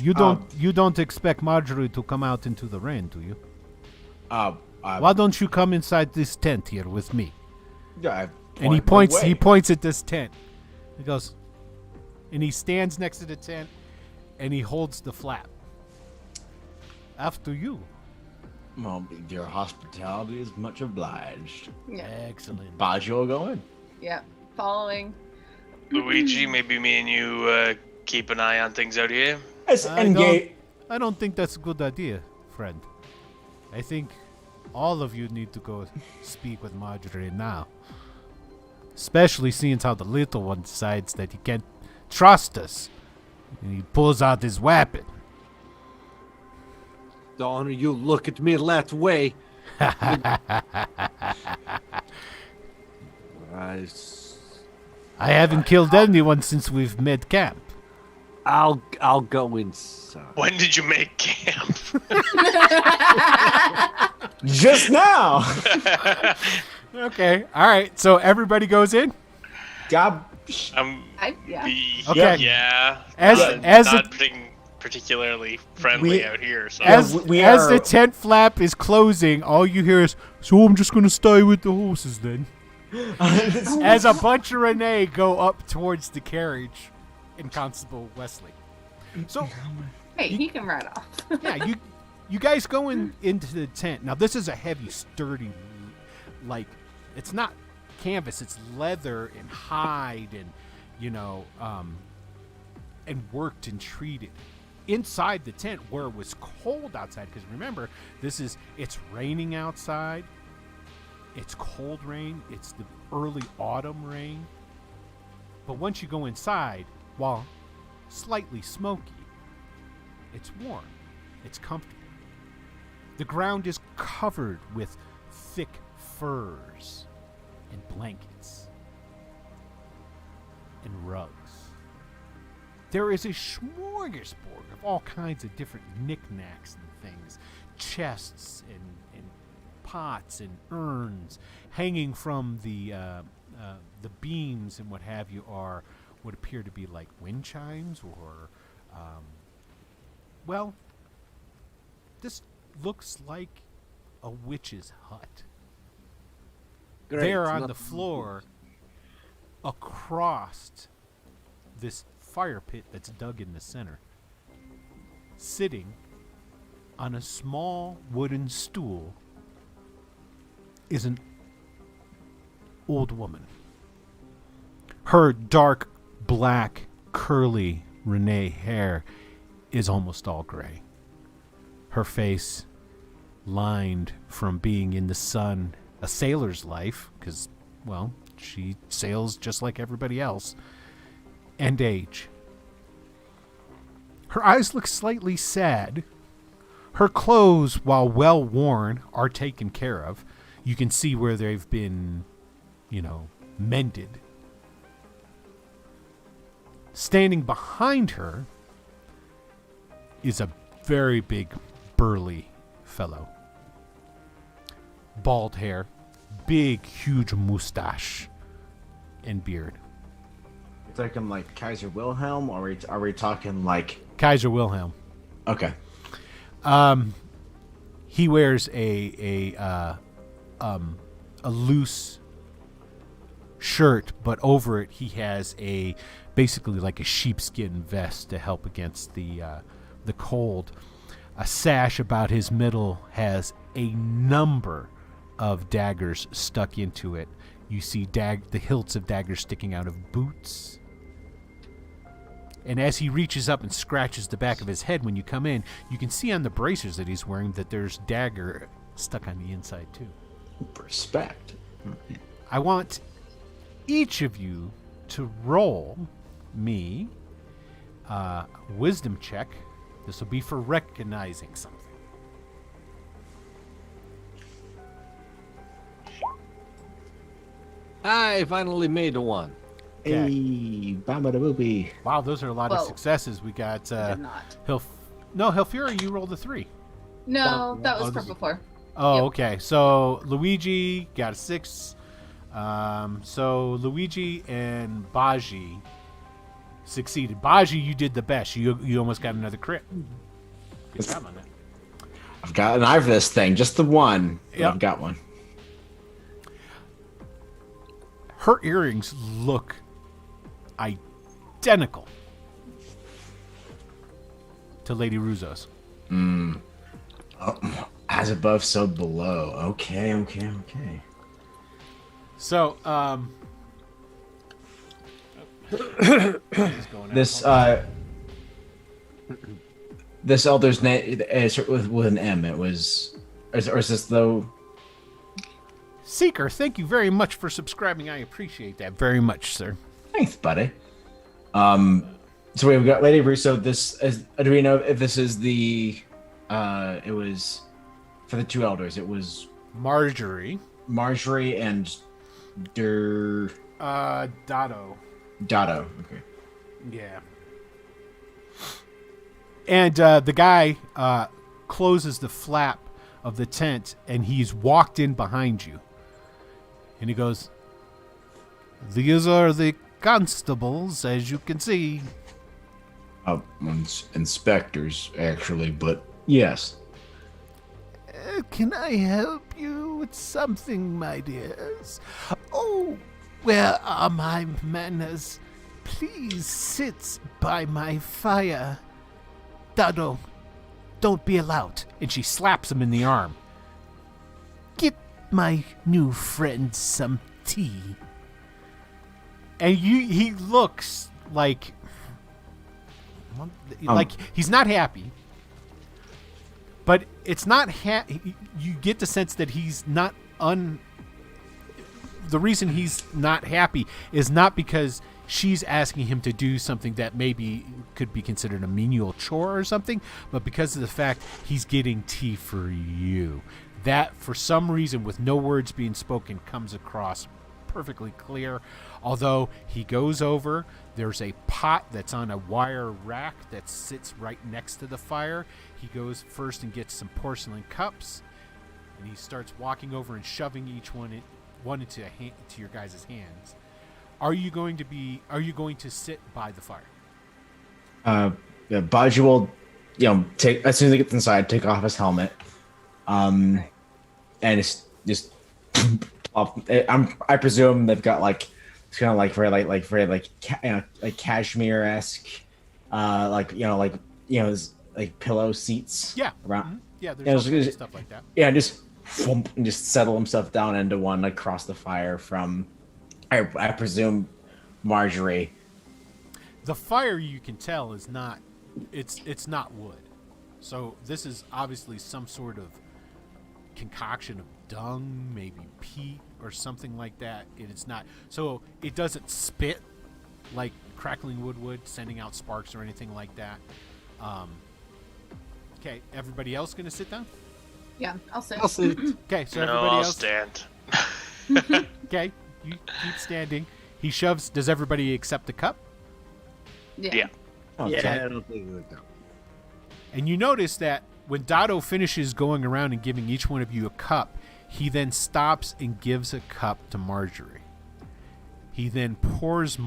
You don't expect Marjorie to come out into the rain, do you? Why Why don't you come inside this tent here with me? And He points at this tent. He goes, and he stands next to the tent, and he holds the flap. After you. Well, your hospitality is much obliged. Yeah. Excellent. Baggio will go in. Yeah. Following. Luigi, maybe me and you keep an eye on things out here. Let's engage. I don't think that's a good idea, friend. I think all of you need to go speak with Marjorie now. Especially seeing how the little one decides that he can't trust us. And he pulls out his weapon. Don't you look at me that way. I haven't killed anyone since we've made camp. I'll go inside. When did you make camp? Just now. Okay, all right. So everybody goes in. God. Yeah. Okay. Yeah. As not particularly friendly out here. So. As the tent flap is closing, all you hear is, "So I'm just gonna stay with the horses then." As a bunch of Renee go up towards the carriage in Constable Wesley. So, Hey, he can ride off. yeah, you guys go into the tent. Now this is a heavy, sturdy, like it's not canvas, it's leather and hide and and worked and treated. Inside the tent where it was cold outside, because remember, it's raining outside. It's cold rain. It's the early autumn rain. But once you go inside, while slightly smoky, it's warm. It's comfortable. The ground is covered with thick furs and blankets and rugs. There is a smorgasbord of all kinds of different knickknacks and things, chests and pots and urns hanging from the beams and what have you are what appear to be like wind chimes or this looks like a witch's hut. Great, There it's on not- the floor across this fire pit that's dug in the center, sitting on a small wooden stool, is an old woman. Her dark, black, curly Renee hair is almost all gray. Her face lined from being in the sun, a sailor's life, because, well, she sails just like everybody else, and age. Her eyes look slightly sad. Her clothes, while well worn, are taken care of. You can see where they've been, mended. Standing behind her is a very big, burly fellow. Bald hair, big, huge mustache, and beard. Talking like Kaiser Wilhelm, or are we talking like Kaiser Wilhelm. Okay? He wears a loose shirt, but over it he has basically like a sheepskin vest to help against the cold. A sash about his middle has a number of daggers stuck into it. You see the hilts of daggers sticking out of boots. And as he reaches up and scratches the back of his head when you come in, you can see on the bracers that he's wearing that there's dagger stuck on the inside too. Respect. I want each of you to roll me a wisdom check. This will be for recognizing something. I finally made one. Okay. Hey, Bamba da Boopy. Wow, those are a lot of Whoa. successes. We got Did not. Helfira, you rolled a 3. No, that was oh, from before. Oh, Yep. okay. So Luigi got a 6. So Luigi and Baji succeeded. Baji, you did the best. You almost got another crit. Good job on that. I've got an eye for this thing, just the one. But Yep. I've got one. Her earrings look identical to Lady Russo's. Oh, as above, so below. Okay. So, this elder's name is with an M. It was, or is this though? Seeker, thank you very much for subscribing. I appreciate that very much, sir. Thanks, buddy. So we've got Lady Russo. This is. Do we know if this is the? It was for the two elders. It was Marjorie and Dado. Dado. Okay. Yeah. And the guy closes the flap of the tent, and he's walked in behind you. And he goes, "These are the constables, as you can see." Inspectors, actually, but yes. Can I help you with something, my dears? Oh, where are my manners? Please sit by my fire. Dado, don't be allowed. And she slaps him in the arm. Get my new friend some tea. And he looks like he's not happy. But it's not you get the sense that he's not the reason he's not happy is not because she's asking him to do something that maybe could be considered a menial chore or something, but because of the fact he's getting tea for you. That, for some reason, with no words being spoken, comes across perfectly clear. Although he goes over, there's a pot that's on a wire rack that sits right next to the fire. He goes first and gets some porcelain cups, and he starts walking over and shoving each one into your guys' hands. Are you going to sit by the fire? Baji will, take as soon as he gets inside, take off his helmet, and it's just. I presume they've got it's kind of very cashmere-esque, pillow seats. Yeah. Around. Mm-hmm. Yeah, there's stuff like that. Yeah, just settle himself down into one across the fire from, I presume, Marjorie. The fire, you can tell, is not. It's not wood. So this is obviously some sort of concoction of dung, maybe peat or something like that. It's not. So it doesn't spit like crackling wood would, sending out sparks or anything like that. Okay, everybody else gonna sit down? Yeah, I'll sit. Okay, so No, everybody I'll else. stand. Okay, you keep standing. He shoves. Does everybody accept the cup? Yeah. Yeah, I don't think it would go. And you notice that when Dado finishes going around and giving each one of you a cup, he then stops and gives a cup to Marjorie. He then pours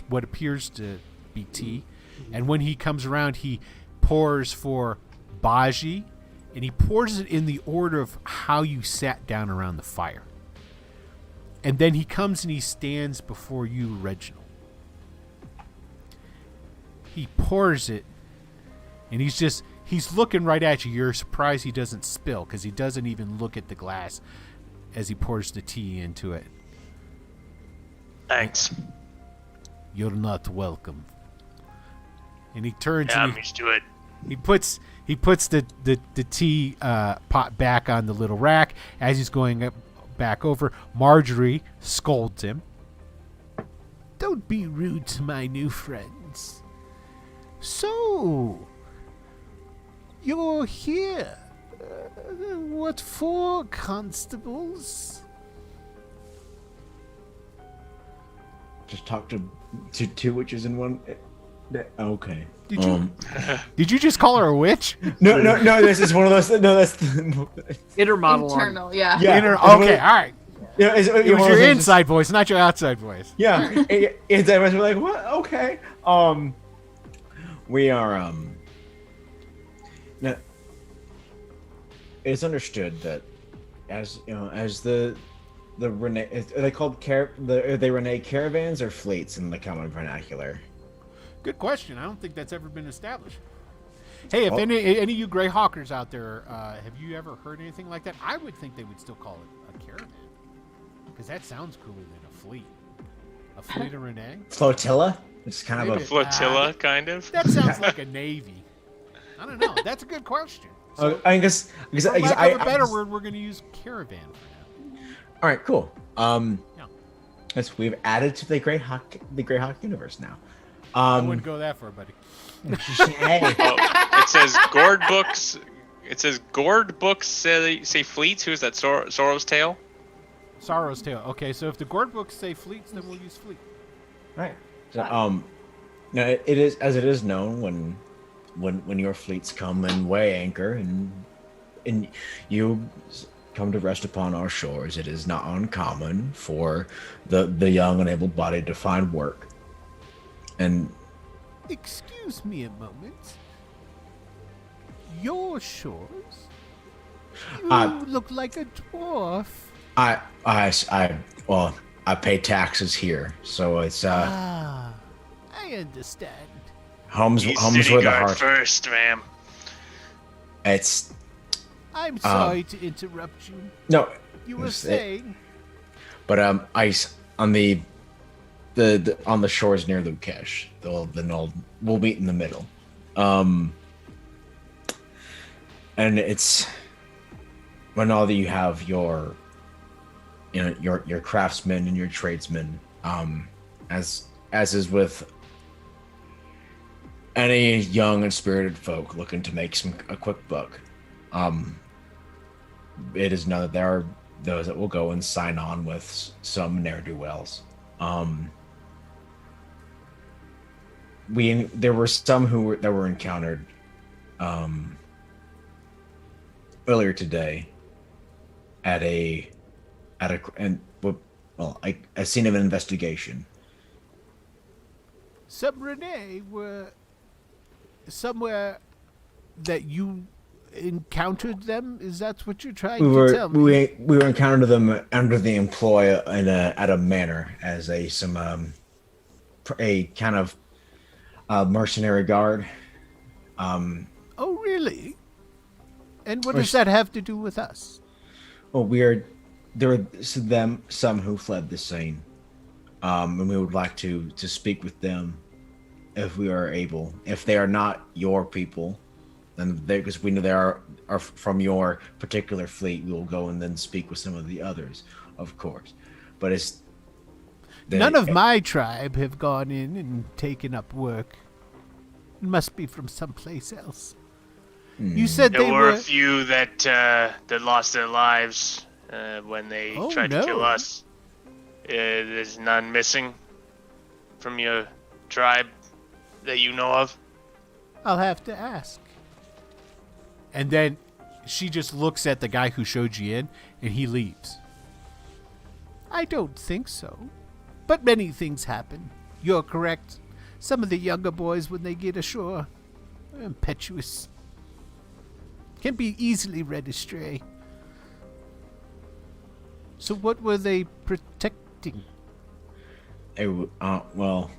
what appears to be tea. And when he comes around, he pours for Baji, and he pours it in the order of how you sat down around the fire. And then he comes and he stands before you, Reginald. He pours it, and he's looking right at you. You're surprised he doesn't spill, because he doesn't even look at the glass as he pours the tea into it. Thanks. You're not welcome. And he turns Yeah, and I'm used to it. he puts the tea pot back on the little rack. As he's going back over, Marjorie scolds him. Don't be rude to my new friends. So, you're here. What for, constables? Just talk to two witches in one. Okay. Did you just call her a witch? No. This is one of those. No, that's Inner monologue. Internal, yeah. Okay, all right. Yeah, It was your inside voice, not your outside voice. Yeah, it's everyone's like, what? Okay. We are now, it's understood that as you know, as the Renee, are they called are they Renee caravans or fleets in the common vernacular? Good question. I don't think that's ever been established. Hey, if any of you Greyhawkers out there, have you ever heard anything like that? I would think they would still call it a caravan, because that sounds cooler than a fleet. A fleet of Renee? Flotilla? It's kind of Maybe a Flotilla, kind of. That sounds like a navy. I don't know. That's a good question. So, I guess for lack of a better word, we're going to use caravan for now. All right, cool. Yeah. Yes, we've added to the Greyhawk universe now. I wouldn't go that far, buddy. Hey. Oh, it says gourd books. It says gourd books say fleets. Who's that? Sorrow's Tale. Sorrow's Tale. Okay, so if the gourd books say fleets, then we'll use fleet. Right. So, now it is as it is known when your fleets come and weigh anchor and you come to rest upon our shores, it is not uncommon for the young and able-bodied to find work. And Excuse me a moment. Your shores? You look like a dwarf. I pay taxes here, so it's I understand. home's You where city the guard heart. first, ma'am. It's I'm sorry to interrupt you. no. You were it's- saying. But ice on the on the shores near Leukish. We'll meet in the middle. And it's when all that you have your craftsmen and your tradesmen, as is with any young and spirited folk looking to make a quick buck. It is known that there are those that will go and sign on with some ne'er-do-wells. There were some that were encountered earlier today at a scene of an investigation. Some Renee were somewhere that you encountered them? Is that what you're trying to tell me? We were encountered them under the employ at a manor as a kind of mercenary guard. Oh, really? And what does that have to do with us? Well, there were some who fled the scene, and we would like to speak with them if we are able. If they are not your people, then because we know they are from your particular fleet, we will go and then speak with some of the others, of course. But none of my tribe have gone in and taken up work. It must be from someplace else. You said There they were a few that lost their lives when they tried to kill us. There's none missing from your tribe that you know of. I'll have to ask. And then she just looks at the guy who showed you in, and he leaves. I don't think so. But many things happen. You're correct. Some of the younger boys, when they get ashore, are impetuous. Can be easily led astray. So what were they protecting? Well,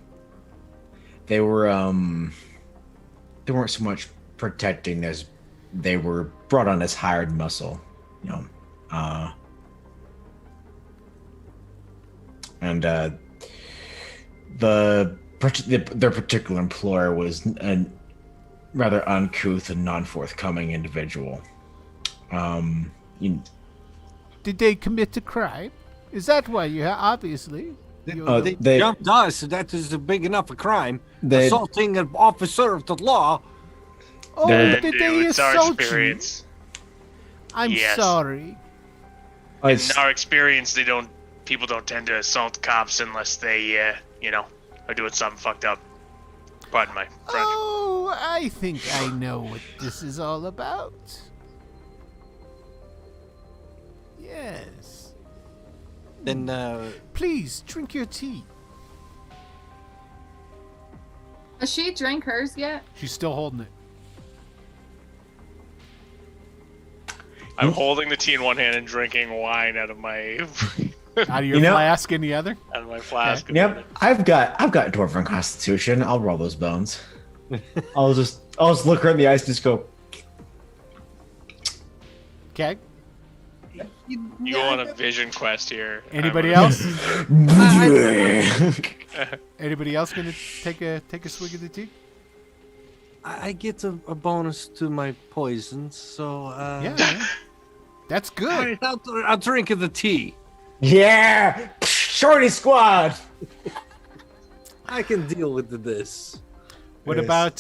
they were they weren't so much protecting as they were brought on as hired muscle, you know. And their particular employer was a rather uncouth and non-forthcoming individual. Did they commit a crime? Is that why you obviously? They jumped us, so that is a big enough a crime. They- Assaulting an officer of the law. Oh, They're- did they It's our assault you? experience. I'm Yes. sorry. In our experience, people don't tend to assault cops unless they, are doing something fucked up. Pardon my French. Oh, I think I know what this is all about. Yes. Then Please drink your tea. Has she drank hers yet? She's still holding it. I'm holding the tea in one hand and drinking wine out of my Out of your You know- flask in the other. out of my flask. Yep, I've got Dwarven Constitution. I'll roll those bones. I'll just look her in the eyes and just go. Okay. You go on a vision quest here. Anybody I'm- else? Anybody else gonna take a swig of the tea? I get a bonus to my poisons, so Yeah. That's all good. right, I'll drink the tea. Yeah, Shorty Squad. I can deal with this. What Yes. about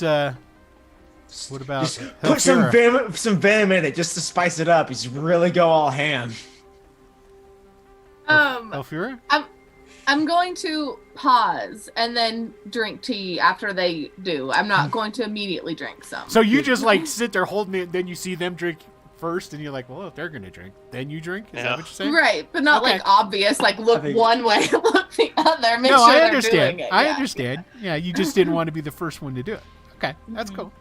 Just put some venom in it just to spice it up. Just really go all ham. Elfira? I'm going to pause and then drink tea after they do. I'm not going to immediately drink some. So you just like sit there holding it, then you see them drink first, and you're like, well, if they're gonna drink, then you drink. Is that Yeah. what you're saying? Right, but not Okay. like obvious. Like look think- one way, look the other. Make No, sure I they're understand. doing it. I yeah. understand. Yeah, you just didn't want to be the first one to do it. Okay, that's cool.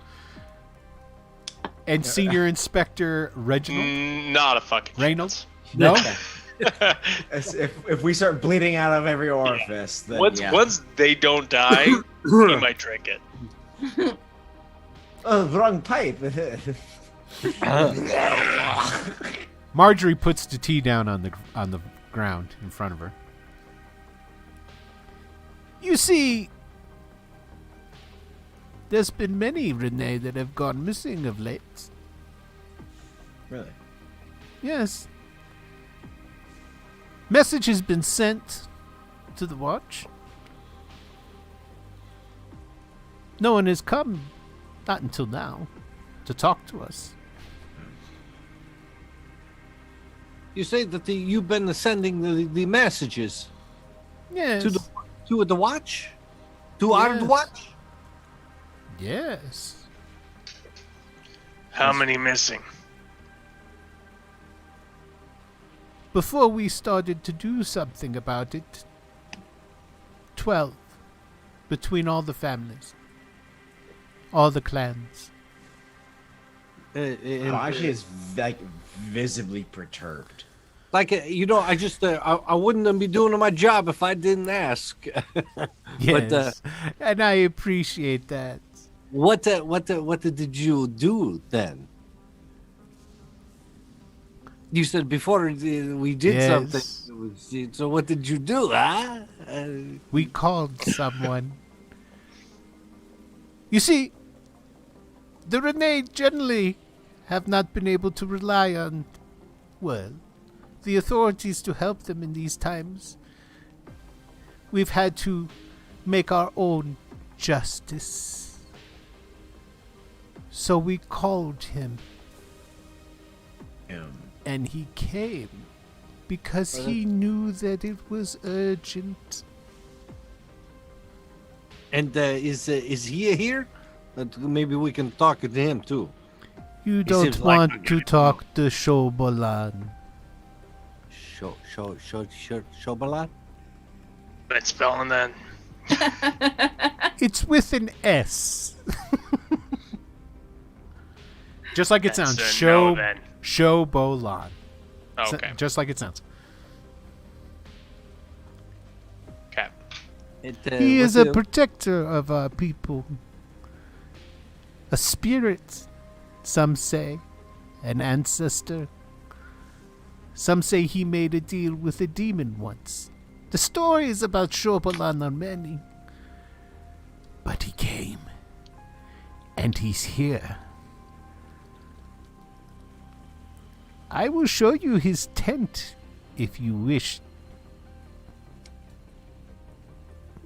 And Senior Inspector Reginald Not a fucking Reynolds? No? If we start bleeding out of every orifice, then Once they don't die, he might drink it. Oh, wrong pipe. Marjorie puts the tea down on the ground in front of her. You see, there's been many Renee that have gone missing of late. Really? Yes. Message has been sent to the watch. No one has come, not until now, to talk to us. You say that you've been sending the messages Yes. to the watch, to our Yes. watch. Yes. How many missing? Before we started to do something about it, 12. Between all the families. All the clans. Baji is like visibly perturbed. Like I just I wouldn't be doing my job if I didn't ask. Yes. But and I appreciate that. what did you do then? You said before we did Yes. something. So what did you do, huh? We called someone. You see, the Renee generally have not been able to rely on, well, the authorities to help them in these times. We've had to make our own justice. So we called him, and he came because he knew that it was urgent. And is he here? Maybe we can talk to him too. You seems don't like want a to guy. talk to Shobolan. Shobalan? Let's spell him then. It's with an S. Just like it That's sounds. a no then. Shobolan. Okay. Just like it sounds. He is a protector of our people. A spirit, some say. An ancestor. Some say he made a deal with a demon once. The stories about Shobalan are many. But he came. And he's here. I will show you his tent if you wish.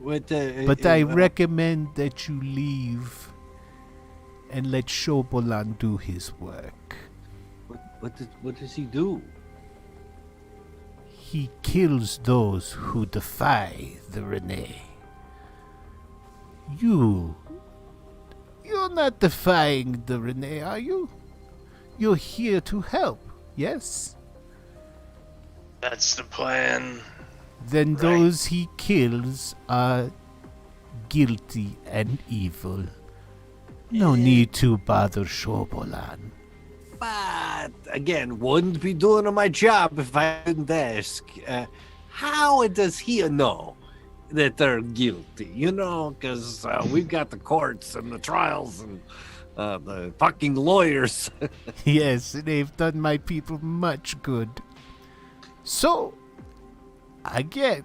But I recommend that you leave and let Shobolan do his work. What does he do? He kills those who defy the Renee. You're not defying the Renee, are you? You're here to help, yes? That's the plan. Then Right. those he kills are guilty and evil. No need to bother Shobolan. But again, wouldn't be doing my job if I didn't ask. How does he know that they're guilty? You know, because we've got the courts and the trials and the fucking lawyers. Yes, they've done my people much good. So, again,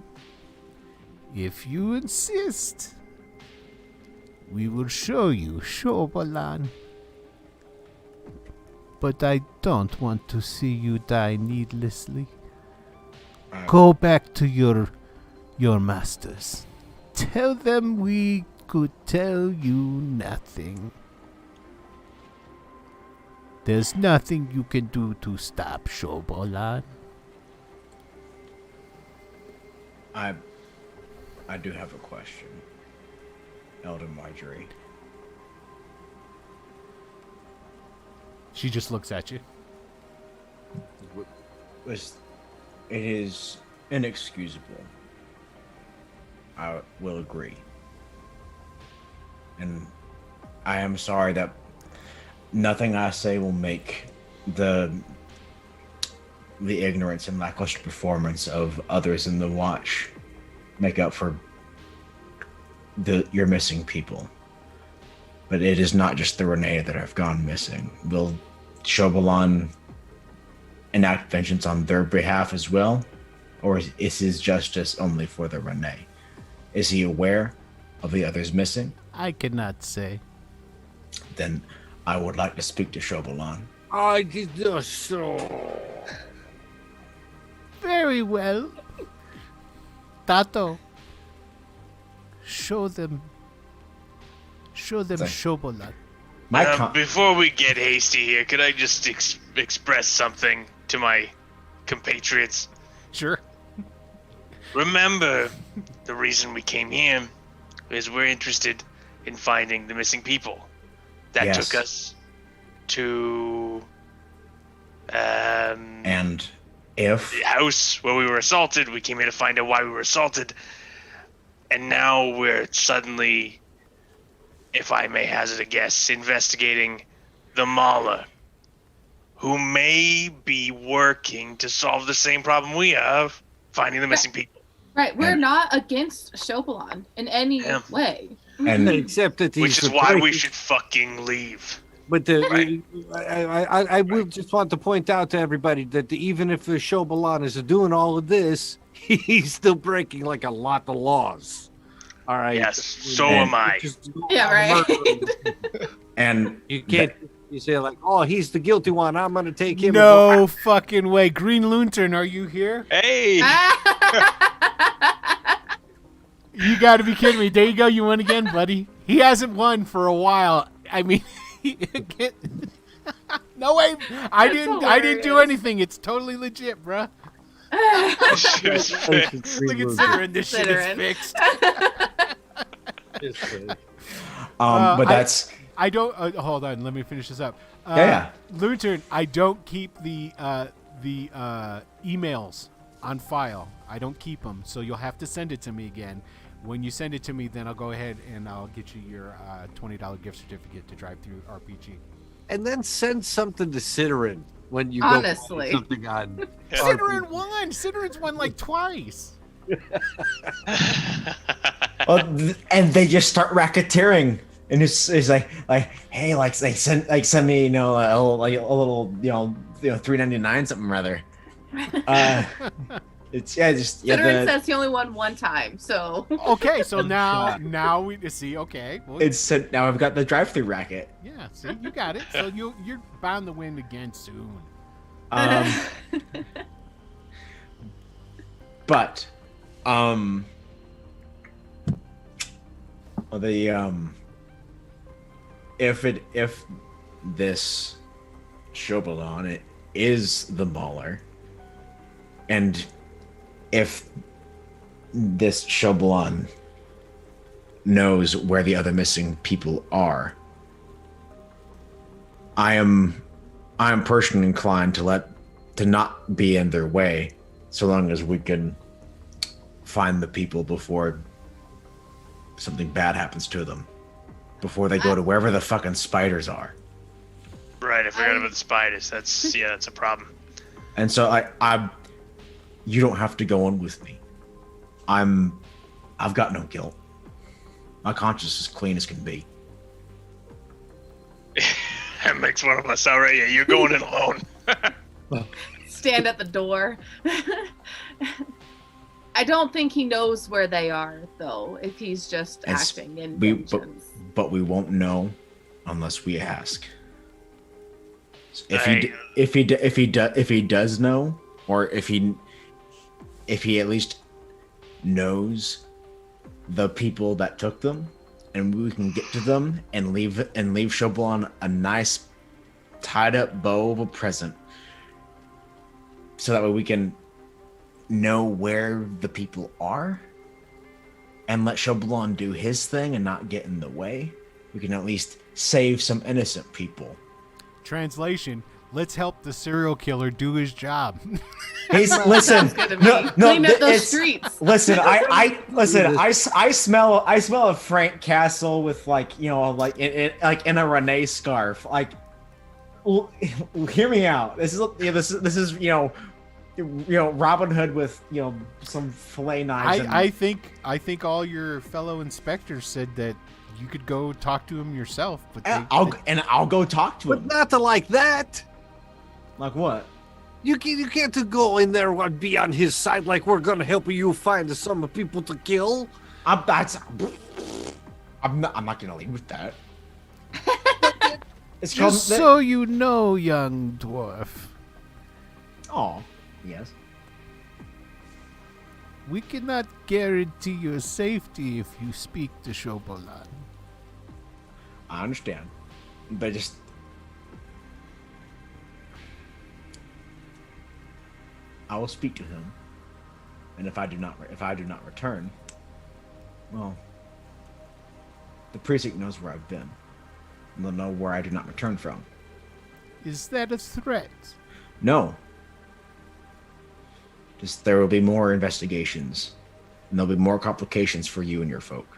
if you insist, we will show you Shobolan. But I don't want to see you die needlessly. Go back to your masters. Tell them we could tell you nothing. There's nothing you can do to stop Shobolan. I do have a question, Elder Marjorie. She just looks at you. It is inexcusable. I will agree. And I am sorry that nothing I say will make the ignorance and lackluster performance of others in the watch make up for your missing people. But it is not just the Renee that have gone missing. Will Shobolan enact vengeance on their behalf as well? Or is his justice only for the Renee? Is he aware of the others missing? I cannot say. Then I would like to speak to Shobolan. I did not so. Very well. Tato, show them Shobolan. Before we get hasty here, could I just express something to my compatriots? Sure. Remember, the reason we came here is we're interested in finding the missing people. That Yes. took us to And if the house where we were assaulted. We came here to find out why we were assaulted. And now we're suddenly, if I may hazard a guess, investigating the Mala, who may be working to solve the same problem we have, finding the missing people. Right, we're not against Shobalan in any Yeah. way. and Except that he's Which is why we should fucking leave. But I will just want to point out to everybody that even if the Shobalan is doing all of this, he's still breaking like a lot of laws. All right. Yes, so am I. Yeah, right. and You can't. You say like, "Oh, he's the guilty one. I'm gonna take him." No fucking way. Green Lantern, are you here? Hey! You gotta be kidding me. There you go. You won again, buddy. He hasn't won for a while. I mean, no way. I didn't do anything. It's totally legit, bruh. Shit is fixed. Look at Ciderin. This shit is fixed. but that's I don't. Hold on. Let me finish this up. Yeah. Lantern, I don't keep the emails on file. I don't keep them, so you'll have to send it to me again. When you send it to me, then I'll go ahead and I'll get you your $20 gift certificate to Drive Through RPG. And then send something to Ciderin when you Honestly. go something on. Ciderin won.Ciderin's won like twice. And they just start racketeering, and it's like hey, send me a little $3.99 something rather. Considering says he only won one time, so. Okay, so now we see. Okay, well, now I've got the drive-through racket. yeah. See, you got it. So you're bound to win again soon. But if this Shobalon it is the Mauler, and if this Shobalon knows where the other missing people are, I am personally inclined to not be in their way, so long as we can find the people before something bad happens to them, before they go to wherever the fucking spiders are. Right, I forgot about the spiders. That's a problem. And so you don't have to go in with me. I've got no guilt. My conscience is clean as can be. That makes one of us. All right, yeah, you're going in alone. Stand at the door. I don't think he knows where they are, though, if he's just acting in vengeance. But we won't know unless we ask. If he does know, or if he at least knows the people that took them, and we can get to them and leave Shobalon a nice tied up bow of a present, so that way we can know where the people are and let Shobalon do his thing and not get in the way. We can at least save some innocent people. Translation: let's help the serial killer do his job. Listen, clean up those streets. Listen, I smell a Frank Castle with in a Renee scarf. Like, hear me out. This is Robin Hood with some fillet knives. I think all your fellow inspectors said that you could go talk to him yourself, but I'll go talk to him. But not like that. Like what? You can't go in there and be on his side like we're gonna help you find some people to kill. I'm not gonna leave with that. It's just so you know, young dwarf. Oh, yes. We cannot guarantee your safety if you speak to Shobalon. I understand, but I will speak to him, and if I do not return, well, the precinct knows where I've been, and they'll know where I do not return from. Is that a threat? No. Just there will be more investigations, and there'll be more complications for you and your folk.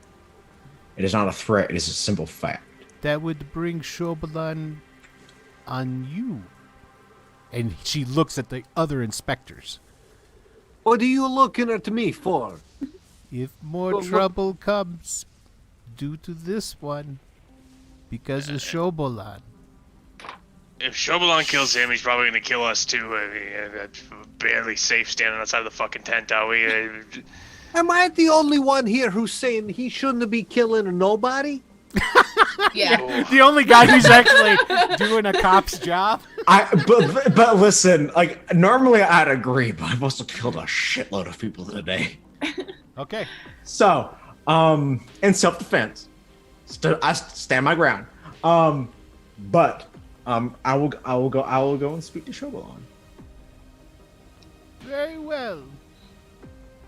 It is not a threat; it is a simple fact. That would bring Shobalon on you. And she looks at the other inspectors. What are you looking at me for? If more trouble comes due to this one, because of Shobalon. If Shobalon kills him, he's probably going to kill us too. Barely safe standing outside the fucking tent, are we? Am I the only one here who's saying he shouldn't be killing nobody? Yeah. The only guy who's actually doing a cop's job. But listen, like normally I'd agree, but I've also killed a shitload of people today. Okay. So, in self-defense, I stand my ground. But I will go and speak to Shobalon. Very well.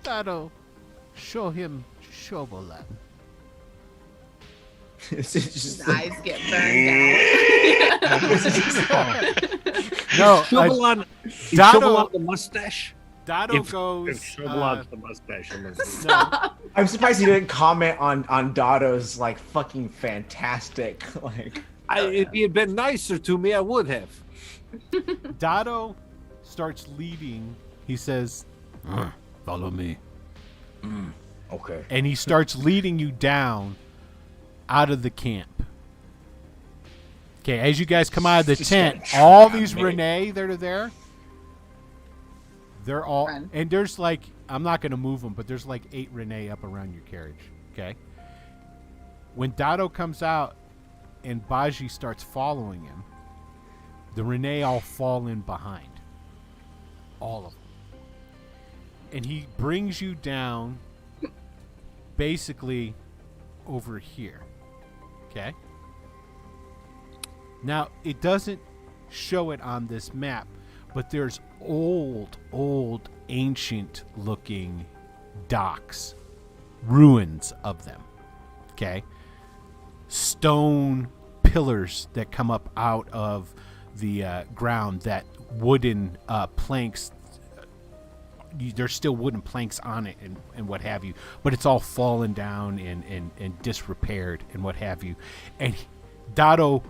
Taro, show him Shobalon. His eyes get burned out. No, Shobalon, Dado, the mustache. Dado goes. If Shobalon's the mustache, Stop. I'm surprised he didn't comment on Dado's like fucking fantastic like. If he had been nicer to me, I would have. Dado starts leading. He says, Follow me. Okay. And he starts leading you down out of the camp. Okay, as you guys come out of the tent, all these Renee that are there, they're all, and there's like, I'm not going to move them, but there's like 8 Renee up around your carriage. Okay. When Dado comes out and Baji starts following him, the Renee all fall in behind. All of them. And he brings you down basically over here. Okay? Now, it doesn't show it on this map, but there's old, ancient looking docks. Ruins of them. Okay? Stone pillars that come up out of the ground, that wooden planks. There's still wooden planks on it and what have you, but it's all fallen down and disrepaired and what have you. And Dado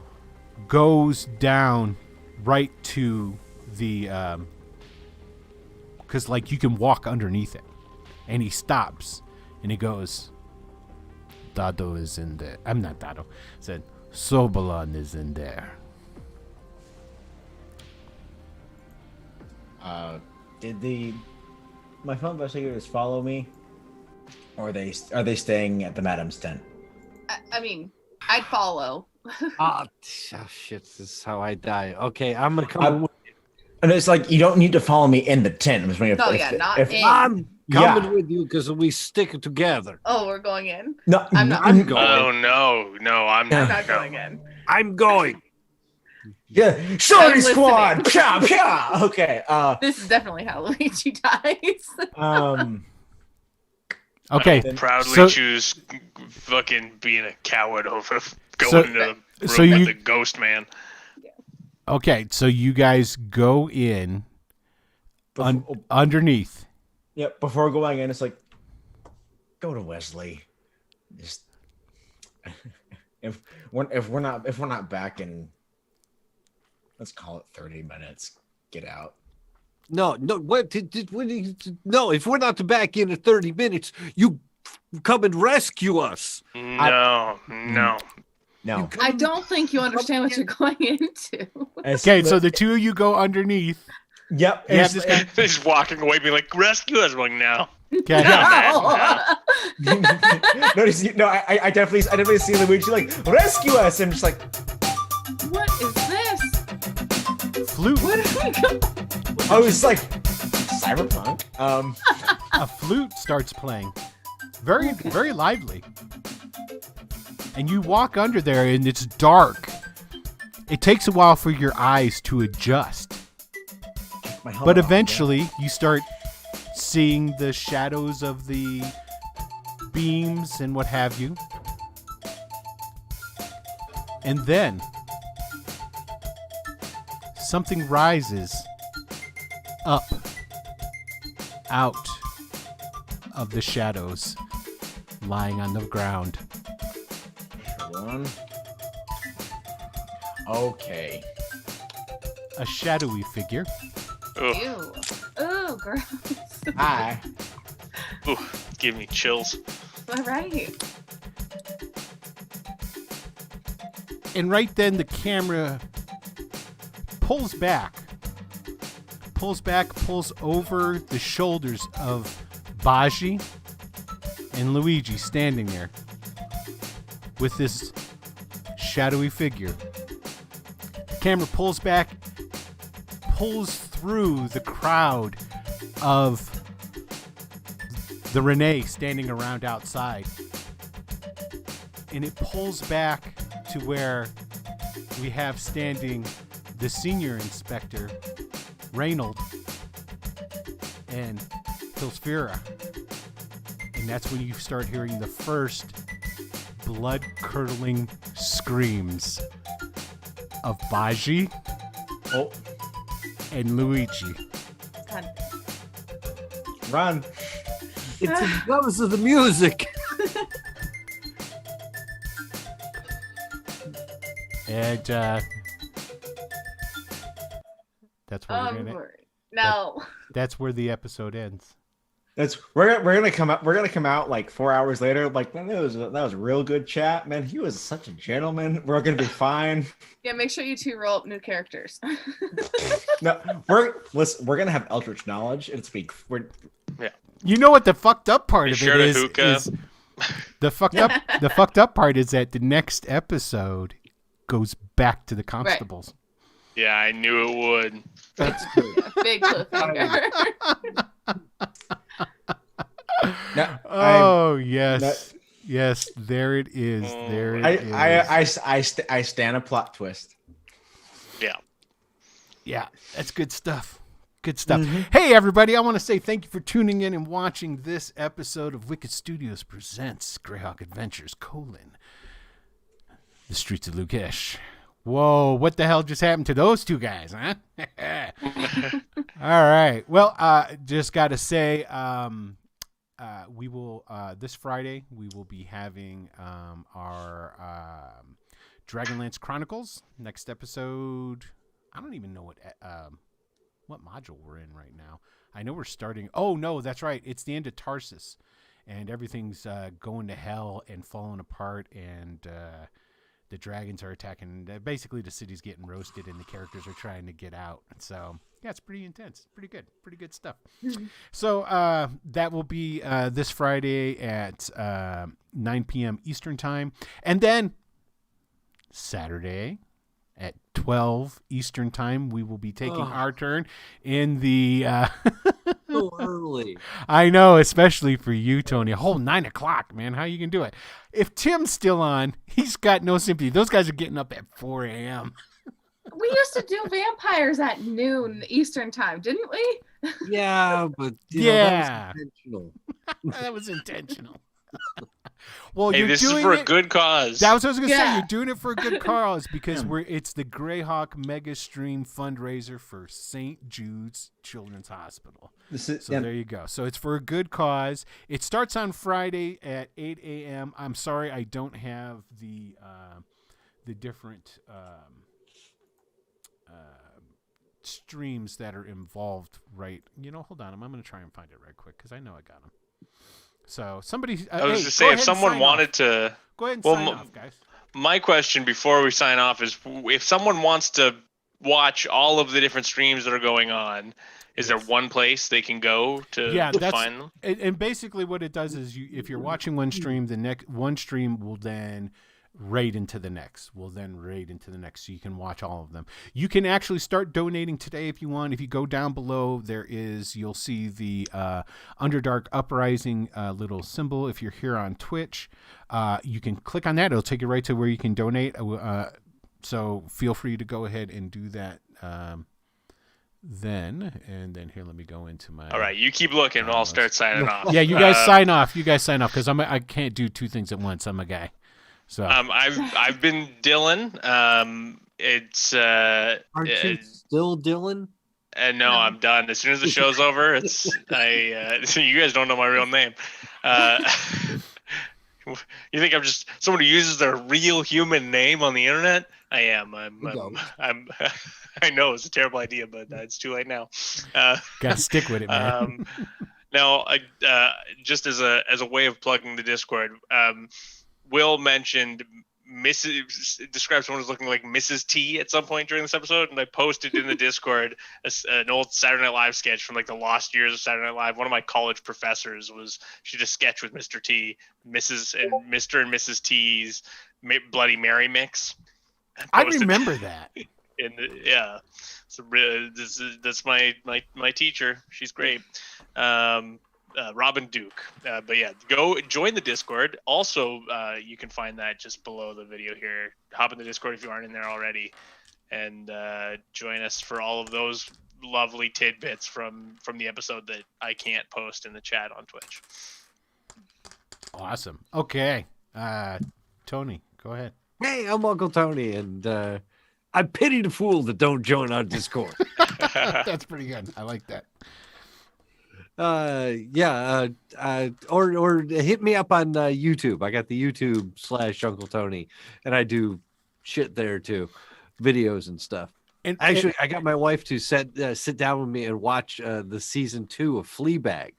goes down right to the because like you can walk underneath it, and he stops and he goes, Dado is in there. I'm not Dado. Said Sobalon is in there. Did my fellow investigators follow me, or are they staying at the madam's tent? I mean, I'd follow. Shit! This is how I die. Okay, I'm gonna come. And it's like, you don't need to follow me in the tent. I'm just wondering I'm coming with you because we stick together. Oh, we're going in. No, I'm not. I'm going. Oh no, I'm not going in. I'm going. Yeah, sorry, squad. Pya, pya. Okay. This is definitely how Luigi dies. Okay. I proudly choose fucking being a coward over going into the room with the ghost man. Okay, so you guys go in underneath. Yep. Before going in, it's like, go to Wesley. Just if we're not back in, let's call it 30 minutes. Get out. No. What? No. If we're not back in 30 minutes, you come and rescue us. No. I don't think you understand what you're going into. Okay, so the two of you go underneath. Yep. He's walking away, being like, "Rescue us!" I'm like, no. Okay. No, I definitely see Luigi like, rescue us, and just like, what is this? Flute. Where did we go? I was like, cyberpunk. A flute starts playing, very, very lively. And you walk under there, and it's dark. It takes a while for your eyes to adjust. But eventually, you start seeing the shadows of the beams and what have you. And then, something rises up out of the shadows, lying on the ground. Okay. A shadowy figure. Ugh. Ew. Oh, gross. Hi. Ooh, give me chills. All right. And right then the camera pulls over the shoulders of Baji and Luigi standing there with this shadowy figure. The camera pulls back, pulls through the crowd of the Renee standing around outside, and it pulls back to where we have standing the senior inspector, Reynold, and Hilsfira. And that's when you start hearing the first blood-curdling screams of Baji and Luigi. God. Run. It's the colors of the music. And that's where we're gonna. No. That's where the episode ends. We're gonna come out like 4 hours later. Like, man, that was a real good chat, man. He was such a gentleman. We're gonna be fine. Yeah, make sure you two roll up new characters. No, we're gonna have eldritch knowledge. You know what the fucked up part Be of sure it to hookah. is the fucked up part is that the next episode goes back to the constables. Yeah, I knew it would. That's good. Big cliffhanger. Yes, there it is. There it is. I stand a plot twist. Yeah, that's good stuff. Good stuff. Hey, everybody, I want to say thank you for tuning in and watching this episode of Wicked Studios Presents Greyhawk Adventures, The Streets of Leukish. Whoa, what the hell just happened to those two guys, huh? All right. Well, just got to say, we will, this Friday, we will be having our Dragonlance Chronicles. Next episode, I don't even know what module we're in right now. I know we're starting. Oh, no, that's right. It's the end of Tarsus, and everything's going to hell and falling apart, and the dragons are attacking. Basically, the city's getting roasted, and the characters are trying to get out. So, yeah, it's pretty intense. Pretty good stuff. So that will be this Friday at 9 p.m. Eastern Time. And then Saturday at 12 Eastern Time, we will be taking our turn in the... So early. I know, especially for you, Tony. A whole 9 o'clock, man. How you can do it? If Tim's still on, he's got no sympathy. Those guys are getting up at 4 a.m. We used to do vampires at noon Eastern Time, didn't we? Yeah, but yeah, that was intentional. That was intentional. Well, Hey, you're this is doing for it, a good cause. That was what I was gonna say. Yeah. You're doing it for a good cause because it's the Greyhawk Mega Stream fundraiser for St. Jude's Children's Hospital. There you go. So it's for a good cause. It starts on Friday at 8 a.m. I'm sorry, I don't have the different streams that are involved. Right? Hold on. I'm gonna try and find it right quick because I know I got them. So somebody, I was just saying, if someone wanted to, go ahead and sign off, guys. My question before we sign off is, if someone wants to watch all of the different streams that are going on, is there one place they can go to find them? And basically, what it does is, if you're watching one stream, the next one stream will then raid into the next. So you can watch all of them. You can actually start donating today if you want. If you go down below, you'll see the Underdark Uprising little symbol. If you're here on Twitch, you can click on that. It'll take you right to where you can donate. So feel free to go ahead and do that. Then here, let me go into my. All right, you keep looking. I'll start signing off. Yeah, you guys sign off. Because I can't do two things at once. I'm a guy. So I've been Dylan. It's Aren't you still Dylan? No, I'm done. As soon as the show's over, it's you guys don't know my real name. You think I'm just someone who uses their real human name on the internet? I am. I'm I know it's a terrible idea, but it's too late now. Gotta stick with it, man. Now, just as a way of plugging the Discord, Will mentioned described someone as looking like Mrs. T at some point during this episode, and I posted in the Discord an old Saturday Night Live sketch from like the lost years of Saturday Night Live. One of my college professors she did a sketch with Mr. T, Mr. and Mrs. T's Bloody Mary mix. I remember that. So that's my teacher. She's great. Robin Duke. But yeah, go join the Discord. Also, you can find that just below the video here. Hop in the Discord if you aren't in there already, and join us for all of those lovely tidbits from the episode that I can't post in the chat on Twitch. Awesome. Okay, Tony, go ahead. Hey, I'm Uncle Tony, and I pity the fool that don't join our Discord. That's pretty good. I like that. Or hit me up on YouTube. I got the YouTube / Uncle Tony, and I do shit there too, videos and stuff. And actually, I got my wife to sit down with me and watch the season 2 of Fleabag,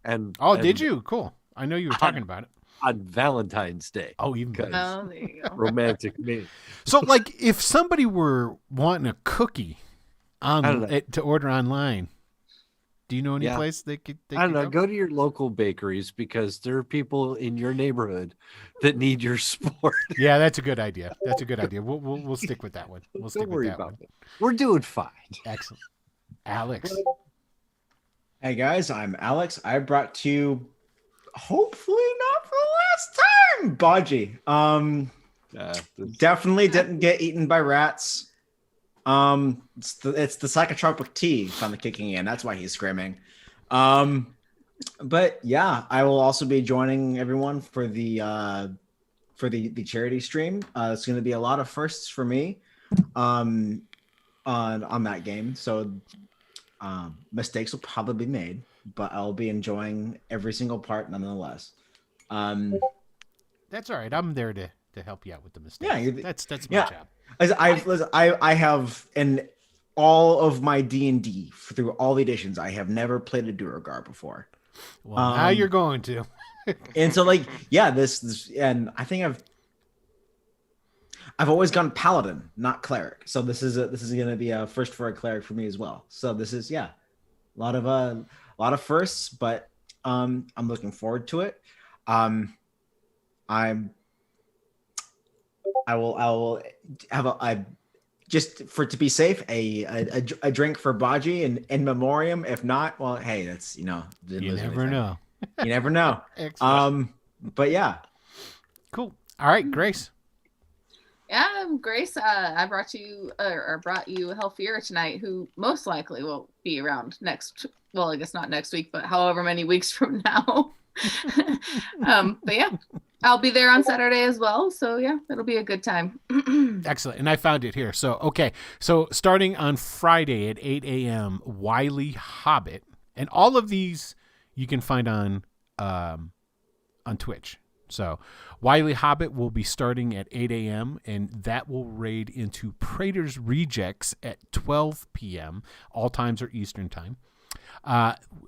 And did you? Cool. I know you were talking about it. On Valentine's Day. Oh, even better. Oh, there you go. Romantic me. So, like, if somebody were wanting a cookie to order online, do you know any place they could? I don't know. Go to your local bakeries because there are people in your neighborhood that need your support. Yeah, that's a good idea. We'll stick with that one. Don't worry about it. We're doing fine. Excellent. Alex. Hey guys, I'm Alex. I brought to you, hopefully not for the last time, Baji. Definitely didn't get eaten by rats. It's the psychotropic tea finally kicking in. That's why he's screaming. But yeah, I will also be joining everyone for the charity stream. It's going to be a lot of firsts for me, on that game. So mistakes will probably be made, but I'll be enjoying every single part nonetheless. That's all right. I'm there to help you out with the mistakes. Yeah, that's my job. I have in all of my D&D through all the editions, I have never played a Duergar before. Well, now you're going to. And so, like, yeah, this, and I think I've always gone paladin, not cleric. So this is going to be a first for a cleric for me as well. So this is a lot of firsts, but I'm looking forward to it. I will have just for to be safe a drink for Baji and in memoriam. If not, well, hey, that's you never know. You never know. But yeah, cool. All right, Grace. Yeah, Grace. I brought you Helfiera tonight, who most likely will be around next. Well, I guess not next week, but however many weeks from now. But yeah, I'll be there on Saturday as well. So yeah, it'll be a good time. Excellent. And I found it here. So, okay. So starting on Friday at 8 a.m., Wily Hobbit, and all of these you can find on Twitch. So Wily Hobbit will be starting at 8 a.m. and that will raid into Praetor's Rejects at 12 p.m. All times are Eastern time.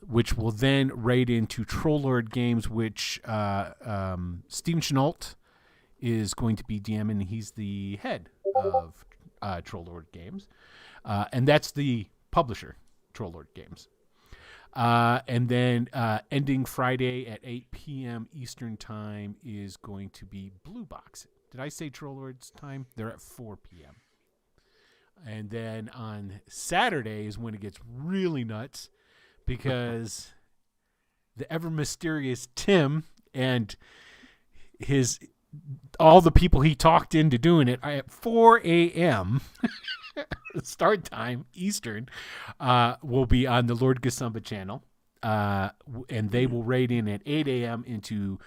Which will then raid into Troll Lord Games, which Steven Chenault is going to be DMing. He's the head of Troll Lord Games, and that's the publisher, Troll Lord Games. And then ending Friday at 8 p.m. Eastern time is going to be Blue Box. Did I say Troll Lord's time? They're at 4 p.m. And then on Saturday is when it gets really nuts, because the ever mysterious Tim and all the people he talked into doing it at 4 a.m. start time Eastern will be on the Lord Gasumba channel, and they will raid in at 8 a.m. into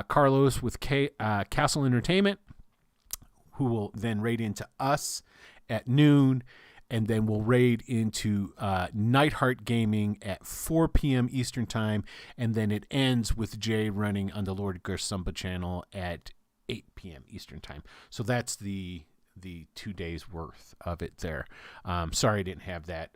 Carlos with Castle Entertainment, who will then raid into us at noon. And then we'll raid into Nightheart Gaming at 4 p.m. Eastern Time. And then it ends with Jay running on the Lord Garsumba channel at 8 p.m. Eastern Time. So that's the 2 days worth of it there. Sorry I didn't have that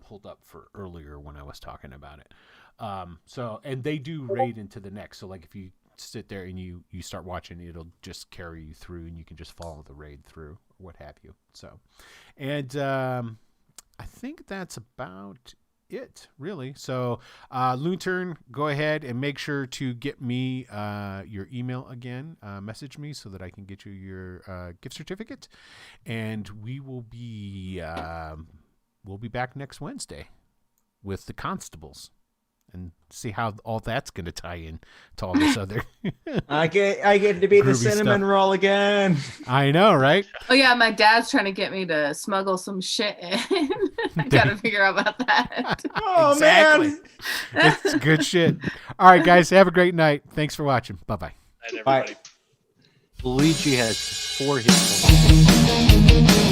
pulled up for earlier when I was talking about it. And they do raid into the next. So like if you sit there and you start watching, it'll just carry you through and you can just follow the raid through, or what have you. So, and I think that's about it, really. So, Loonturn, go ahead and make sure to get me your email again. Message me so that I can get you your gift certificate, and we will be back next Wednesday with the Constables. And see how all that's going to tie in to all this other. I get to be the cinnamon stuff. roll again. I know, right? Oh yeah, my dad's trying to get me to smuggle some shit in. I gotta figure out about that. Oh exactly. Man, it's good shit. All right, guys, have a great night. Thanks for watching. Bye-bye. Night, everybody. Luigi has 4 hit points.